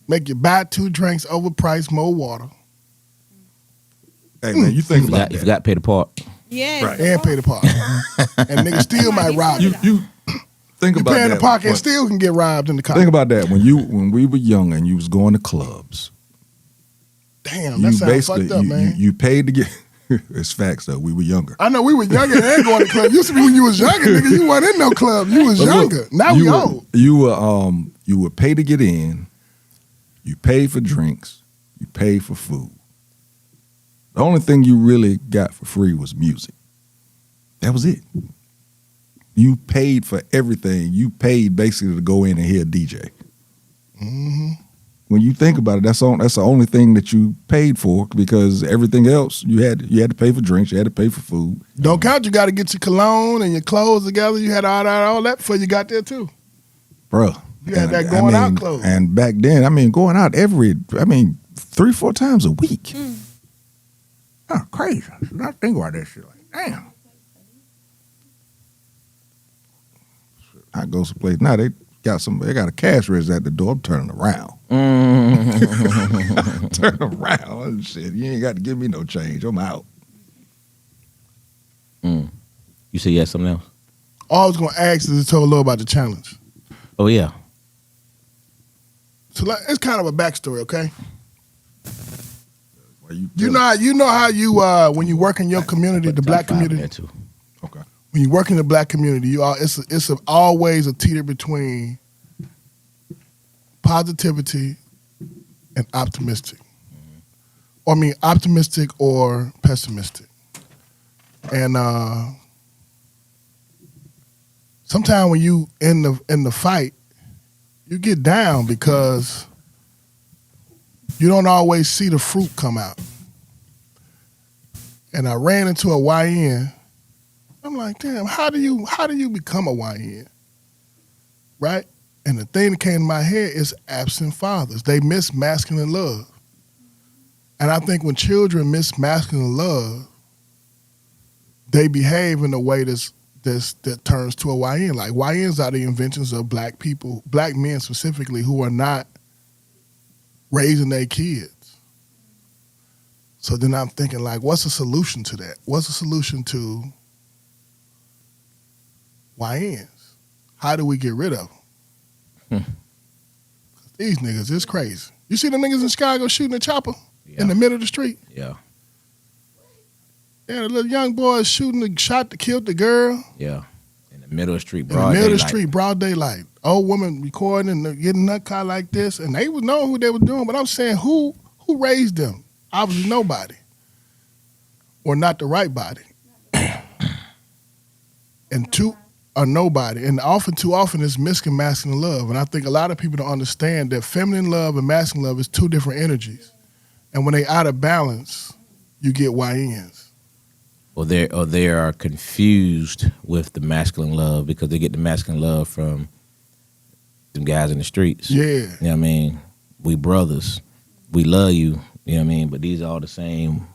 make you buy 2 drinks, overpriced, more water, Hey, man, you think about You that. forgot to pay the part. Yes. Right. and pay the park. And niggas still might rob you. You think You about paying that. the park and but still can get robbed in the car. think about that. When we were young and you was going to clubs, Damn, that you sounds basically fucked up, man. you paid to get. It's facts though. We were younger. I know we were younger and going to club. Used to be when you was younger, nigga. You weren't in no club. You was But look, younger. Now you we were, old. You would pay to get in. You paid for drinks. You paid for food. The only thing you really got for free was music. That was it. You paid for everything. You paid basically to go in and hear a DJ. Mm-hmm. When you think about it, that's the only thing that you paid for, because everything else you had to pay for drinks, you had to pay for food. Don't count. You got to get your cologne and your clothes together. You had all that before you got there too. Bruh. You had that going out clothes. And back then, going out 3-4 times a week. Oh, crazy. I think about that shit like, damn. I go someplace now, they got a cash register at the door. I'm turning around. Turn around. Oh, shit, you ain't got to give me no change. I'm out. You said you had something else? All I was going to ask is to tell a little about the challenge. Oh yeah. So it's kind of a backstory, okay? Well, You know how you when you work in your community, the black Top five in community. there, too. Okay. When you work in the black community, it's always a teeter between positivity and optimistic. Or optimistic or pessimistic. And sometimes when you in the fight, you get down because you don't always see the fruit come out. And I ran into a YN. I'm like, damn, how do you become a YN? Right? And the thing that came to my head is absent fathers. They miss masculine love. And I think when children miss masculine love, they behave in a way that turns to a YN. Like YNs are the inventions of black people, black men specifically, who are not raising their kids. So then I'm thinking, like, what's the solution to that? What's the solution to YNs? How do we get rid of them? These niggas is crazy. You see the niggas in Chicago shooting a chopper in the middle of the street? Yeah. Yeah, the little young boy killed the girl. Yeah. In the middle of the street, In the broad middle of the daylight. street, broad daylight. Old woman recording and getting nut car like this, and they would know who they were doing. But I'm saying, who raised them? Obviously nobody, or not the right body, and nobody. And too often it's missing masculine love. And I think a lot of people don't understand that feminine love and masculine love is two different energies. And when they out of balance, you get YNs. or they are confused with the masculine love because they get the masculine love from them guys in the streets. Yeah. You know what I mean? We brothers. We love you. You know what I mean? But these are all the same.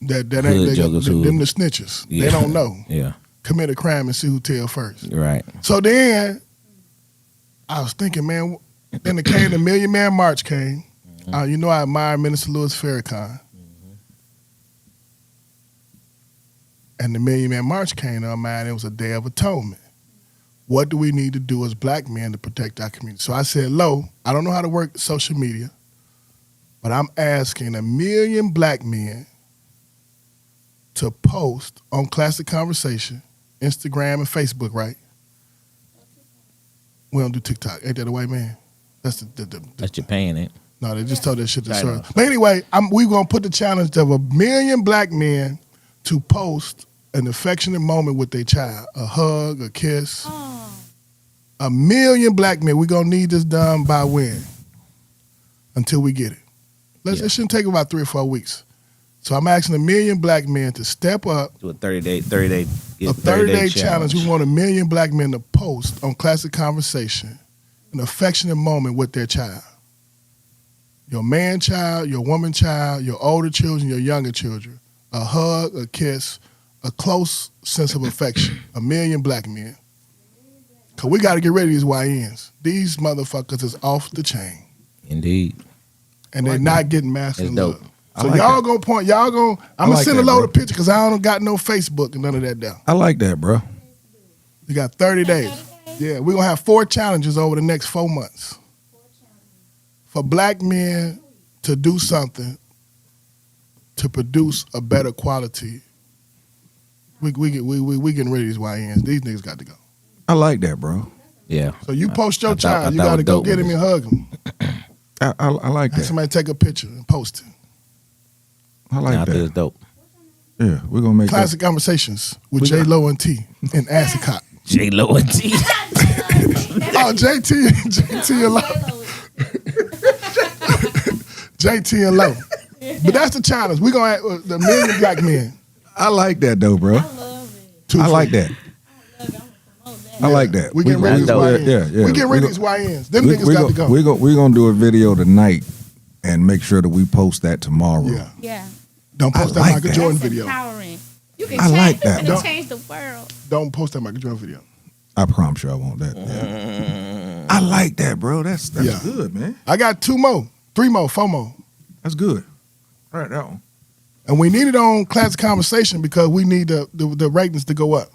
That Hood ain't they, juggers who- them the snitches. Yeah. They don't know. Yeah. Commit a crime and see who tell first. Right. So then I was thinking, man, then it came the Million Man March came. You know I admire Minister Louis Farrakhan. And the Million Man March came to our mind. It was a day of atonement. What do we need to do as black men to protect our community? So I said, Lo, I don't know how to work social media, but I'm asking 1 million black men to post on Klassic Konversation, Instagram and Facebook, right? We don't do TikTok. Ain't that a white man? That's That's Japan, ain't it? no, they just told that shit to China. serve. But anyway, we gonna put the challenge of 1 million black men to post an affectionate moment with their child, a hug, a kiss. 1 million black men. We gonna need this done by when? Until we get it. It shouldn't take about 3 or 4 weeks. So I'm asking 1 million black men to step up. Do a 30-day A 30-day challenge. We want 1 million black men to post on Klassic Konversation an affectionate moment with their child. Your man child, your woman child, your older children, your younger children. A hug, a kiss, a close sense of affection. 1 million black men. Because we got to get rid of these YNs. These motherfuckers is off the chain. Indeed. And they're not getting masculine That's dope. love. I So like y'all that. gonna point, I'm I gonna like send that, a load bro. of pictures because I don't got no Facebook and none of that down. I like that, bro. You got 30 days. Yeah, we're gonna have 4 challenges over the next 4 months. For black men to do something to produce a better quality. We getting rid of these YNs. These niggas got to go. I like that, bro. Yeah. So you post your I thought- child, I you thought gotta it was go dope. get him and hug him. I like Have that. somebody take a picture and post it. I I like think it's that. dope. Yeah, we're gonna make Classic Conversations with J Lo and T and Asicot. J Lo and T. Oh, JT and Lo. JT and Lo. But that's the challenge. We're gonna have the 1 million black men. I like that though, bro. I like that. I like that. We getting rid of these YNs. Yeah. We getting rid of these YNs. Them niggas got to go. We're gonna do a video tonight and make sure that we post that tomorrow. Yeah. Yeah. Don't post I that like Michael that. Jordan That's video. empowering. You can I like that. You Don't- can change the world. Don't post that Michael Jordan video. I promise you I want that. Yeah. I like that, bro. That's Yeah. good, man. I got 2 more, 3 more, 4 more. That's good. All right, that one. And we need it on Classic Conversation because we need the ratings to go up.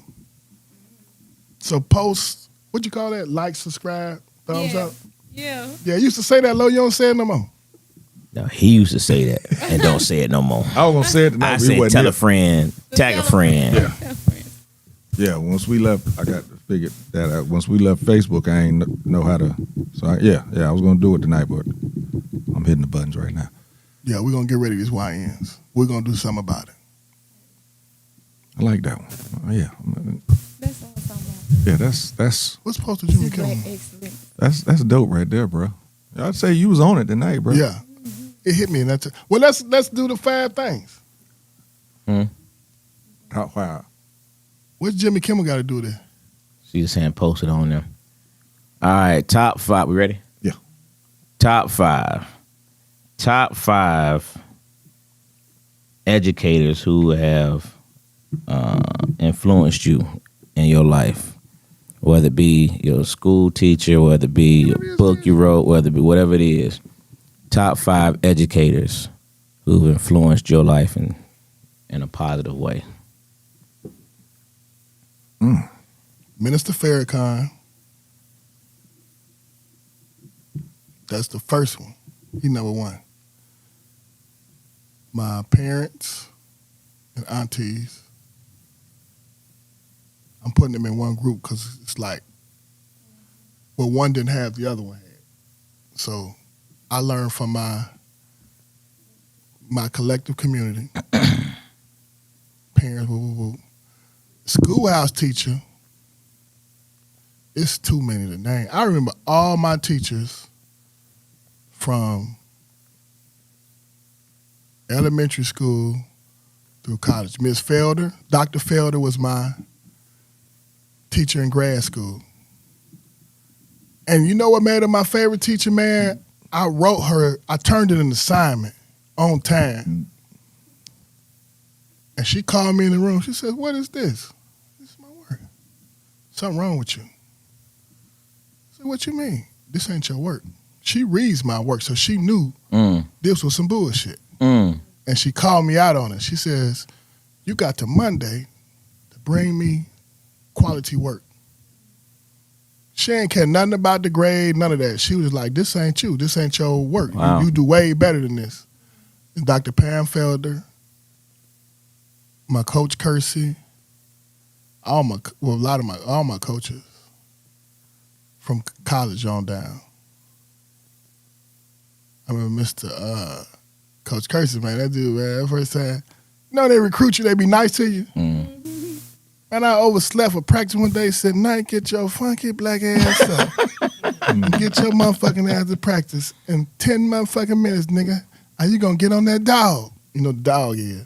So post, what you call that? Like, subscribe, thumbs Yeah. up. Yeah. Yeah, you used to say that, Lo. You don't say it no more. No, he used to say that and don't say it no more. I was gonna say it tonight. I but he said wasn't tell here. a friend, tag a friend. Yeah, once we left, I got to figure that out. Once we left Facebook, I ain't know how to. So I was gonna do it tonight, but I'm hitting the buttons right now. Yeah, we're going to get rid of these YNs. We're going to do something about it. I like that one. Oh, yeah, That's what I'm talking about. yeah. That's What's supposed to Jimmy Black Kimmel? excellence. that's dope right there, bro. I'd say you was on it tonight, bro. Yeah. It hit me. And that's well, let's do the 5 things. Wow. What's Jimmy Kimmel got to do there? She just saying post it on there. All right, top 5. We ready? Yeah. Top 5. Top 5 educators who have influenced you in your life, whether it be your school teacher, whether it be a book you wrote, whether it be whatever it is. Top 5 educators who've influenced your life in a positive way. Minister Farrakhan. That's the first one. He number 1. My parents and aunties. I'm putting them in one group because it's like, well, one didn't have, the other one had. So I learned from my collective community. Parents, schoolhouse teacher. It's too many to name. I remember all my teachers from elementary school through college. Miss Felder, Dr. Felder was my teacher in grad school. And you know what made her my favorite teacher, man? I wrote her, I turned in an assignment on time. And she called me in the room. She said, "What is this?" "This is my work." "Something wrong with you." I said, "What you mean? This ain't your work." She reads my work, so she knew this was some bullshit. And she called me out on it. She says, "You got to Monday to bring me quality work." She ain't care nothing about the grade, none of that. She was like, "This ain't you. This ain't your work. Wow. You do way better than this." And Dr. Pam Felder, my coach Kersey, all my coaches from college on down. I remember Mr. Coach Kersey, man, that dude, man, that first time, you know they recruit you, they be nice to you. And I overslept for practice one day, said, "Night, get your funky black ass up. And get your motherfucking ass to practice. In 10 motherfucking minutes, nigga, are you gonna get on that dog?" You know the dog is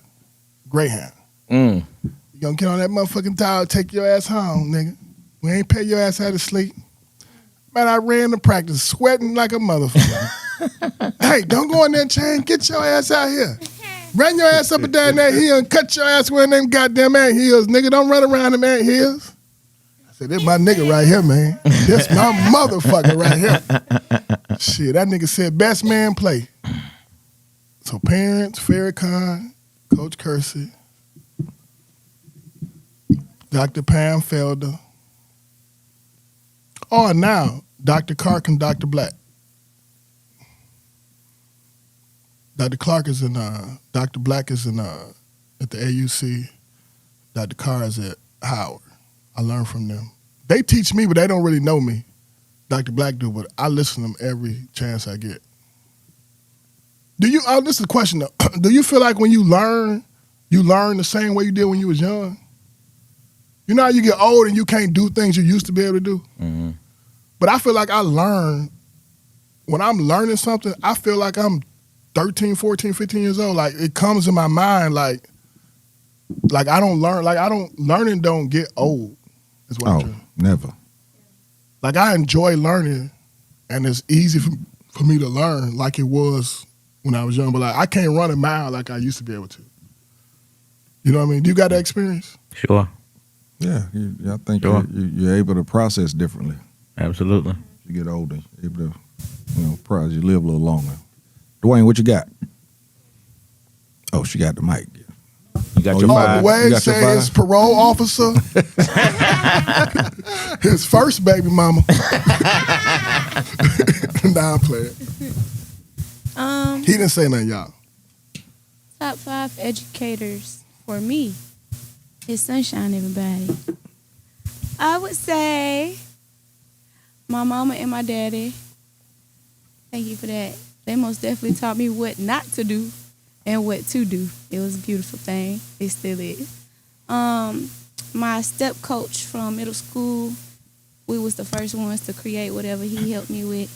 Greyhound. You gonna get on that motherfucking dog, take your ass home, nigga. We ain't pay your ass out of sleep. Man, I ran to practice, sweating like a motherfucker. "Hey, don't go in there, Chain. Get your ass out here. Run your ass up and down that hill and cut your ass with them goddamn ant hills, nigga. Don't run around them ant hills." I said, "This my nigga right here, man. This my motherfucker right here." Shit, that nigga said, "Best man play." So parents, Farrakhan, Coach Kersey, Dr. Pam Felder. Oh, and now Dr. Clark and Dr. Black. Dr. Clark is in, Dr. Black is in at the AUC. Dr. Carr is at Howard. I learn from them. They teach me, but they don't really know me. Dr. Black do, but I listen to them every chance I get. Do you? Oh, this is a question though. Do you feel like when you learn the same way you did when you was young? You know how you get old and you can't do things you used to be able to do? But I feel like I learn, when I'm learning something, I feel like I'm 13, 14, 15 years old. Like it comes in my mind like I don't learn, learning don't get old. Is what I'm trying. Never. Like I enjoy learning and it's easy for me to learn like it was when I was young. But like I can't run a mile like I used to be able to. You know what I mean? Do you got that experience? Sure. Yeah, I think Sure. you're able to process differently. Absolutely. You get older, you're able to, process. You live a little longer. Dwayne, what you got? Oh, she got the mic. You got your Oh, five. Dwayne You got your said his five? parole officer, his first baby mama. Nah, I'm playing. He didn't say nothing, y'all. Top 5 educators for me is Sunshine, everybody. I would say my mama and my daddy. Thank you for that. They most definitely taught me what not to do and what to do. It was a beautiful thing. It still is. My step coach from middle school, we was the first ones to create whatever he helped me with.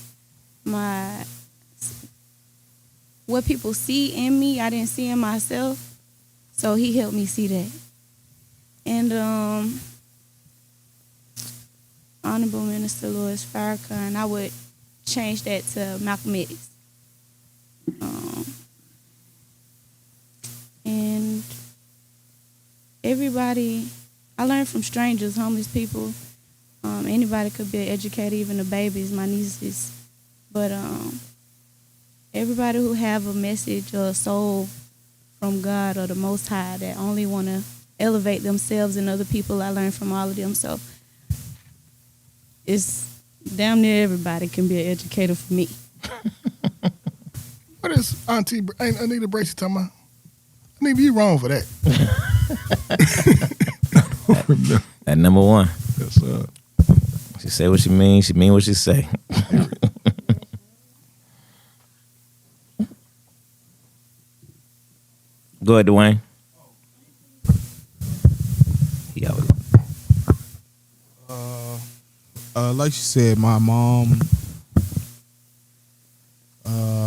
What people see in me, I didn't see in myself. So he helped me see that. And Honorable Minister Louis Farrakhan, I would change that to Malcolm X. And everybody, I learned from strangers, homeless people. Anybody could be an educator, even the babies, my nieces. But everybody who have a message or a soul from God or the Most High that only want to elevate themselves and other people, I learned from all of them. So it's damn near everybody can be an educator for me. What is Auntie Anita Bracy talking about? Anita, you wrong for that. That number one. Yes, She say what she mean. She mean what she say. Go ahead, Dwayne. He always. Like you said, my mom,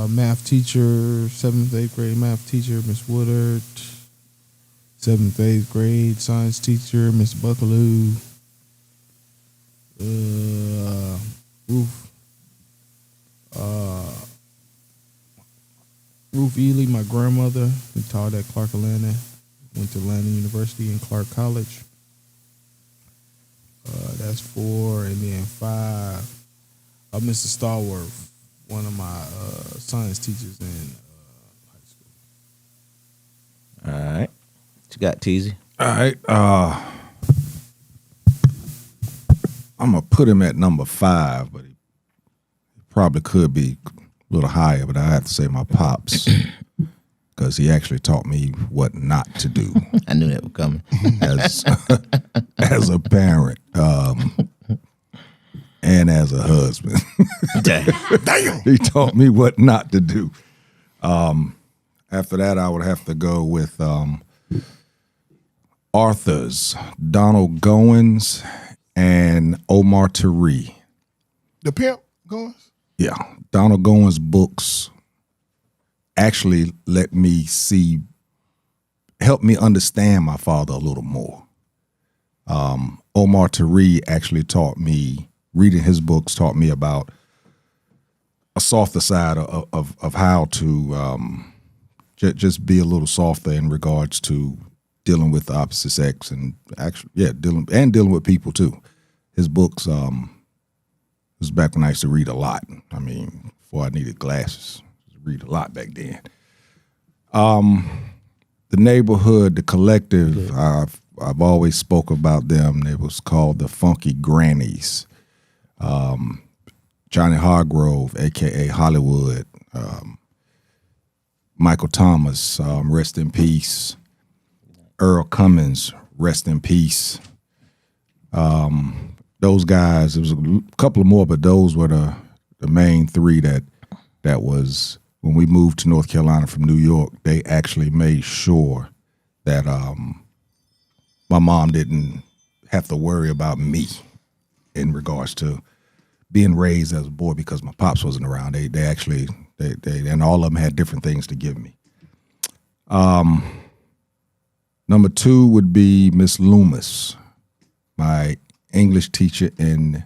math teacher, 7th, 8th grade math teacher, Miss Woodard. 7th, 8th grade science teacher, Miss Buckaloo. Ruth Ely, my grandmother, who taught at Clark Atlanta, went to Atlanta University and Clark College. That's 4, and then 5. Mr. Stallworth, one of my science teachers in high school. All right. What you got, Teasy? All right. I'm gonna put him at number 5, but he probably could be a little higher. But I have to say my pops, because he actually taught me what not to do I knew that was coming. as as a parent and as a husband. Damn. He taught me what not to do. After that, I would have to go with Arthur's, Donald Goins, and Omar Tari. The pimp going? Yeah, Donald Goins' books actually help me understand my father a little more. Omar Tari actually reading his books taught me about a softer side of how to just be a little softer in regards to dealing with the opposite sex and dealing with people too. His books, was back when I used to read a lot. I mean, before I needed glasses, I used to read a lot back then. The neighborhood, the collective, I've always spoke about them. It was called the Funky Grannies. Johnny Hargrove, a.k.a. Hollywood, Michael Thomas, rest in peace. Earl Cummins, rest in peace. Those guys, there was a couple of more, but those were the main 3 that was, when we moved to North Carolina from New York, they actually made sure that my mom didn't have to worry about me in regards to being raised as a boy because my pops wasn't around. They actually and all of them had different things to give me. Number 2 would be Miss Loomis, my English teacher in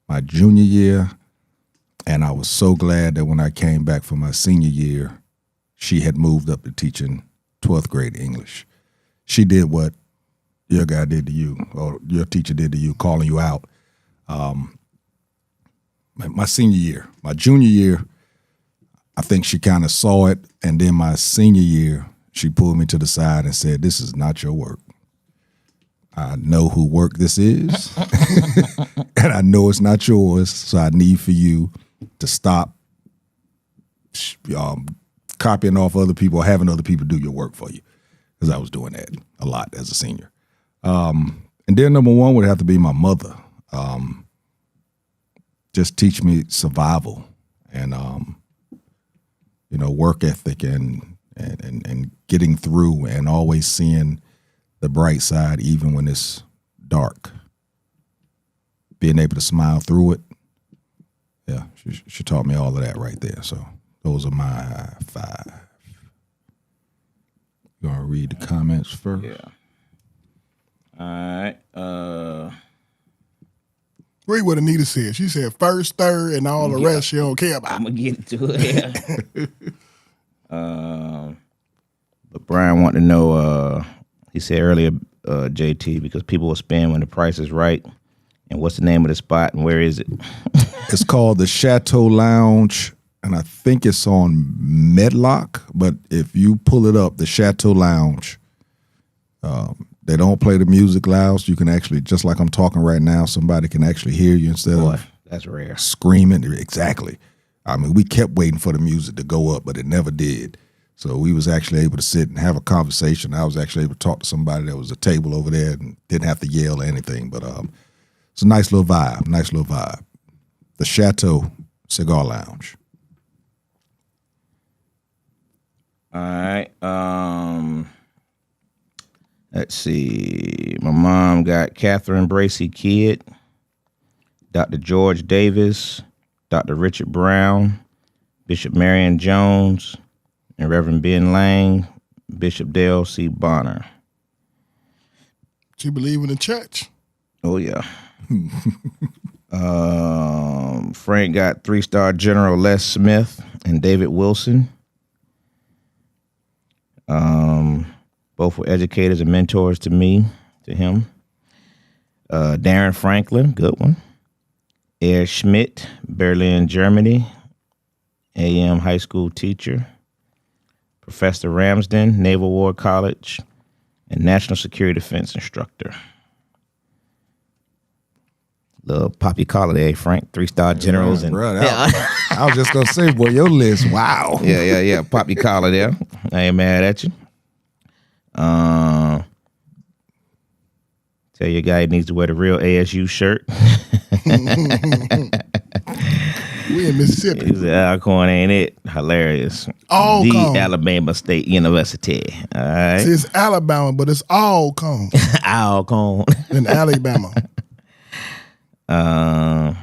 my junior year. And I was so glad that when I came back for my senior year, she had moved up to teaching 12th grade English. She did what your guy did to you, or your teacher did to you, calling you out. My senior year, my junior year, I think she kind of saw it. And then my senior year, she pulled me to the side and said, "This is not your work. I know who work this is, and I know it's not yours, so I need for you to stop copying off other people or having other people do your work for you," because I was doing that a lot as a senior. And then number 1 would have to be my mother. Just teach me survival and, work ethic and getting through and always seeing the bright side even when it's dark. Being able to smile through it. Yeah, she taught me all of that right there. So those are my 5. You want to read the comments first? Yeah. All right. Read what Anita said. She said first, third, and all the rest she don't care about. I'm going to get to it. But Brian wanted to know, he said earlier, JT, because people will spend when the price is right. And what's the name of the spot and where is it? It's called the Chateau Lounge, and I think it's on Medlock. But if you pull it up, the Chateau Lounge, they don't play the music loud. You can actually, just like I'm talking right now, somebody can actually hear you instead of that's rare. Screaming. Exactly. I mean, we kept waiting for the music to go up, but it never did. So we was actually able to sit and have a conversation. I was actually able to talk to somebody that was a table over there and didn't have to yell or anything. But it's a nice little vibe. The Chateau Cigar Lounge. All right. Let's see. My mom got Catherine Bracy Kidd, Dr. George Davis, Dr. Richard Brown, Bishop Marion Jones, and Reverend Ben Lang, Bishop Dale C. Bonner. She believe in the church. Oh yeah. Frank got 3-star General Les Smith and David Wilson. Both were educators and mentors to him. Darren Franklin, good one. Air Schmidt, Berlin, Germany, AM high school teacher. Professor Ramsden, Naval War College, and National Security Defense instructor. Little poppy collar there, Frank. 3-star generals. And Bro, I was just going to say, boy, your list, wow. Yeah. Poppy collar there. I ain't mad at you. Tell your guy he needs to wear the real ASU shirt. We in Mississippi. He said, Alcorn ain't it? Hilarious. All the come. Alabama State University. All right. See, it's Alabama, but it's all come Alcorn. in Alabama. Come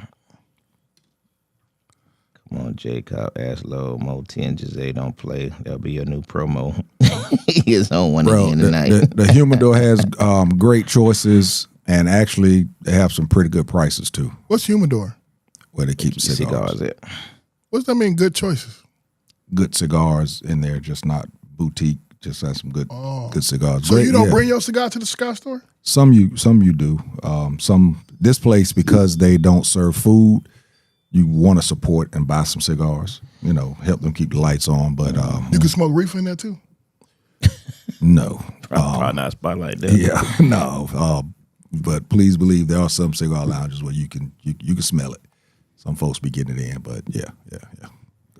on, Jacob. Aslow, Mo 10, Jose don't play. That'll be your new promo. He is on one Bro, again tonight. the Humidor has great choices, and actually they have some pretty good prices too. What's Humidor? Where they keep cigars. It. What's that mean? Good choices. Good cigars in there, just not boutique. Just has some good cigars. So Great, you don't yeah. bring your cigar to the cigar store? Some you do. This place, because they don't serve food, you want to support and buy some cigars. You know, help them keep the lights on. But You can smoke reefer in there too. no, Probably not a spot like that. yeah, no. But please believe there are some cigar lounges where you can smell it. Some folks be getting it in, but yeah. Go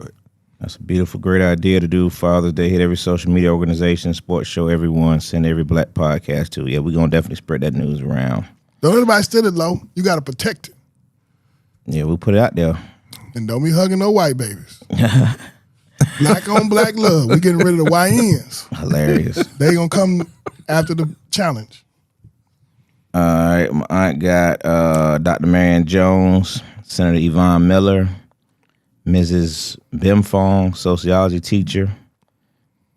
ahead. That's a beautiful, great idea to do Father's Day. Hit every social media organization, sports show, everyone. Send every black podcast to. Yeah, we're going to definitely spread that news around. Don't let anybody steal it, low. You got to protect it. Yeah, we'll put it out there. And don't be hugging no white babies. Black on black love. We getting rid of the YNs. Hilarious. They going to come after the challenge. All right, my aunt got Dr. Marion Jones, Senator Yvonne Miller, Mrs. Bimfong, sociology teacher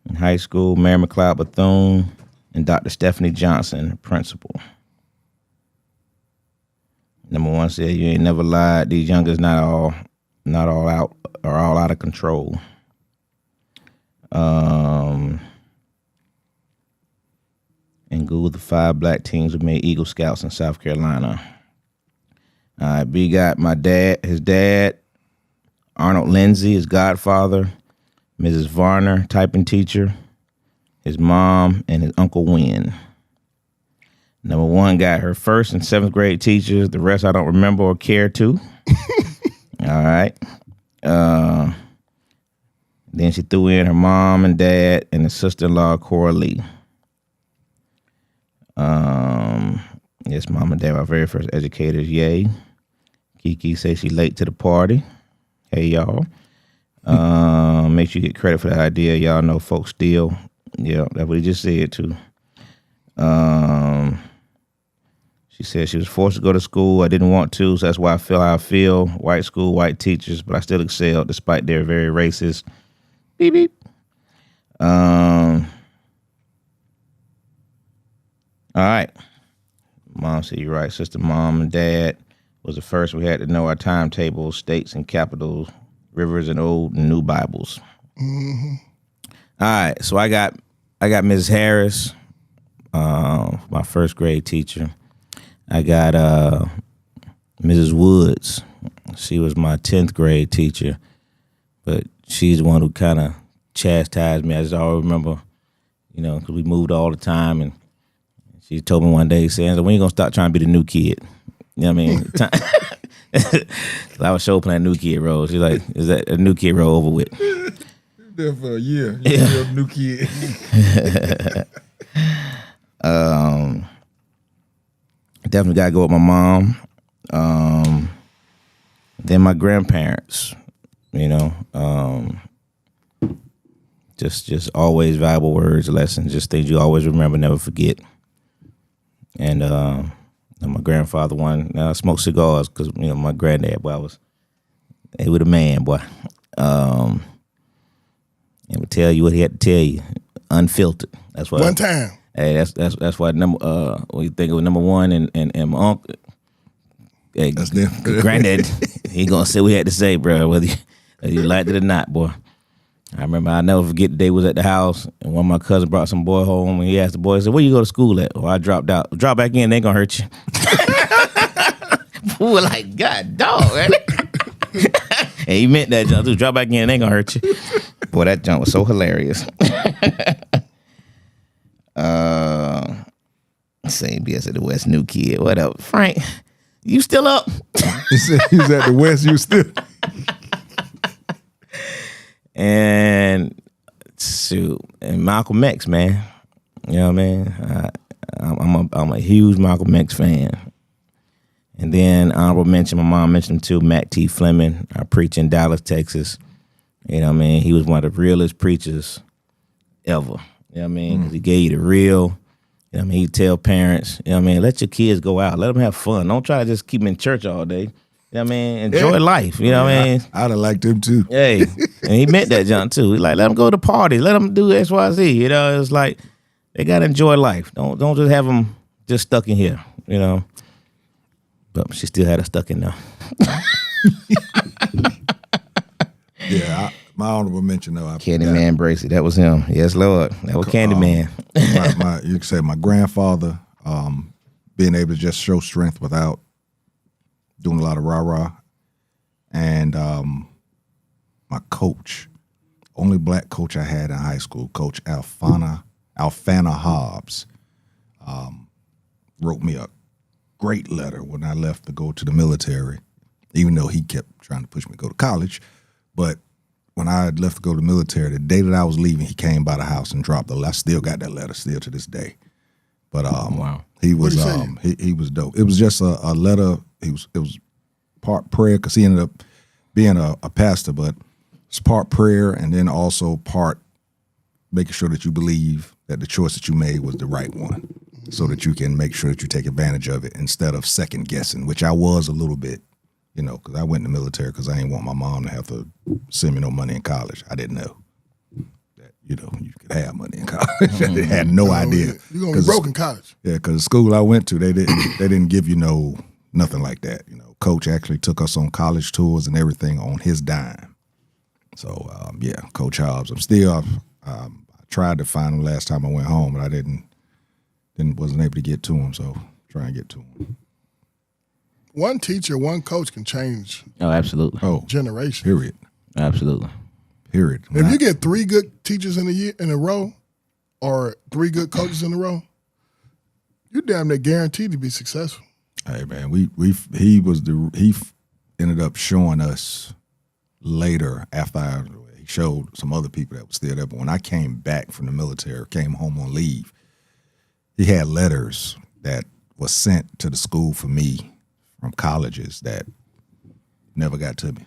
in high school, Mary McLeod Bethune, and Dr. Stephanie Johnson, principal. Number 1 said, "You ain't never lied. These youngers not all out or all out of control." And Google the 5 black teens who made Eagle Scouts in South Carolina. All right, B got his dad, Arnold Lindsay, his godfather, Mrs. Varner, typing teacher, his mom, and his Uncle Win. Number 1 got her 1st and 7th grade teachers. The rest I don't remember or care to. All right. Then she threw in her mom and dad and his sister-in-law, Cora Lee. Yes, mom and dad, my very first educators. Yay. Kiki says she late to the party. Hey, y'all. Make sure you get credit for that idea. Y'all know folks steal. Yeah, that's what he just said, too. She said she was forced to go to school. I didn't want to, so that's why I feel how I feel. White school, white teachers, but I still excelled despite their very racist. Beep, beep. All right. Mom said, "You're right, sister." Mom and dad was the first we had to know our timetables, states and capitals, rivers and old and new Bibles. Mm-hmm. All right. So I got Mrs. Harris, my 1st grade teacher. I got Mrs. Woods. She was my 10th grade teacher, but she's the one who kind of chastised me. I just always remember, because we moved all the time, and she told me one day, saying, "When you gonna stop trying to be the new kid?" You know what I mean? I was sure playing new kid role. She's like, "Is that a new kid role over with?" There for a year. You're a new kid. Definitely got to go with my mom. Then my grandparents, just always valuable words, lessons, just things you always remember, never forget. And my grandfather smoked cigars because, my granddad, boy, he was a man, boy. And would tell you what he had to tell you, unfiltered. That's what. One time. Hey, that's why when you think of number one and my uncle, hey, That's them. granddad, he gonna say what he had to say, bro, whether you liked it or not, boy. I remember I never forget the day we was at the house and one of my cousins brought some boy home and he asked the boy, he said, where you go to school at? Oh, I dropped out. Drop back in, they ain't gonna hurt you. We were like, God dog, man. And he meant that jump too. Drop back in, they ain't gonna hurt you. Boy, that jump was so hilarious. Same BS at the West, new kid. What up? Frank, you still up? He said he was at the West. You still. And shoot, and Malcolm X, man. You know what I mean? I'm a huge Malcolm X fan. And then honorable mention, my mom mentioned him too, Matt T. Fleming. I preach in Dallas, Texas. You know what I mean? He was one of the realest preachers ever. You know what I mean? 'Cause he gave you the real. You know what I mean? He tell parents, you know what I mean? Let your kids go out. Let them have fun. Don't try to just keep them in church all day. You know what I mean? Enjoy life. You know what I mean? I'd have liked him too. Hey, and he meant that, John, too. He like, let them go to parties. Let them do X, Y, Z. You know, it's like, they got to enjoy life. Don't just have them just stuck in here, you know? But she still had her stuck in there. Yeah, my honorable mention though. Candyman Bracy, that was him. Yes, Lord. That was Candyman. You could say my grandfather, being able to just show strength without doing a lot of rah-rah. And my coach, only black coach I had in high school, Coach Alfana Hobbs, wrote me a great letter when I left to go to the military, even though he kept trying to push me to go to college. But when I had left to go to the military, the day that I was leaving, he came by the house and dropped the letter. I still got that letter still to this day. But wow. He was he was dope. It was just a letter. It was part prayer because he ended up being a pastor, but it's part prayer and then also part making sure that you believe that the choice that you made was the right one, so that you can make sure that you take advantage of it instead of second guessing, which I was a little bit. You know, because I went in the military because I didn't want my mom to have to send me no money in college. I didn't know that, you know, you could have money in college. I had no idea. You're going to be broke in college. Yeah, because the school I went to, they didn't give you nothing like that. You know, Coach actually took us on college tours and everything on his dime. So, yeah, Coach Hobbs. I tried to find him last time I went home, but I wasn't able to get to him, so try and get to him. One teacher, one coach can change Oh, absolutely. generations. Period. Absolutely. Period. If you get 3 good teachers in a row, or 3 good coaches in a row, you're damn near guaranteed to be successful. Hey man, he ended up showing us later after he showed some other people that were still there. But when I came back from the military, came home on leave, he had letters that was sent to the school for me from colleges that never got to me.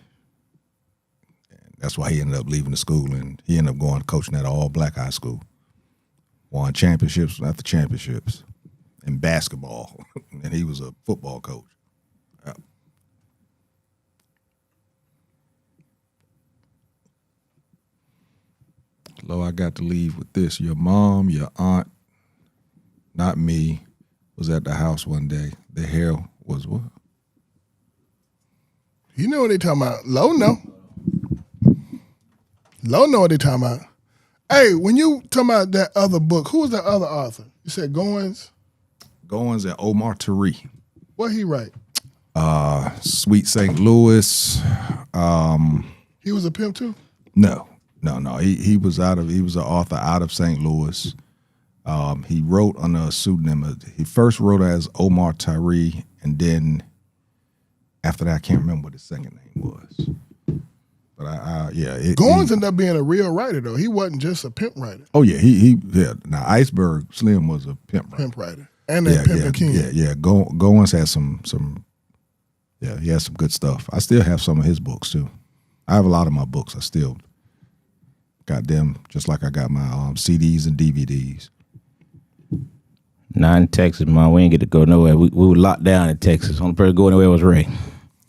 And that's why he ended up leaving the school, and he ended up going coaching at an all-black high school. Won championships after championships in basketball, and he was a football coach. Yeah. Lo, I got to leave with this. Your mom, your aunt, not me, was at the house one day. The hair was what? You know what they talking about. Lo know what they talking about. Hey, when you talking about that other book, who was that other author? You said Goins? Goins and Omar Tariq. What he write? Sweet St. Louis. He was a pimp too? No. He was an author out of St. Louis. He wrote under a pseudonym. He first wrote as Omar Tyree, and then after that, I can't remember what his second name was. But Goins ended up being a real writer though. He wasn't just a pimp writer. Oh yeah, he Now Iceberg Slim was a pimp writer. And that Pimpin' King. Yeah. Goins had some. Yeah, he has some good stuff. I still have some of his books too. I have a lot of my books. I still got them, just like I got my CDs and DVDs. Not in Texas, man. We ain't get to go nowhere. We were locked down in Texas. Only person going anywhere was Ray.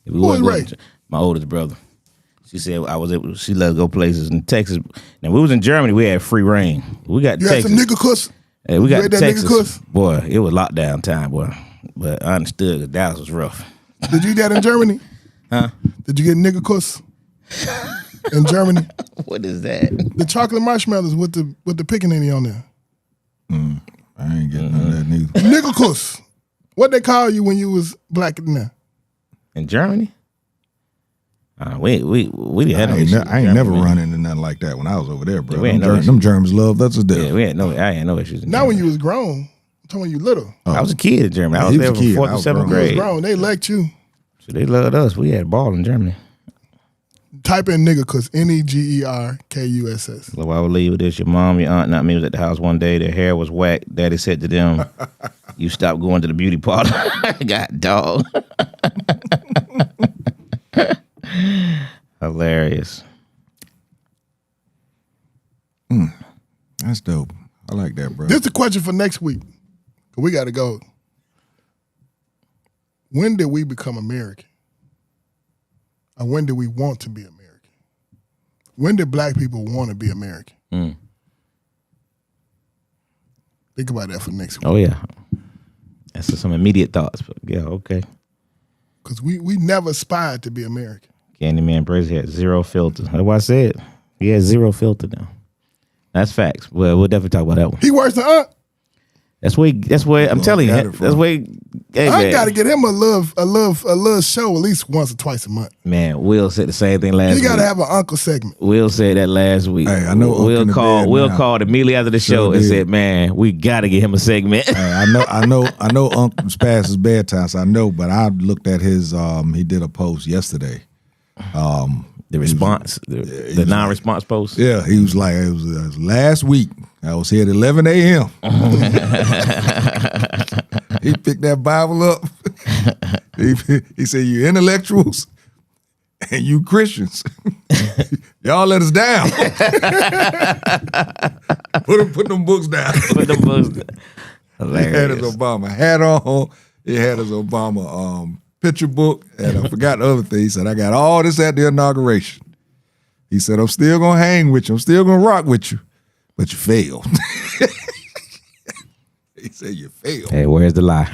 Who was Ray? My oldest brother. She said she let us go places in Texas. Now we was in Germany. We had free reign. We got you Texas. had some nigga cuss. Hey, we got ate to that nigga Texas. kuss? Boy, it was lockdown time, boy. But I understood that Dallas was rough. Did you eat that in Germany? Huh? Did you get nigga kuss in Germany? What is that? The chocolate marshmallows with the pickaninny on there. I ain't getting none of that neither. Nigga kuss. What they call you when you was black in there? In Germany? We didn't have no issues in I ain't Germany, never man. run into nothing like that when I was over there, bro. Yeah, we ain't no Them Germans love us to death. Yeah, I had no issues in Now Germany. when you was grown, I'm talking when you little. I was a kid in Germany. I Yeah, was he there was a kid. from 4th I to was 7th grown. You was grade. grown. They liked you. So they loved us. We had a ball in Germany. Type in nigga kuss. Negerkuss. So I would leave with this. Your mom, your aunt, not me, was at the house one day. Their hair was whacked. Daddy said to them, you stop going to the beauty parlor. God dog. Hilarious. That's dope. I like that, bro. This is the question for next week. 'Cause we got to go. When did we become American? Or when did we want to be American? When did black people want to be American? Think about that for next week. Oh, yeah. That's some immediate thoughts. But yeah, okay. Because we never aspired to be American. Candyman Brazy had zero filter. That's why I said he had zero filter now. That's facts. Well, we'll definitely talk about that one. He worse than Unc. That's where I'm telling you. got it from. That's where. Hey, I man. got to get him a little show at least once or twice a month. Man, Will said the same thing last You got to week. have an uncle segment. Will said that last week. Hey, I know Unc Will in the called. bed Will now. called immediately after the show and did. said, "Man, we got to get him a segment." Hey, I know Uncle's past his bedtime, so I know, but I looked at his he did a post yesterday. The response, the non-response post. Yeah, he was like, it was last week. I was here at 11 a.m. He picked that Bible up. He said, you intellectuals and you Christians, y'all let us down. Put them books down. Put them books. He had his Hilarious. Obama hat on. He had his Obama picture book, and I forgot the other thing. He said, I got all this at the inauguration. He said, I'm still going to hang with you. I'm still going to rock with you, but you failed. He said, you failed. Hey, where's the lie?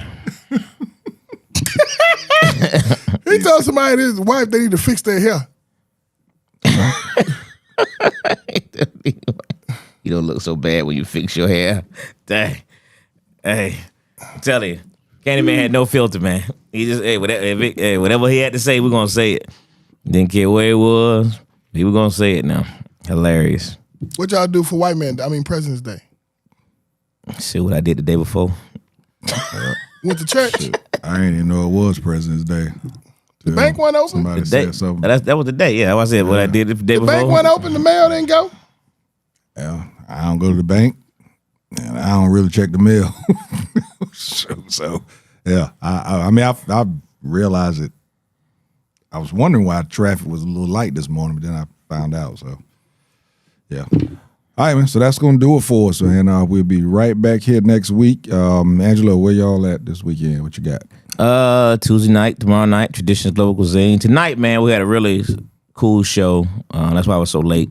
He told somebody his wife they need to fix their hair. You don't look so bad when you fix your hair. Dang. Hey, I'm telling you, Candyman had no filter, man. He just, whatever he had to say, we're going to say it. Didn't care where it was. He was going to say it now. Hilarious. What y'all do for President's Day? See what I did the day before? Went to church. I didn't even know it was President's Day. The bank wasn't open? Somebody The day, said something. that was the day. Yeah, I said what I did the day The before. bank wasn't open. The mail didn't go. Yeah, I don't go to the bank, and I don't really check the mail. so yeah, I mean, I realized it. I was wondering why traffic was a little light this morning, but then I found out. So yeah. All right, man. So that's gonna do it for us, and we'll be right back here next week. Angelo, where y'all at this weekend? What you got? Tuesday night, tomorrow night, Traditions Global Cuisine. Tonight, man, we had a really cool show. That's why I was so late.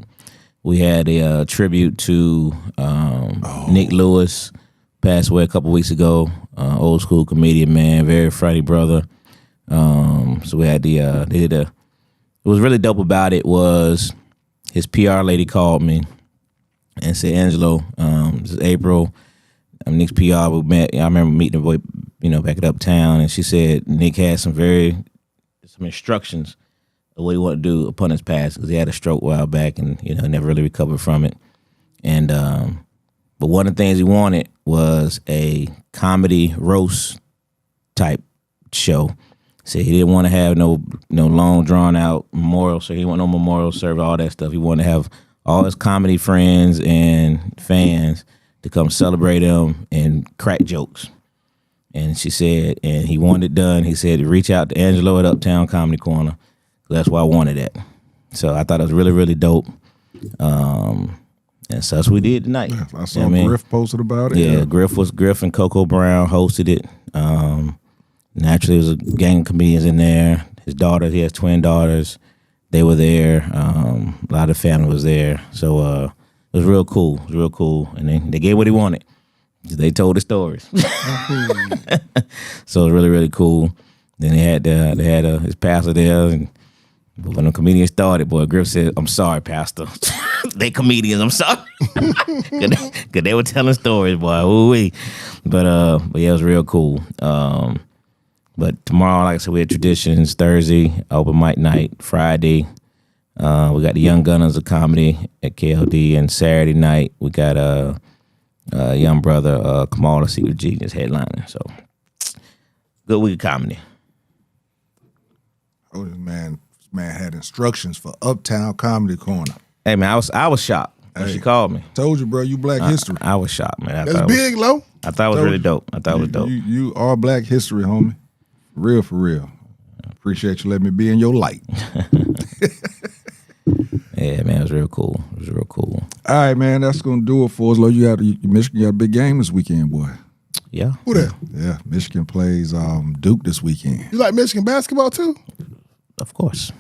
We had a tribute to Nick Lewis, passed away a couple weeks ago. Old school comedian, man, very funny brother. So we had it was really dope about it was his PR lady called me and said, Angelo, this is April. Nick's PR, we met. I remember meeting the boy, back at Uptown, and she said Nick had some instructions of what he wanted to do upon his pass because he had a stroke a while back and never really recovered from it. And but one of the things he wanted was a comedy roast type show. Said he didn't want to have no long drawn out memorial, so he didn't want no memorial service, all that stuff. He wanted to have all his comedy friends and fans to come celebrate him and crack jokes. And she said, and he wanted it done. He said, reach out to Angelo at Uptown Comedy Corner. That's why I wanted that. So I thought it was really, really dope. And so that's what we did tonight. I saw Griff posted about it. Yeah, Griff and Coco Brown hosted it. Naturally, there was a gang of comedians in there. His daughter, he has twin daughters. They were there. A lot of family was there. So it was real cool. And they gave what he wanted. They told the stories. So it was really, really cool. Then they had his pastor there, and when the comedians started, boy, Griff said, "I'm sorry, Pastor." They comedians, I'm sorry. Cause they were telling stories, boy. Ooh-wee. But yeah, it was real cool. But tomorrow, like I said, we had traditions. Thursday, open mic night. Friday, we got the Young Gunners of Comedy at KLD, and Saturday night we got young brother Kamal C.G. just headlining. So good week of comedy. Oh, this man had instructions for Uptown Comedy Corner. Hey man, I was shocked when she called me. Told you, bro, you Black history. I was shocked, man. That's big, Lo. I thought it was really dope. I thought it was dope. You are Black history, homie. For real. Appreciate you letting me be in your light. Yeah, man, it was real cool. All right, man, that's gonna do it for us. Lo, Michigan got a big game this weekend, boy. Yeah. Who that? Yeah, Michigan plays Duke this weekend. You like Michigan basketball too? Of course.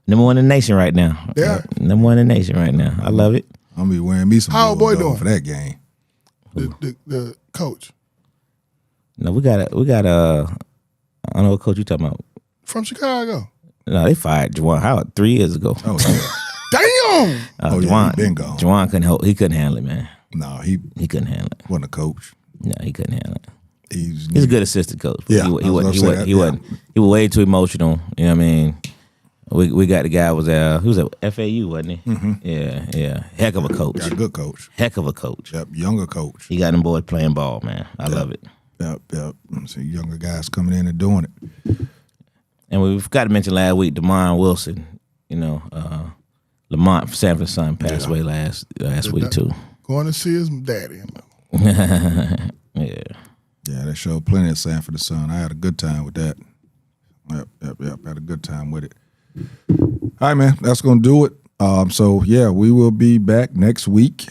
Number one in the nation right now. Yeah. Number one in the nation right now. I love it. I'm gonna be wearing me some How old boy Bulldog doing? for that game. The coach No, we got I don't know what coach you talking about. from Chicago. No, they fired Juwan Howard 3 years ago. Oh yeah. Damn. Oh, yeah, Juwan, he been gone. Juwan couldn't handle it, man. No, he He couldn't handle it. wasn't a coach. No, he couldn't handle it. He's He's a good assistant coach. But Yeah, he I was gonna say that, he wasn't. He was way too emotional. You know what I mean? We got the guy who was at FAU, wasn't he? Mm-hmm. Yeah. Heck of a coach. got a good coach. Heck of a coach. Yep, younger coach. He got them boys playing ball, man. I love it. Yep. See younger guys coming in and doing it. And we forgot to mention last week, Demond Wilson. You know, Lamont from Sanford Son passed away last week too. Going to see his daddy. Yeah. Yeah, they showed plenty of Sanford the Sun. I had a good time with that. Yep. Had a good time with it. All right, man. That's gonna do it. So yeah, we will be back next week.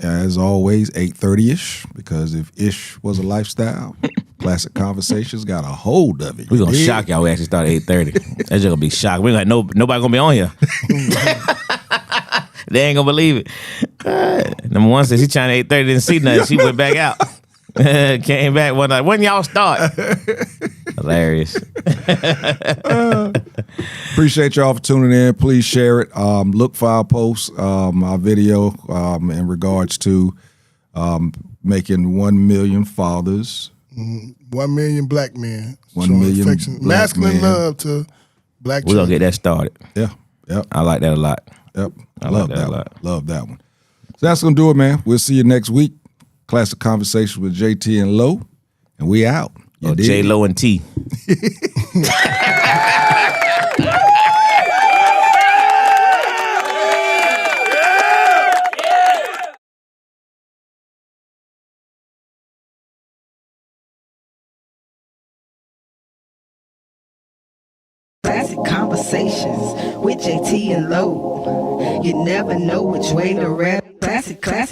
As always, 8:30ish. Because if ish was a lifestyle, Classic Conversations got a hold of it. We're gonna shock y'all. We actually start at 8:30. That's just gonna be shocked. We ain't got nobody gonna be on here. They ain't gonna believe it. Number one said she trying to 8:30, didn't see nothing. She went back out. Came back one night. When y'all start? Hilarious. Appreciate y'all for tuning in. Please share it. Look for our posts, our video in regards to making 1 million fathers. 1 million black men. 1 showing million affection, black masculine men. love to black We're gonna children. get that started. Yeah. Yep. I like that a lot. Yep. I Love like that a one. lot. Love that one. So that's gonna do it, man. We'll see you next week. Classic Conversation with JT and Lo. And we out. You Or dig? J Lo and T. Classic Conversations with JT and Lo. You never know which way to rap. Classic